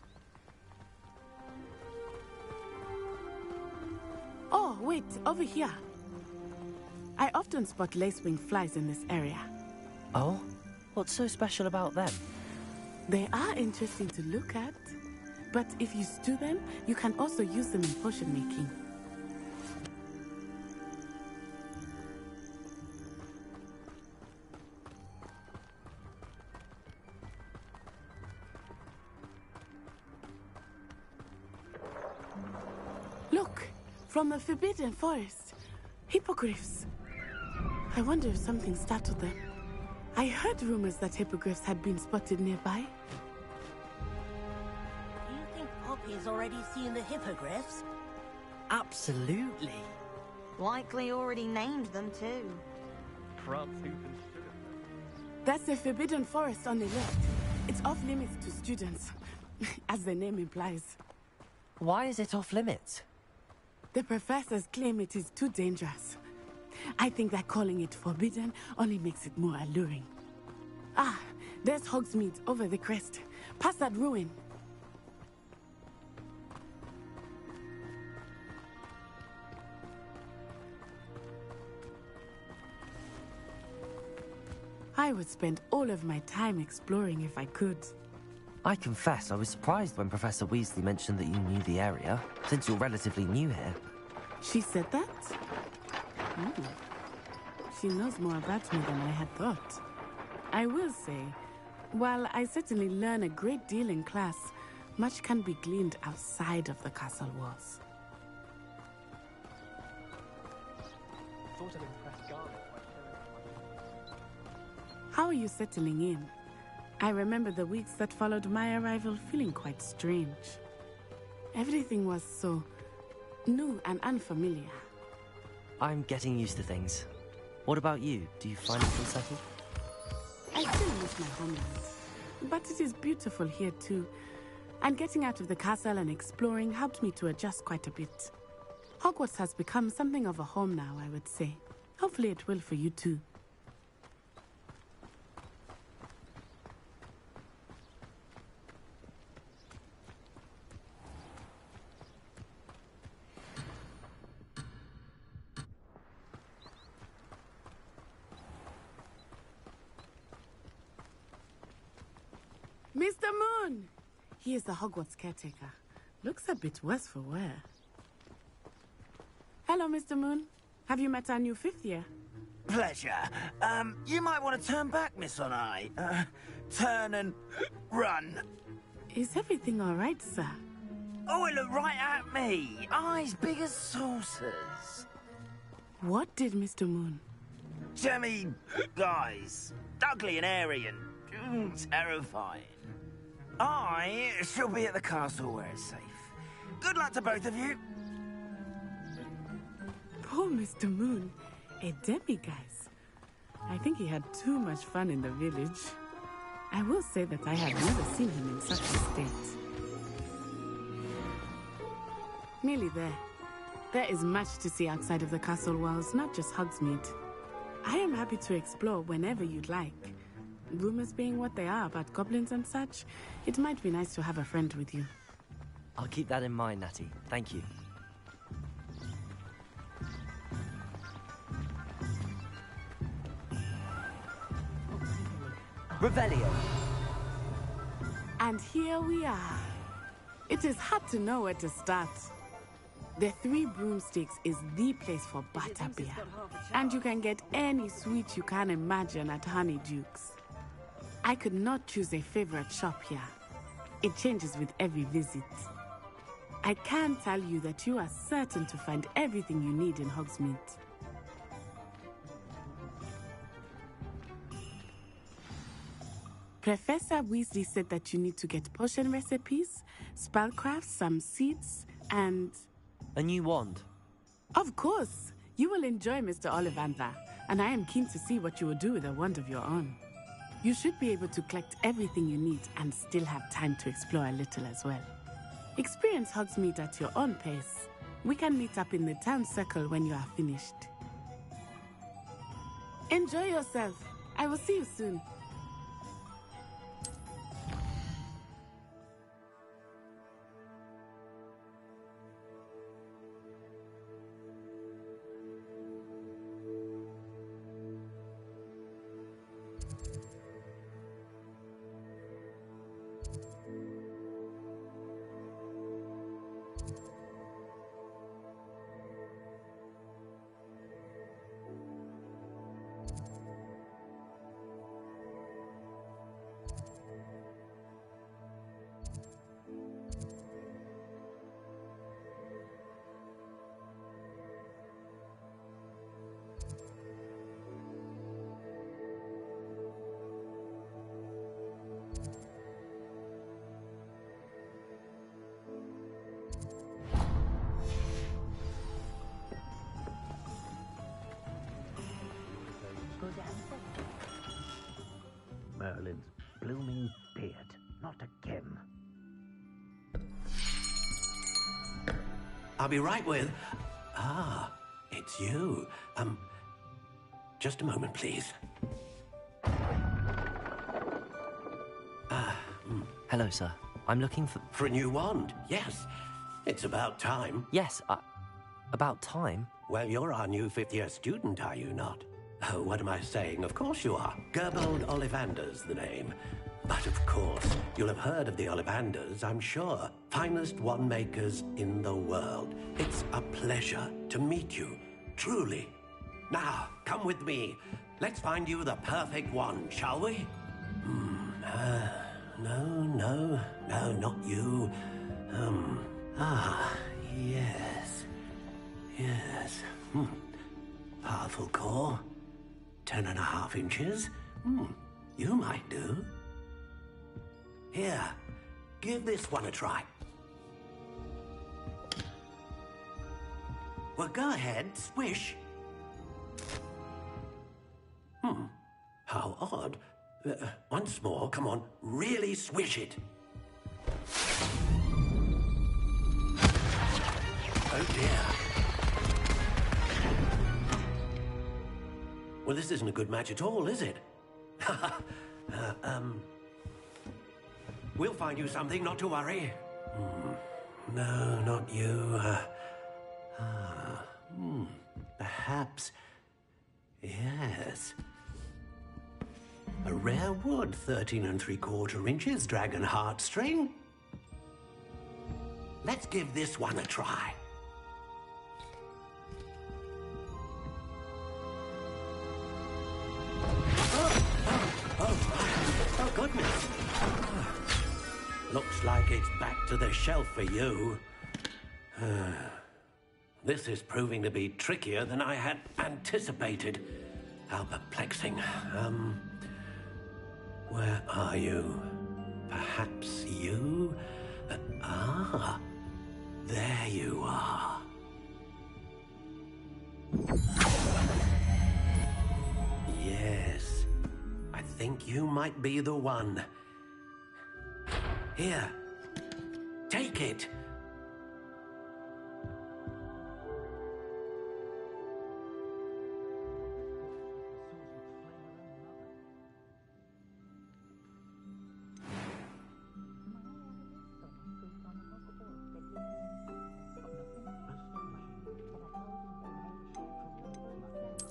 Oh, wait, over here. I often spot lacewing flies in this area. Oh? What's so special about them? They are interesting to look at, but if you stew them, you can also use them in potion making. Look, from the Forbidden Forest. Hippogriffs. I wonder if something startled them. I heard rumors that hippogriffs had been spotted nearby. Do you think Poppy's already seen the hippogriffs? Absolutely. Likely already named them too. That's the Forbidden Forest on the left. It's off limits to students, as the name implies. Why is it off limits? The professors claim it is too dangerous. I think that calling it forbidden only makes it more alluring. Ah, there's Hogsmeade over the crest. Past that ruin. I would spend all of my time exploring if I could. I confess I was surprised when Professor Weasley mentioned that you knew the area, since you're relatively new here. She said that? she knows more about me than I had thought. I will say, while I certainly learn a great deal in class, much can be gleaned outside of the castle walls. Thought I'd impress Garnet by showing How are you settling in? I remember the weeks that followed my arrival feeling quite strange. Everything was so new and unfamiliar. I'm getting used to things. What about you? Do you find it feel settled? I still miss my homeland, but it is beautiful here too. And getting out of the castle and exploring helped me to adjust quite a bit. Hogwarts has become something of a home now, I would say. Hopefully it will for you too. Mr. Moon! He is the Hogwarts caretaker. Looks a bit worse for wear. Hello, Mr. Moon. Have you met our new 5th year? Pleasure. You might want to turn back, Miss Onai. Turn and run. Is everything all right, sir? Oh, it looked right at me. Eyes big as saucers. What did Mr. Moon? Jemmy, guys. Ugly and airy and terrifying. I shall be at the castle where it's safe. Good luck to both of you. Poor Mr. Moon. A demi-guise. I think he had too much fun in the village. I will say that I have never seen him in such a state. Nearly there. There is much to see outside of the castle walls, not just Hogsmeade. I am happy to explore whenever you'd like. Rumors being what they are about goblins and such, it might be nice to have a friend with you. I'll keep that in mind, Natty. Thank you. Revelio. And here we are. It is hard to know where to start. The Three Broomsticks is the place for butterbeer. And you can get any sweet you can imagine at Honeyduke's. I could not choose a favorite shop here. It changes with every visit. I can tell you that you are certain to find everything you need in Hogsmeade. Professor Weasley said that you need to get potion recipes, spellcrafts, some seeds, and... A new wand? Of course! You will enjoy Mr. Ollivander, and I am keen to see what you will do with a wand of your own. You should be able to collect everything you need and still have time to explore a little as well. Experience Hogsmeade at your own pace. We can meet up in the town circle when you are finished. Enjoy yourself. I will see you soon. Merlin's blooming beard. Not again. I'll be right with... Ah, it's you. Just a moment, please. Hello, sir. I'm looking for... For a new wand, yes. It's about time. Yes, about time? Well, you're our new 5th-year student, are you not? Oh, what am I saying? Of course you are. Gerbold Ollivander's the name. But of course, you'll have heard of the Ollivanders, I'm sure. Finest wand makers in the world. It's a pleasure to meet you, truly. Now, come with me. Let's find you the perfect one, shall we? No, not you. Yes. Yes. Powerful core. 10.5 inches. You might do. Here, give this one a try. Well, go ahead, swish. How odd. Once more, come on, really swish it. Oh dear. Well, this isn't a good match at all, is it? We'll find you something, not to worry. No, not you. Perhaps. Yes. A rare wood, 13 3/4 inches, dragon heartstring. Let's give this one a try. Oh, goodness. Looks like it's back to the shelf for you. This is proving to be trickier than I had anticipated. How perplexing. Where are you? Perhaps you? There you are. Yes, I think you might be the one. Here, take it.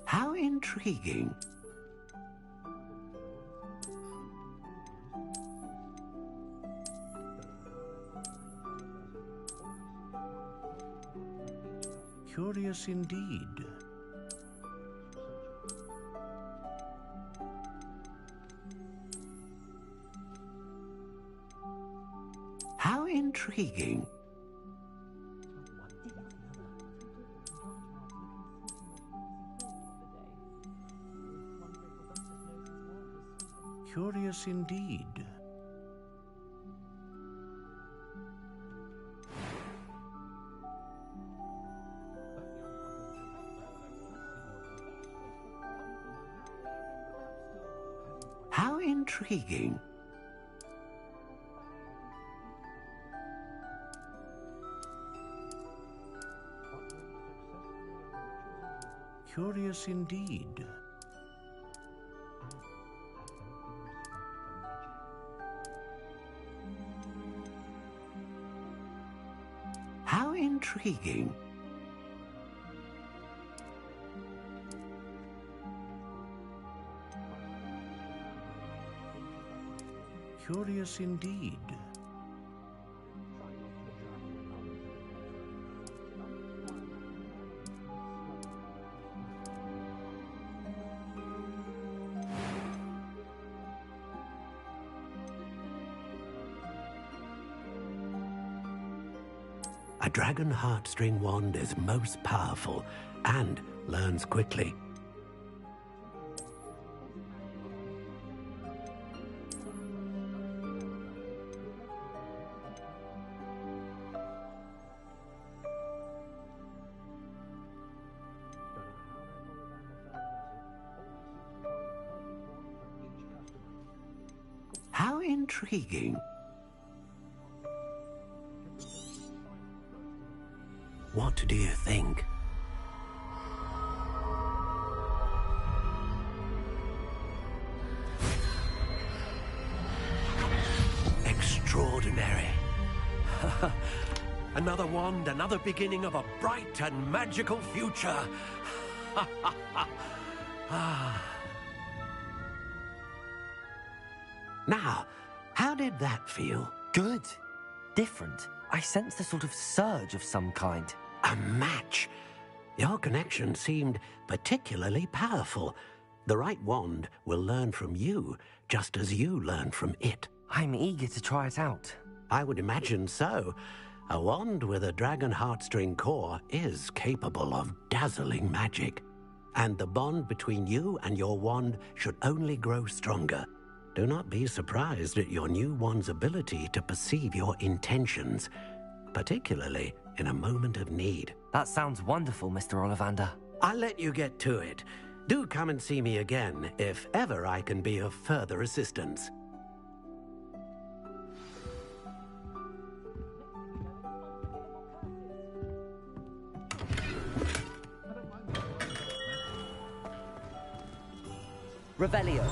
How intriguing. Curious indeed. How intriguing. Curious indeed. How intriguing. Curious indeed. How intriguing. Curious indeed. A dragon heartstring wand is most powerful and learns quickly. How intriguing. What do you think? Extraordinary. Another wand, another beginning of a bright and magical future. Now, how did that feel? Good. Different. I sensed a sort of surge of some kind. A match. Your connection seemed particularly powerful. The right wand will learn from you, just as you learn from it. I'm eager to try it out. I would imagine so. A wand with a dragon heartstring core is capable of dazzling magic. And the bond between you and your wand should only grow stronger. Do not be surprised at your new wand's ability to perceive your intentions, particularly in a moment of need. That sounds wonderful, Mr. Ollivander. I'll let you get to it. Do come and see me again if ever I can be of further assistance. Revelio.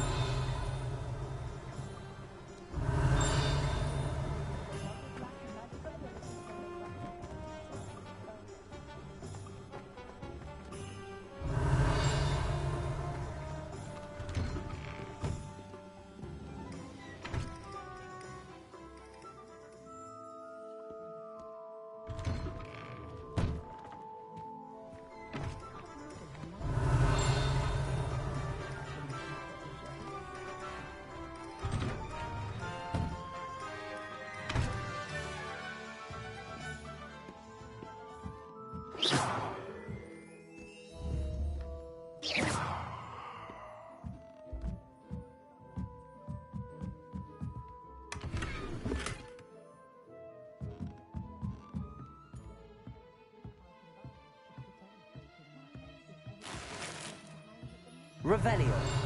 Revelio.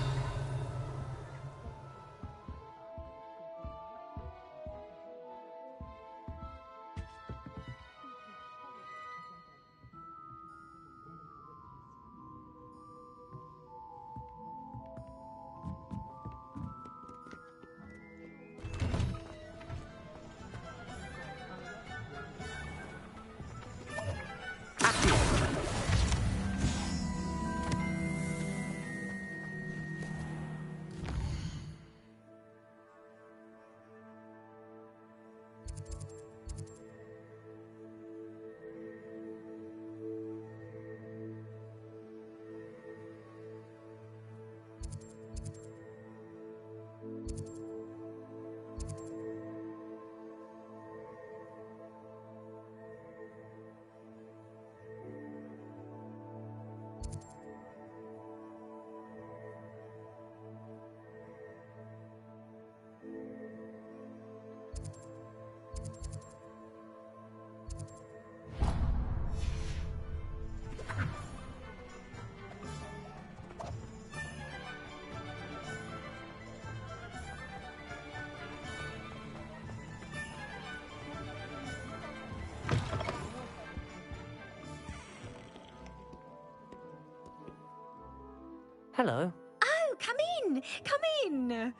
Hello. Oh, come in! Come in!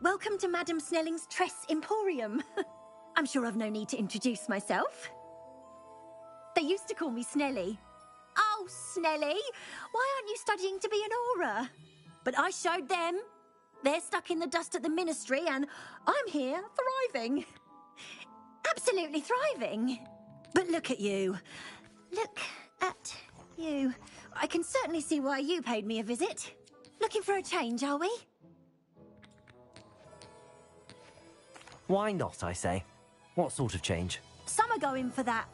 Welcome to Madame Snelling's Tress Emporium. I'm sure I've no need to introduce myself. They used to call me Snelly. Oh, Snelly! Why aren't you studying to be an aura? But I showed them. They're stuck in the dust at the Ministry, and I'm here, thriving. Absolutely thriving. But look at you. Look at you. I can certainly see why you paid me a visit. Looking for a change, are we? Why not, I say? What sort of change? Some are going for that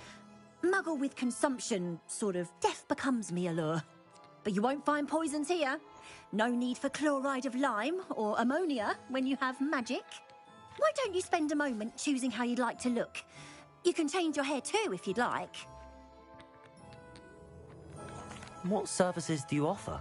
muggle with consumption, sort of death becomes me allure. But you won't find poisons here. No need for chloride of lime or ammonia when you have magic. Why don't you spend a moment choosing how you'd like to look? You can change your hair too if you'd like. What services do you offer?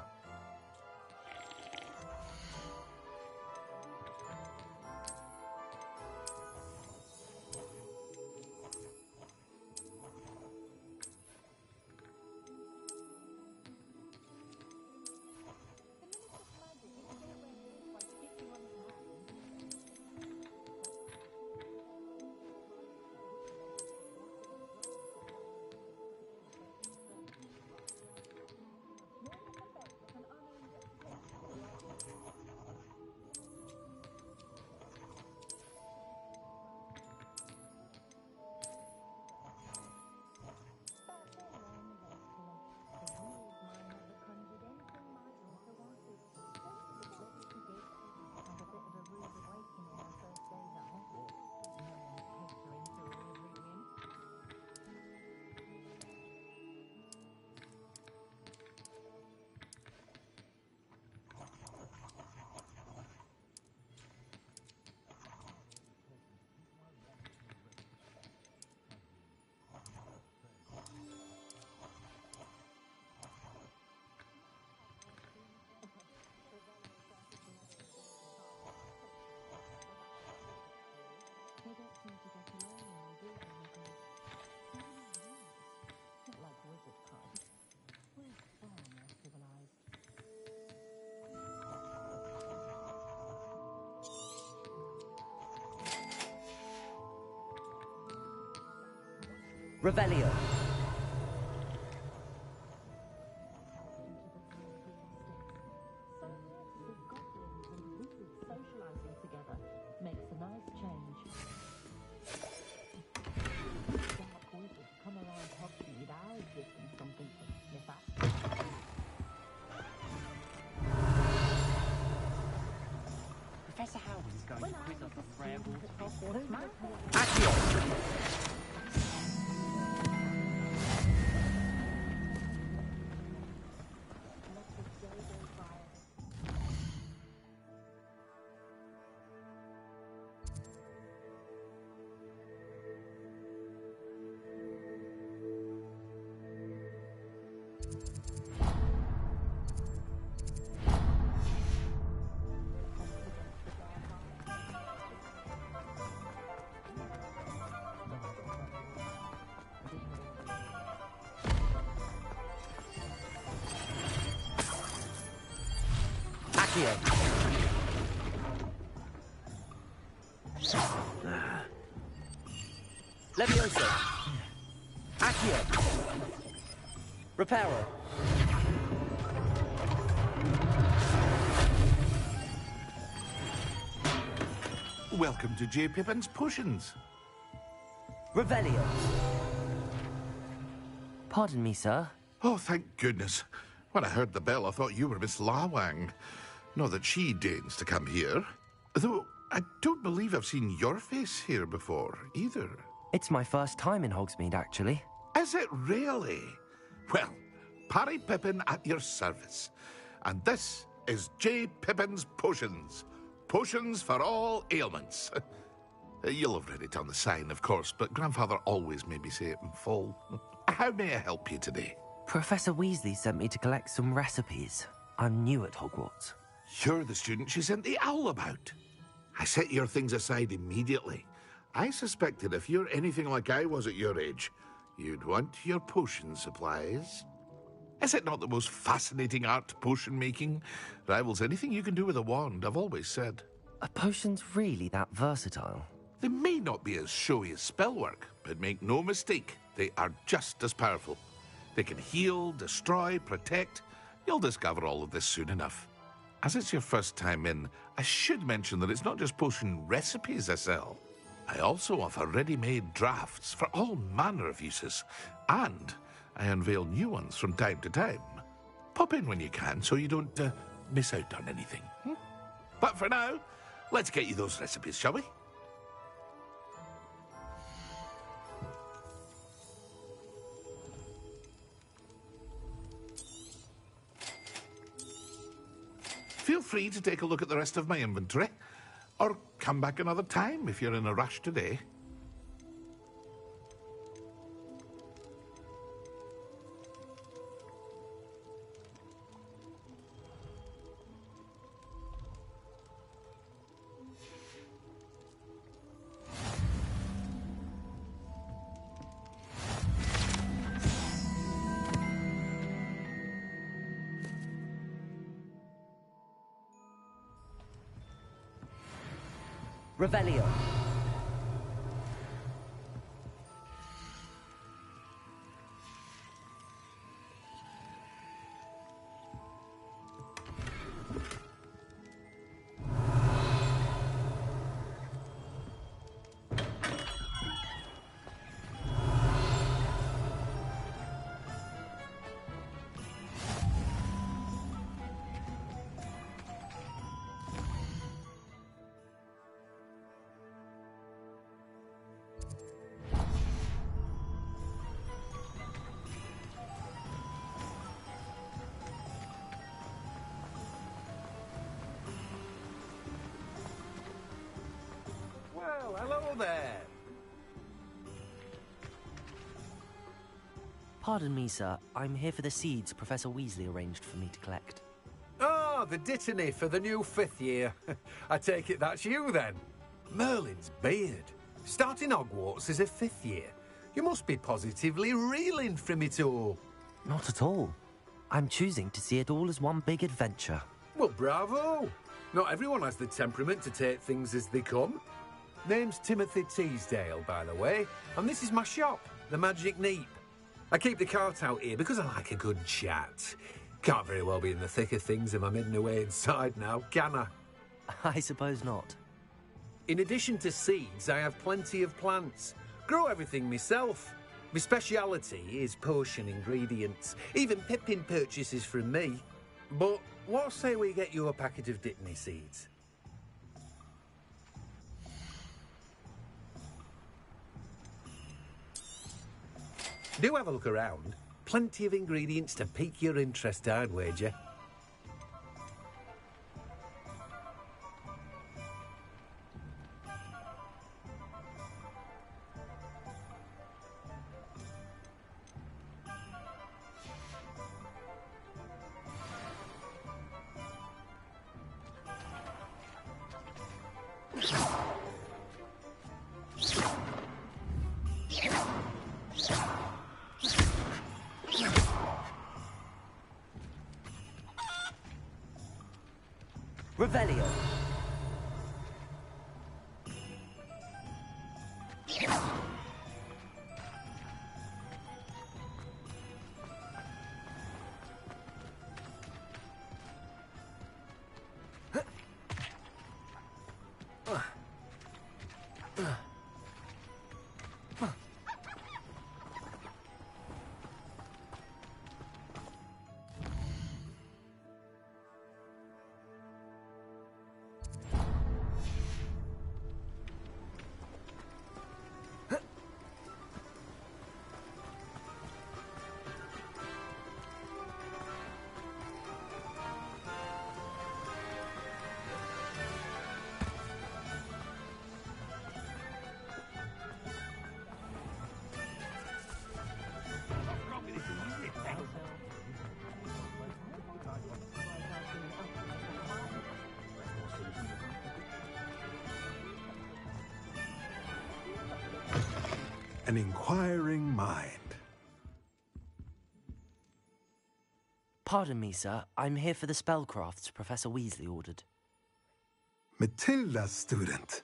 Revelio. Makes a nice change. Dark wizards come around Hogsmeade always giving something to sniff at. Professor Howard is going to quiz us on rare water. Accio! Levioso. Accio. Reparo. Welcome to J. Pippin's Potions. Revelio. Pardon me, sir. Oh, thank goodness. When I heard the bell, I thought you were Miss Lawang. Not that she deigns to come here. Though I don't believe I've seen your face here before, either. It's my first time in Hogsmeade, actually. Is it really? Well, Parry Pippin at your service. And this is J. Pippin's Potions. Potions for all ailments. You'll have read it on the sign, of course, but Grandfather always made me say it in full. How may I help you today? Professor Weasley sent me to collect some recipes. I'm new at Hogwarts. You're the student she sent the owl about. I set your things aside immediately. I suspected if you're anything like I was at your age, you'd want your potion supplies. Is it not the most fascinating art, potion making? Rivals anything you can do with a wand, I've always said. Are potions really that versatile? They may not be as showy as spellwork, but make no mistake, they are just as powerful. They can heal, destroy, protect. You'll discover all of this soon enough. As it's your first time in, I should mention that it's not just potion recipes I sell. I also offer ready-made drafts for all manner of uses, and I unveil new ones from time to time. Pop in when you can so you don't miss out on anything. But for now, let's get you those recipes, shall we? Feel free to take a look at the rest of my inventory, or come back another time if you're in a rush today. Revelio. Well, hello there. Pardon me, sir. I'm here for the seeds Professor Weasley arranged for me to collect. Oh, the dittany for the new 5th year. I take it that's you, then. Merlin's beard. Starting Hogwarts as a 5th year. You must be positively reeling from it all. Not at all. I'm choosing to see it all as one big adventure. Well, bravo. Not everyone has the temperament to take things as they come. Name's Timothy Teasdale, by the way, and this is my shop. the magic neep. I keep the cart out here because I like a good chat. Can't very well be in the thick of things if I'm hidden away inside now, can I? I suppose not. In addition to seeds, I have plenty of plants. Grow everything myself. My speciality is potion ingredients. Even Pippin purchases from me. But what say we get you a packet of Dittany seeds? Do have a look around. Plenty of ingredients to pique your interest, I'd wager. Revelio. An inquiring mind. Pardon me, sir. I'm here for the spellcrafts Professor Weasley ordered. Matilda, student.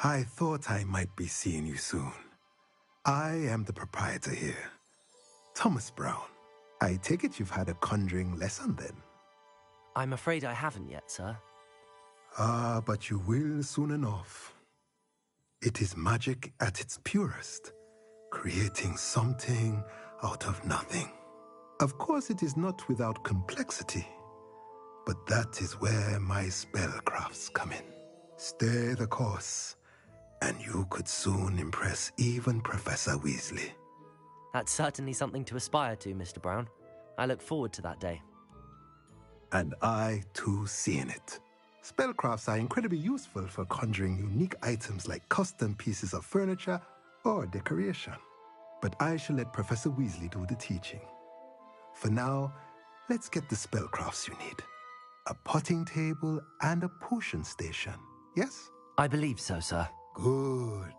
I thought I might be seeing you soon. I am the proprietor here, Thomas Brown. I take it you've had a conjuring lesson then? I'm afraid I haven't yet, sir. Ah, but you will soon enough. It is magic at its purest, creating something out of nothing. Of course, it is not without complexity, but that is where my spellcrafts come in. Stay the course, and you could soon impress even Professor Weasley. That's certainly something to aspire to, Mr. Brown. I look forward to that day. And I, too, see in it. Spellcrafts are incredibly useful for conjuring unique items like custom pieces of furniture or decoration. But I shall let Professor Weasley do the teaching. For now, let's get the spellcrafts you need. A potting table and a potion station, yes? I believe so, sir. Good.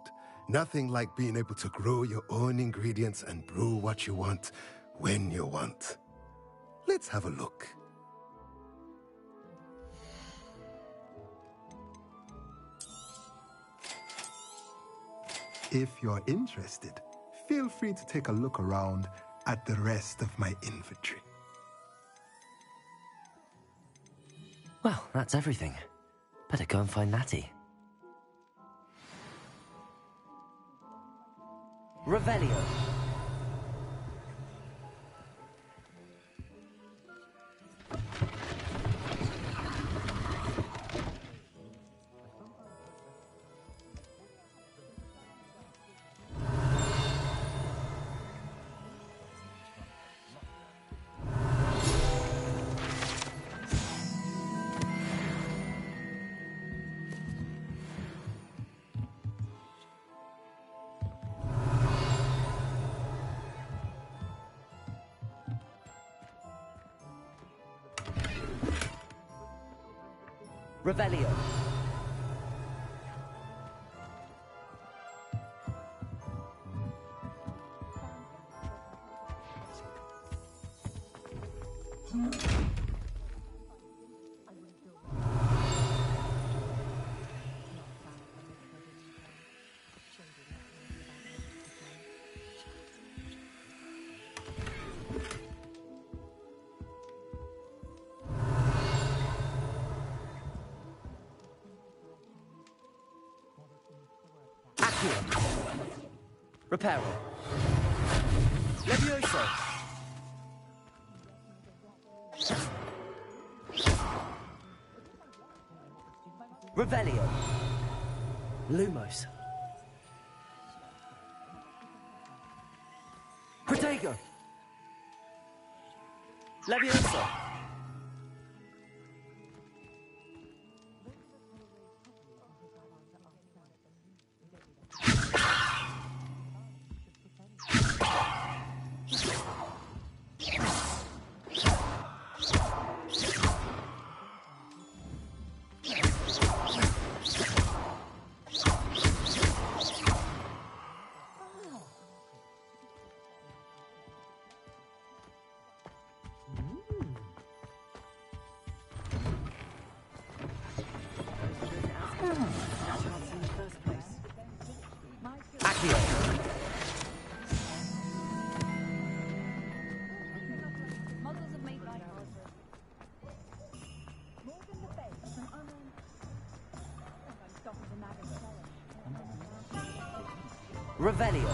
Nothing like being able to grow your own ingredients and brew what you want when you want. Let's have a look. If you're interested, feel free to take a look around at the rest of my inventory. Well, that's everything. Better go and find Natty. Revelio. Revelio. Accio. Reparo. Levioso. Revelio. Lumos. Protego. Levioso. Revelio.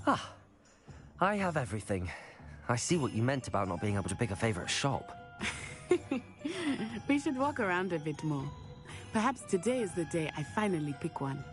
Ah, I have everything. I see what you meant about not being able to pick a favorite shop. We should walk around a bit more. Perhaps today is the day I finally pick one.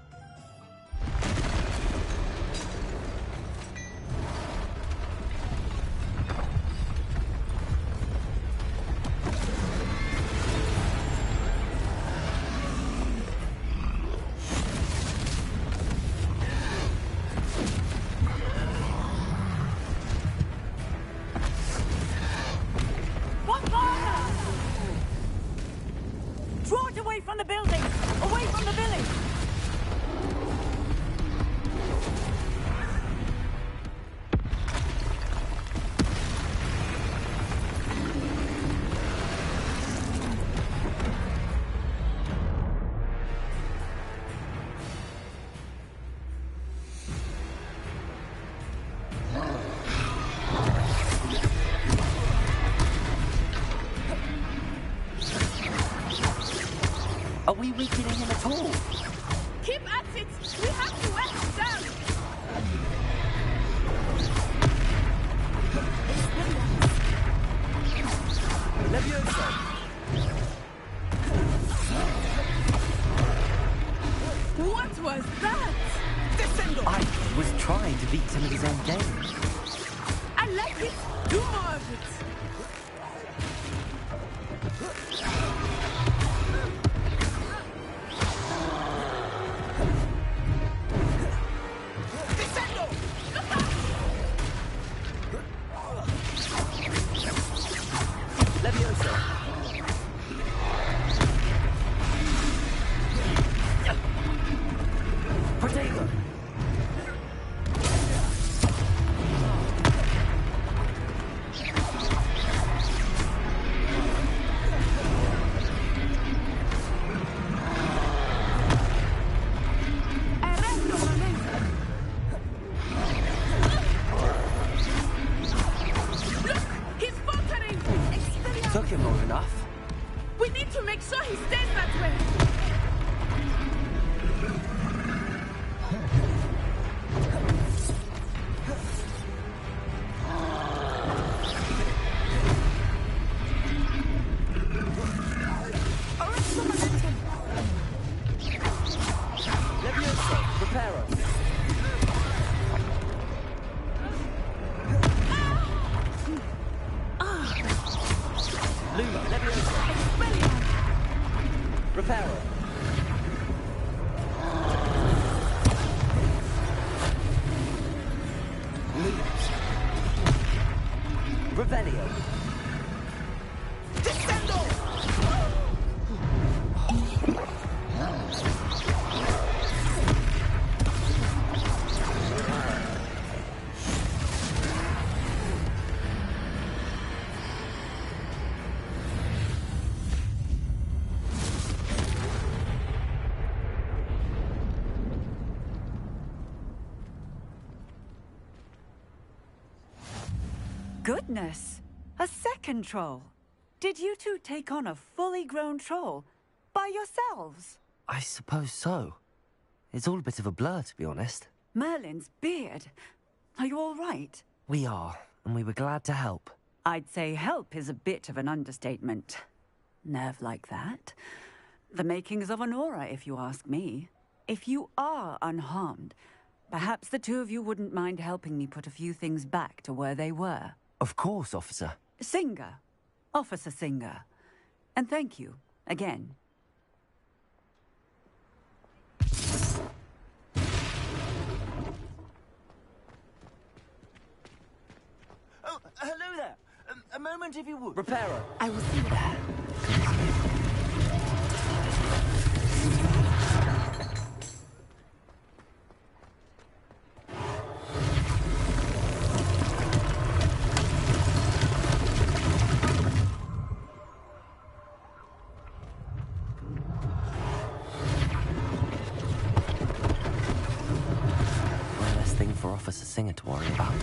Are we weakening him at all? Keep at it! We have to wear him down! Levioso. What was that? Descendo. I was trying to beat some of his own game. I like it! Do more of it! Took him long enough. We need to make sure he stays that way. Levioso. Reparo. Luma. Levioso. Reparo. Lumos. Revelio. Descendo! Goodness! A second troll! Did you two take on a fully grown troll? By yourselves? I suppose so. It's all a bit of a blur, to be honest. Merlin's beard. Are you all right? We are, and we were glad to help. I'd say help is a bit of an understatement. Nerve like that. The makings of an aura, if you ask me. If you are unharmed, perhaps the two of you wouldn't mind helping me put a few things back to where they were. Of course, officer. Singer. Officer Singer. And thank you, again. Oh, hello there. A moment, if you would. Reparo. I will see that. One less thing for Officer Singer to worry about.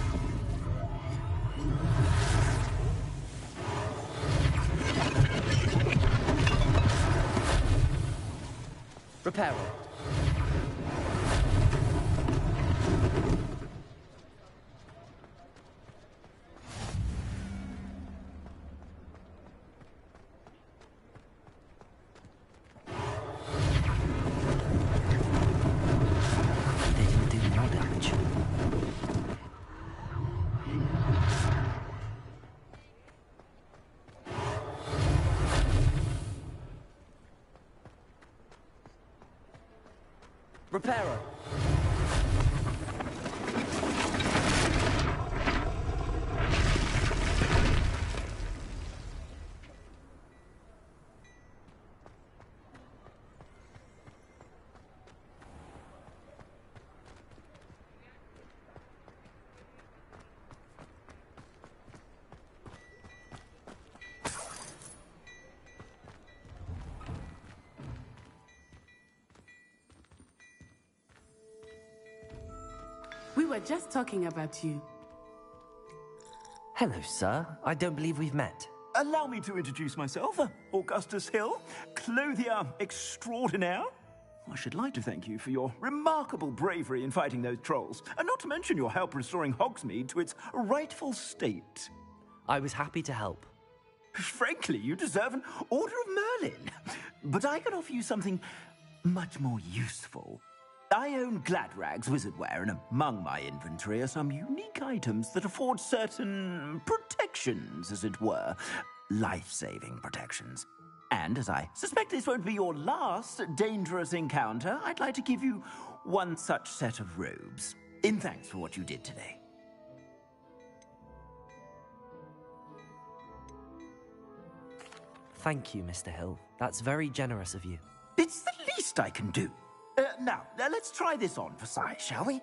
Reparo. They didn't do more damage. Reparo. We were just talking about you. Hello, sir. I don't believe we've met. Allow me to introduce myself, Augustus Hill, clothier extraordinaire. I should like to thank you for your remarkable bravery in fighting those trolls, and not to mention your help restoring Hogsmeade to its rightful state. I was happy to help. Frankly, you deserve an Order of Merlin. But I can offer you something much more useful. I own Gladrag's wizardware, and among my inventory are some unique items that afford certain protections, as it were. Life-saving protections. And as I suspect this won't be your last dangerous encounter, I'd like to give you one such set of robes, in thanks for what you did today. Thank you, Mr. Hill. That's very generous of you. It's the least I can do. Now, let's try this on for size, shall we?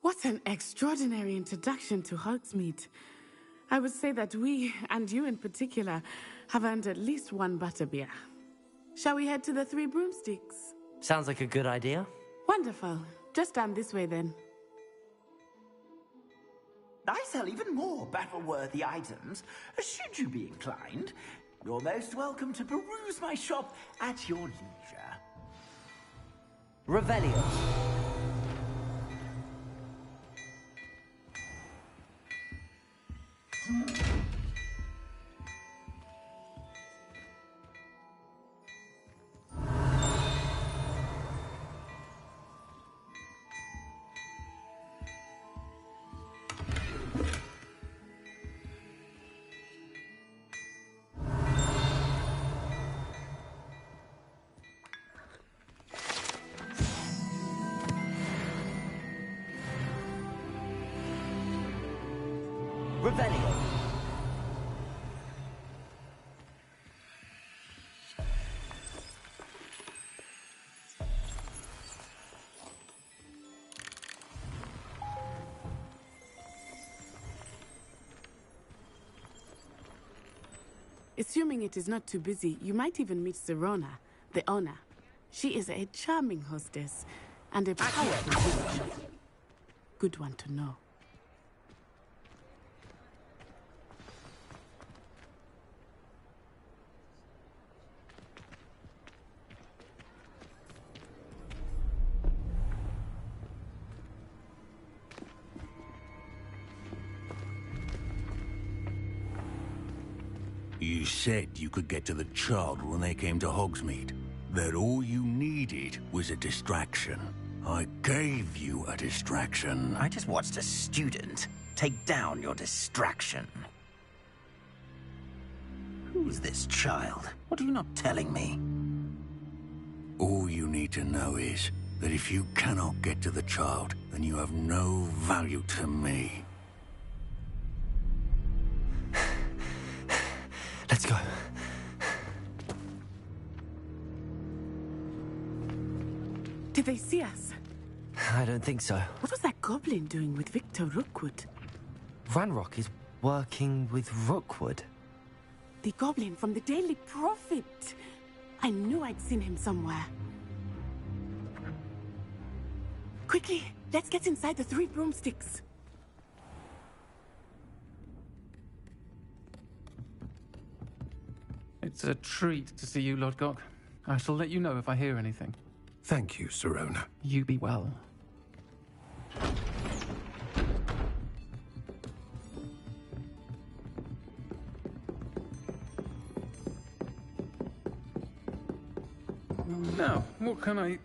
What an extraordinary introduction to Hogsmeade. I would say that we, and you in particular, have earned at least one butterbeer. Shall we head to the Three Broomsticks? Sounds like a good idea. Wonderful. Just down this way then. I sell even more battle-worthy items, should you be inclined. You're most welcome to peruse my shop at your leisure. Revelio. Revelio. Assuming it is not too busy, you might even meet Serona, the owner. She is a charming hostess and a powerful witch. Good one to know. You said you could get to the child when they came to Hogsmeade. That all you needed was a distraction. I gave you a distraction. I just watched a student take down your distraction. Who's this child? What are you not telling me? All you need to know is that if you cannot get to the child, then you have no value to me. Let's go. Did they see us? I don't think so. What was that goblin doing with Victor Rookwood? Ranrock is working with Rookwood. The goblin from the Daily Prophet. I knew I'd seen him somewhere. Quickly, let's get inside the 3 broomsticks. It's a treat to see you, Lodgok. I shall let you know if I hear anything. Thank you, Serona. You be well. Now, what can I...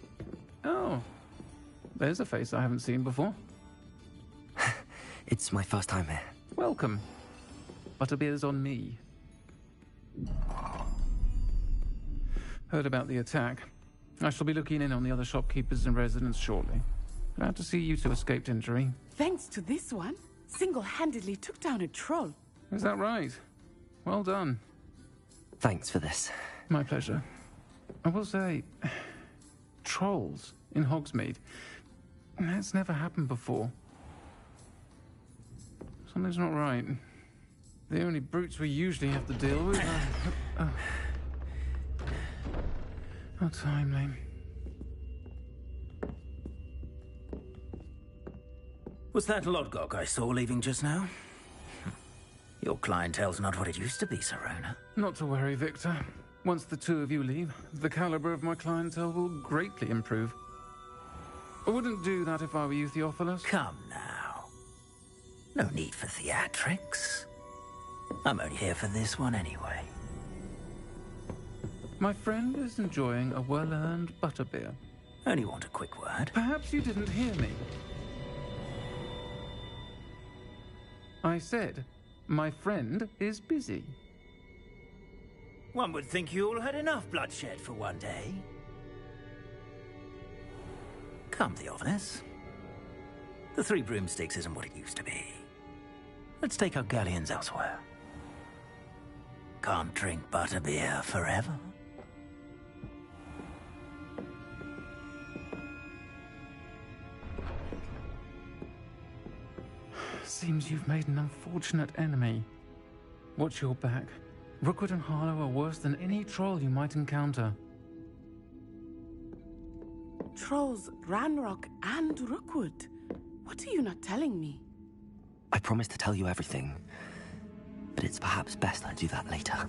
Oh, there's a face I haven't seen before. It's my first time here. Welcome. Butterbeer's on me. Heard about the attack. I shall be looking in on the other shopkeepers and residents shortly. Glad to see you two escaped injury. Thanks to this one, single-handedly took down a troll. Is that right? Well done. Thanks for this. My pleasure. I will say, trolls in Hogsmeade. That's never happened before. Something's not right. The only brutes we usually have to deal with are... How timely. Was that Lodgok I saw leaving just now? Your clientele's not what it used to be, Serona. Not to worry, Victor. Once the 2 of you leave, the caliber of my clientele will greatly improve. I wouldn't do that if I were you, Theophilus. Come now. No need for theatrics. I'm only here for this one anyway. My friend is enjoying a well-earned butterbeer. Only want a quick word. Perhaps you didn't hear me. I said, my friend is busy. One would think you all had enough bloodshed for one day. Come, Theophilus. The 3 broomsticks isn't what it used to be. Let's take our galleons elsewhere. Can't drink butterbeer forever. Seems you've made an unfortunate enemy. Watch your back. Rookwood and Harlow are worse than any troll you might encounter. Trolls, Ranrock, and Rookwood. What are you not telling me? I promise to tell you everything, but it's perhaps best I do that later.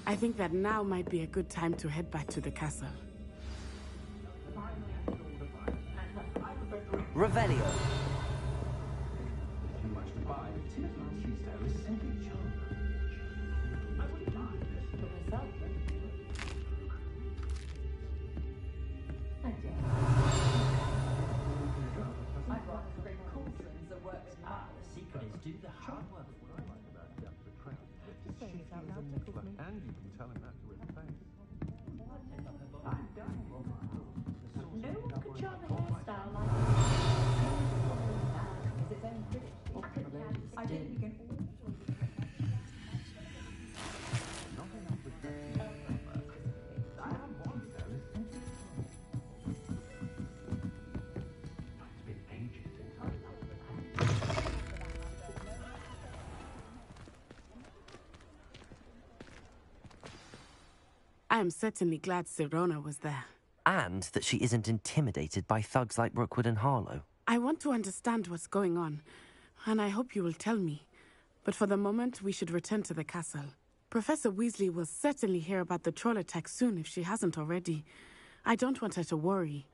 I think that now might be a good time to head back to the castle. Revelio. And you can tell him that to his face. No one could charm a hairstyle like that. Is its own British. I think we can all. I am certainly glad Sirona was there. And that she isn't intimidated by thugs like Rookwood and Harlow. I want to understand what's going on, and I hope you will tell me. But for the moment, we should return to the castle. Professor Weasley will certainly hear about the troll attack soon if she hasn't already. I don't want her to worry.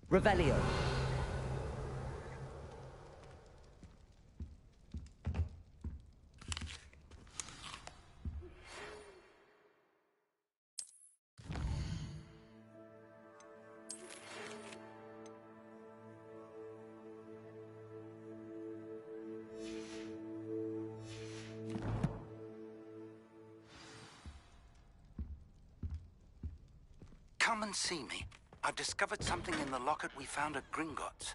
Revelio. Come and see me. I've discovered something in the locket we found at Gringotts.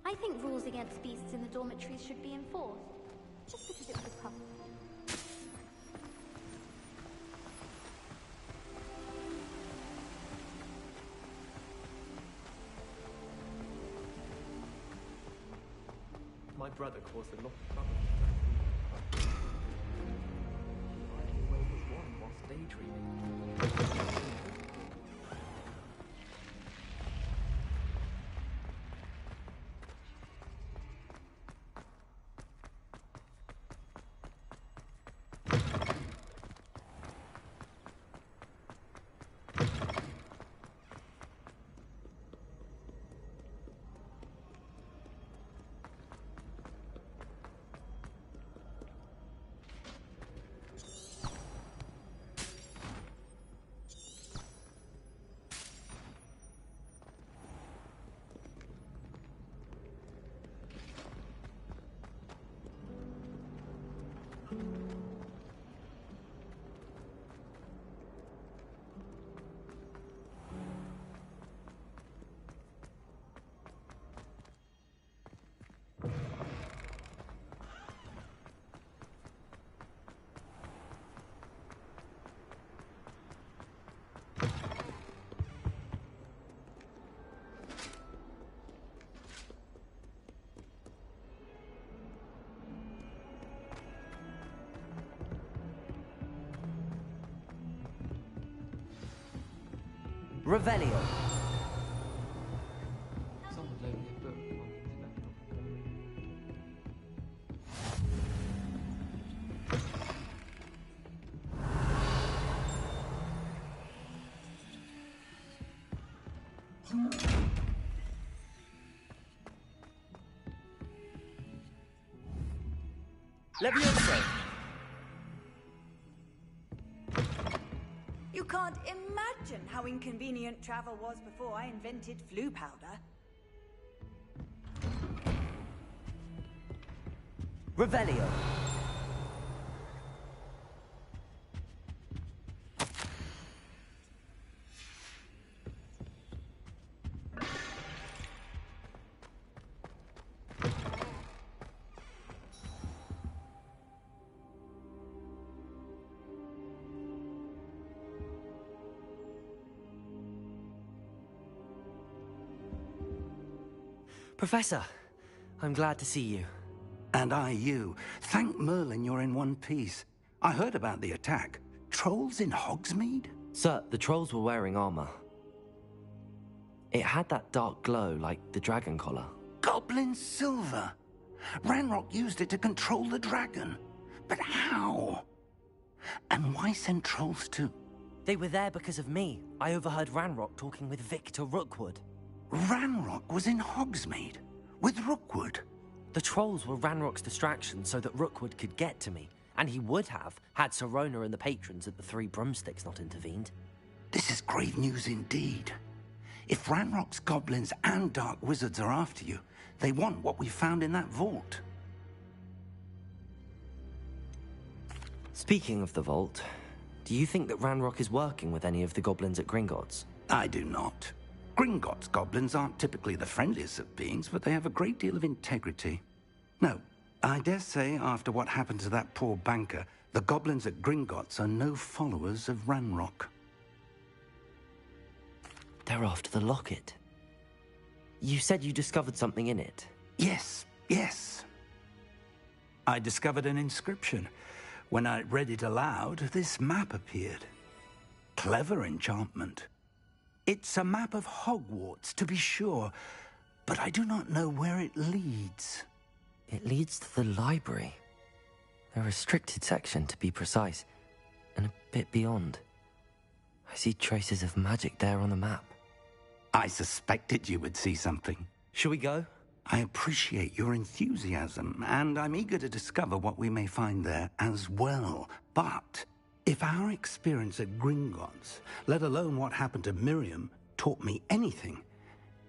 I think rules against beasts in the dormitories should be enforced, just because it was a problem. My brother caused a lot of trouble. Whilst daydreaming. Revelio. Someone loaned me a book on the internet. Levioso! You can't imagine how inconvenient travel was before I invented flu powder. Revelio. Professor, I'm glad to see you. And I you. Thank Merlin you're in one piece. I heard about the attack. Trolls in Hogsmeade? Sir, the trolls were wearing armor. It had that dark glow like the dragon collar. Goblin silver. Ranrock used it to control the dragon. But how? And why send trolls too? They were there because of me. I overheard Ranrock talking with Victor Rookwood. Ranrock was in Hogsmeade? With Rookwood? The trolls were Ranrock's distraction so that Rookwood could get to me. And he would have, had Sirona and the patrons at the Three Broomsticks not intervened. This is grave news indeed. If Ranrock's goblins and dark wizards are after you, they want what we found in that vault. Speaking of the vault, do you think that Ranrock is working with any of the goblins at Gringotts? I do not. Gringotts goblins aren't typically the friendliest of beings, but they have a great deal of integrity. No, I dare say after what happened to that poor banker, the goblins at Gringotts are no followers of Ranrock. They're after the locket. You said you discovered something in it. Yes. I discovered an inscription. When I read it aloud, this map appeared. Clever enchantment. It's a map of Hogwarts, to be sure, but I do not know where it leads. It leads to the library. A restricted section, to be precise, and a bit beyond. I see traces of magic there on the map. I suspected you would see something. Shall we go? I appreciate your enthusiasm, and I'm eager to discover what we may find there as well. But if our experience at Gringotts, let alone what happened to Miriam, taught me anything,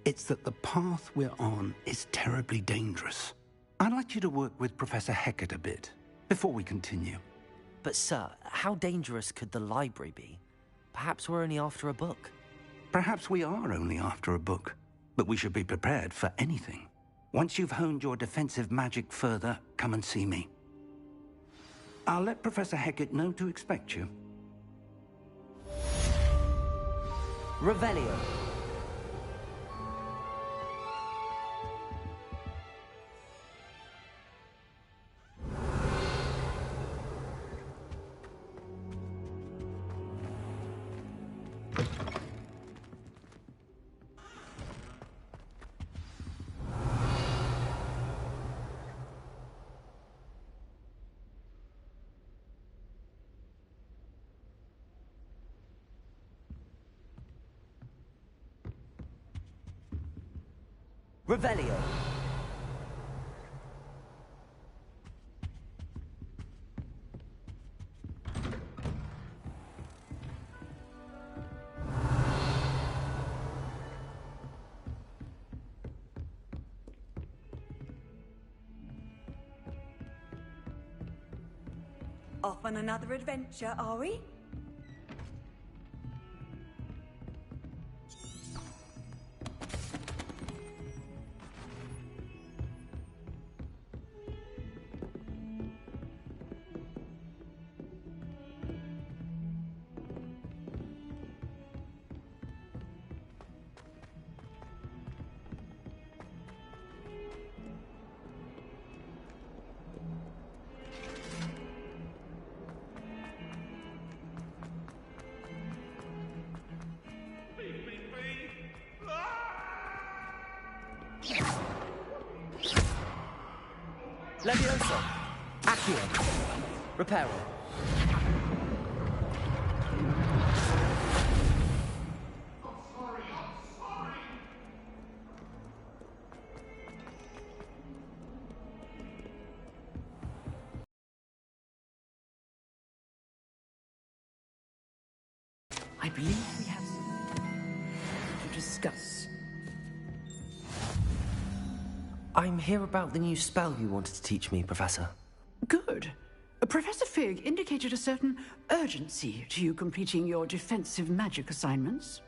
it's that the path we're on is terribly dangerous. I'd like you to work with Professor Hecat a bit, before we continue. But sir, how dangerous could the library be? Perhaps we're only after a book. Perhaps we are only after a book, but we should be prepared for anything. Once you've honed your defensive magic further, come and see me. I'll let Professor Hecat know to expect you. Revelio. Revelio. Off on another adventure, are we? Levioso. Accio. Reparo. believe we have something to discuss. I'm here about the new spell you wanted to teach me, Professor. Good. Professor Fig indicated a certain urgency to you completing your defensive magic assignments.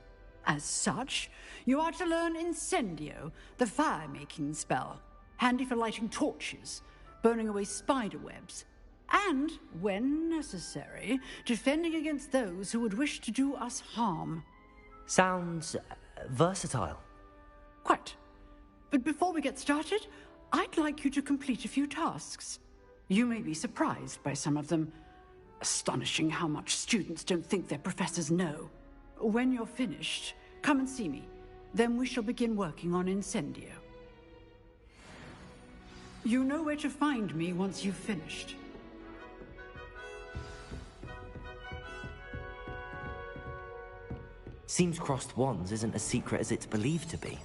As such, you are to learn Incendio, the fire-making spell, handy for lighting torches, burning away spider webs, and, when necessary, defending against those who would wish to do us harm. Sounds versatile. Quite. But before we get started, I'd like you to complete a few tasks. You may be surprised by some of them. Astonishing how much students don't think their professors know. When you're finished, come and see me. Then we shall begin working on Incendio. You know where to find me once you've finished. Seems crossed wands isn't as secret as it's believed to be.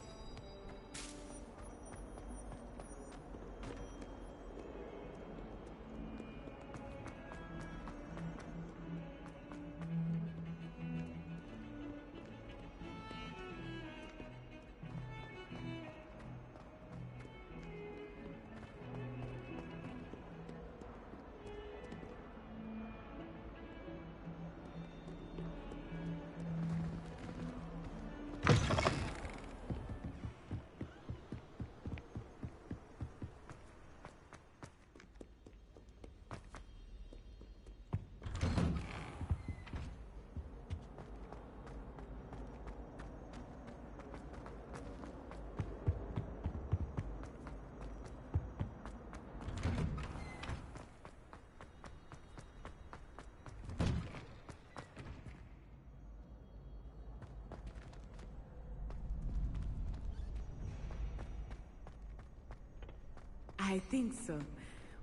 I think so.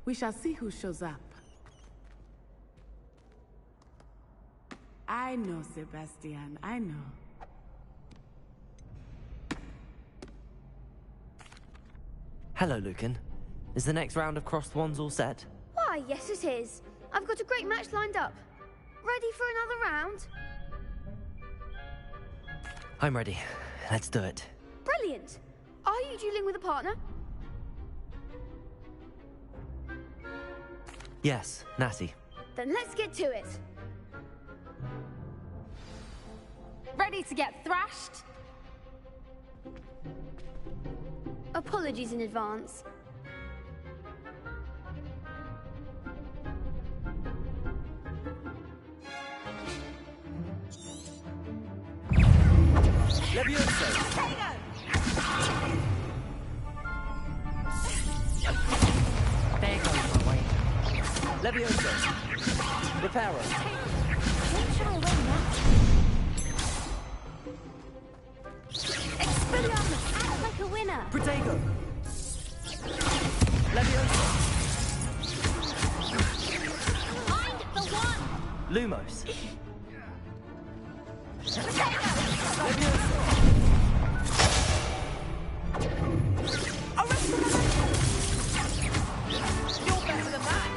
We shall see who shows up. I know, Sebastian, I know. Hello, Lucan. Is the next round of crossed wands all set? Why, yes it is. I've got a great match lined up. Ready for another round? I'm ready. Let's do it. Brilliant. Are you dueling with a partner? Yes, Natty. Then let's get to it. Ready to get thrashed? Apologies in advance. Levioso! There goes my way. Levioso! Reparo! What should I win next? Expelliarmus! Act like a winner! Protego! Levioso! Find the one! Lumos. Levioso! You're better than that!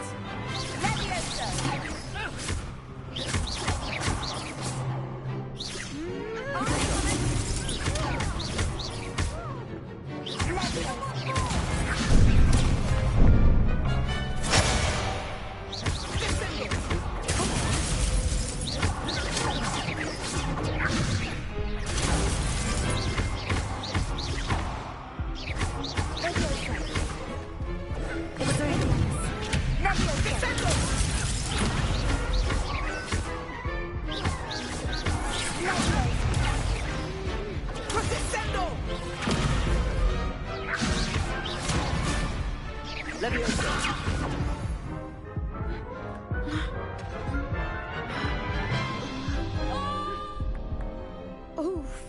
Oof.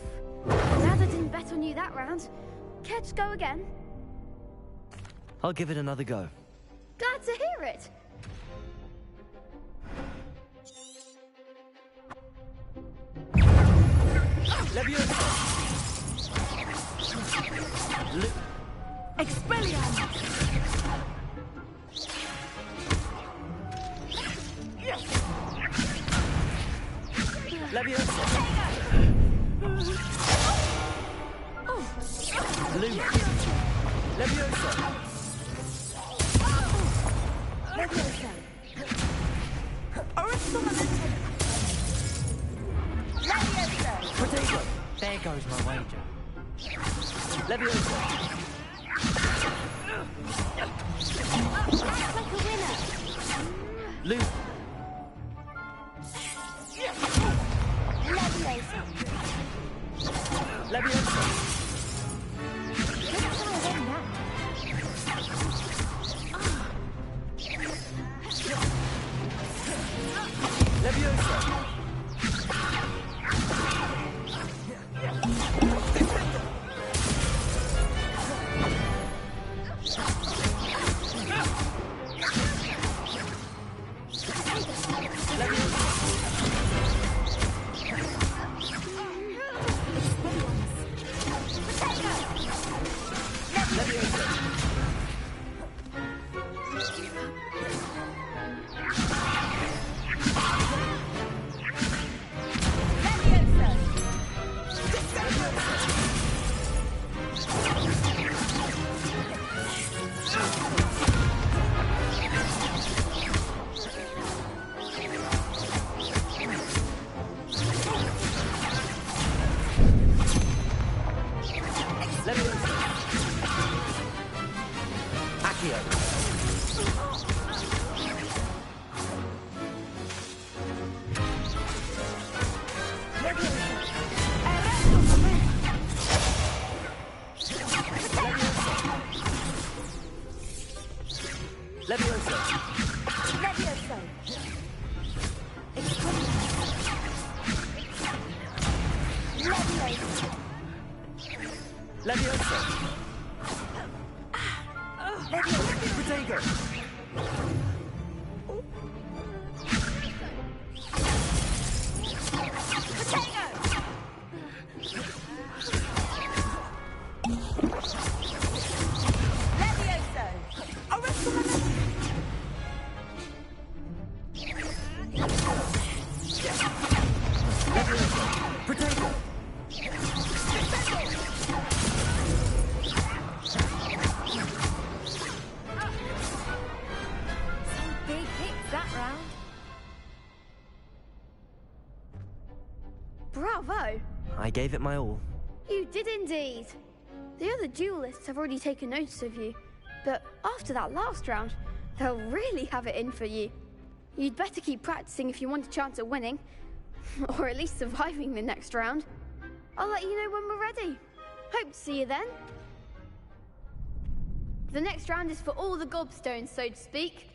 Glad I didn't bet on you that round. Care to go again? I'll give it another go. Glad to hear it. Levioso! Expelliarmus! Levioso! Luke. Leviosa. Leviosa. Original momentum. Leviosa. Potato. There goes my wager. Leviosa. That's like a winner. Luke. Leviosa. Leviosa. Let's try again now. Leviosa. Leviosa. Leviosa. Leviosa. Potato. Bravo! I gave it my all. You did indeed. The other duelists have already taken notice of you, but after that last round, they'll really have it in for you. You'd better keep practicing if you want a chance at winning, or at least surviving the next round. I'll let you know when we're ready. Hope to see you then. The next round is for all the gobstones, so to speak.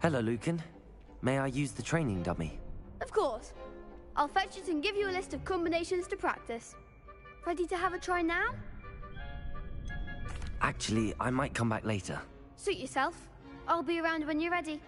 Hello, Lucan. May I use the training dummy? Of course. I'll fetch it and give you a list of combinations to practice. Ready to have a try now? Actually, I might come back later. Suit yourself. I'll be around when you're ready.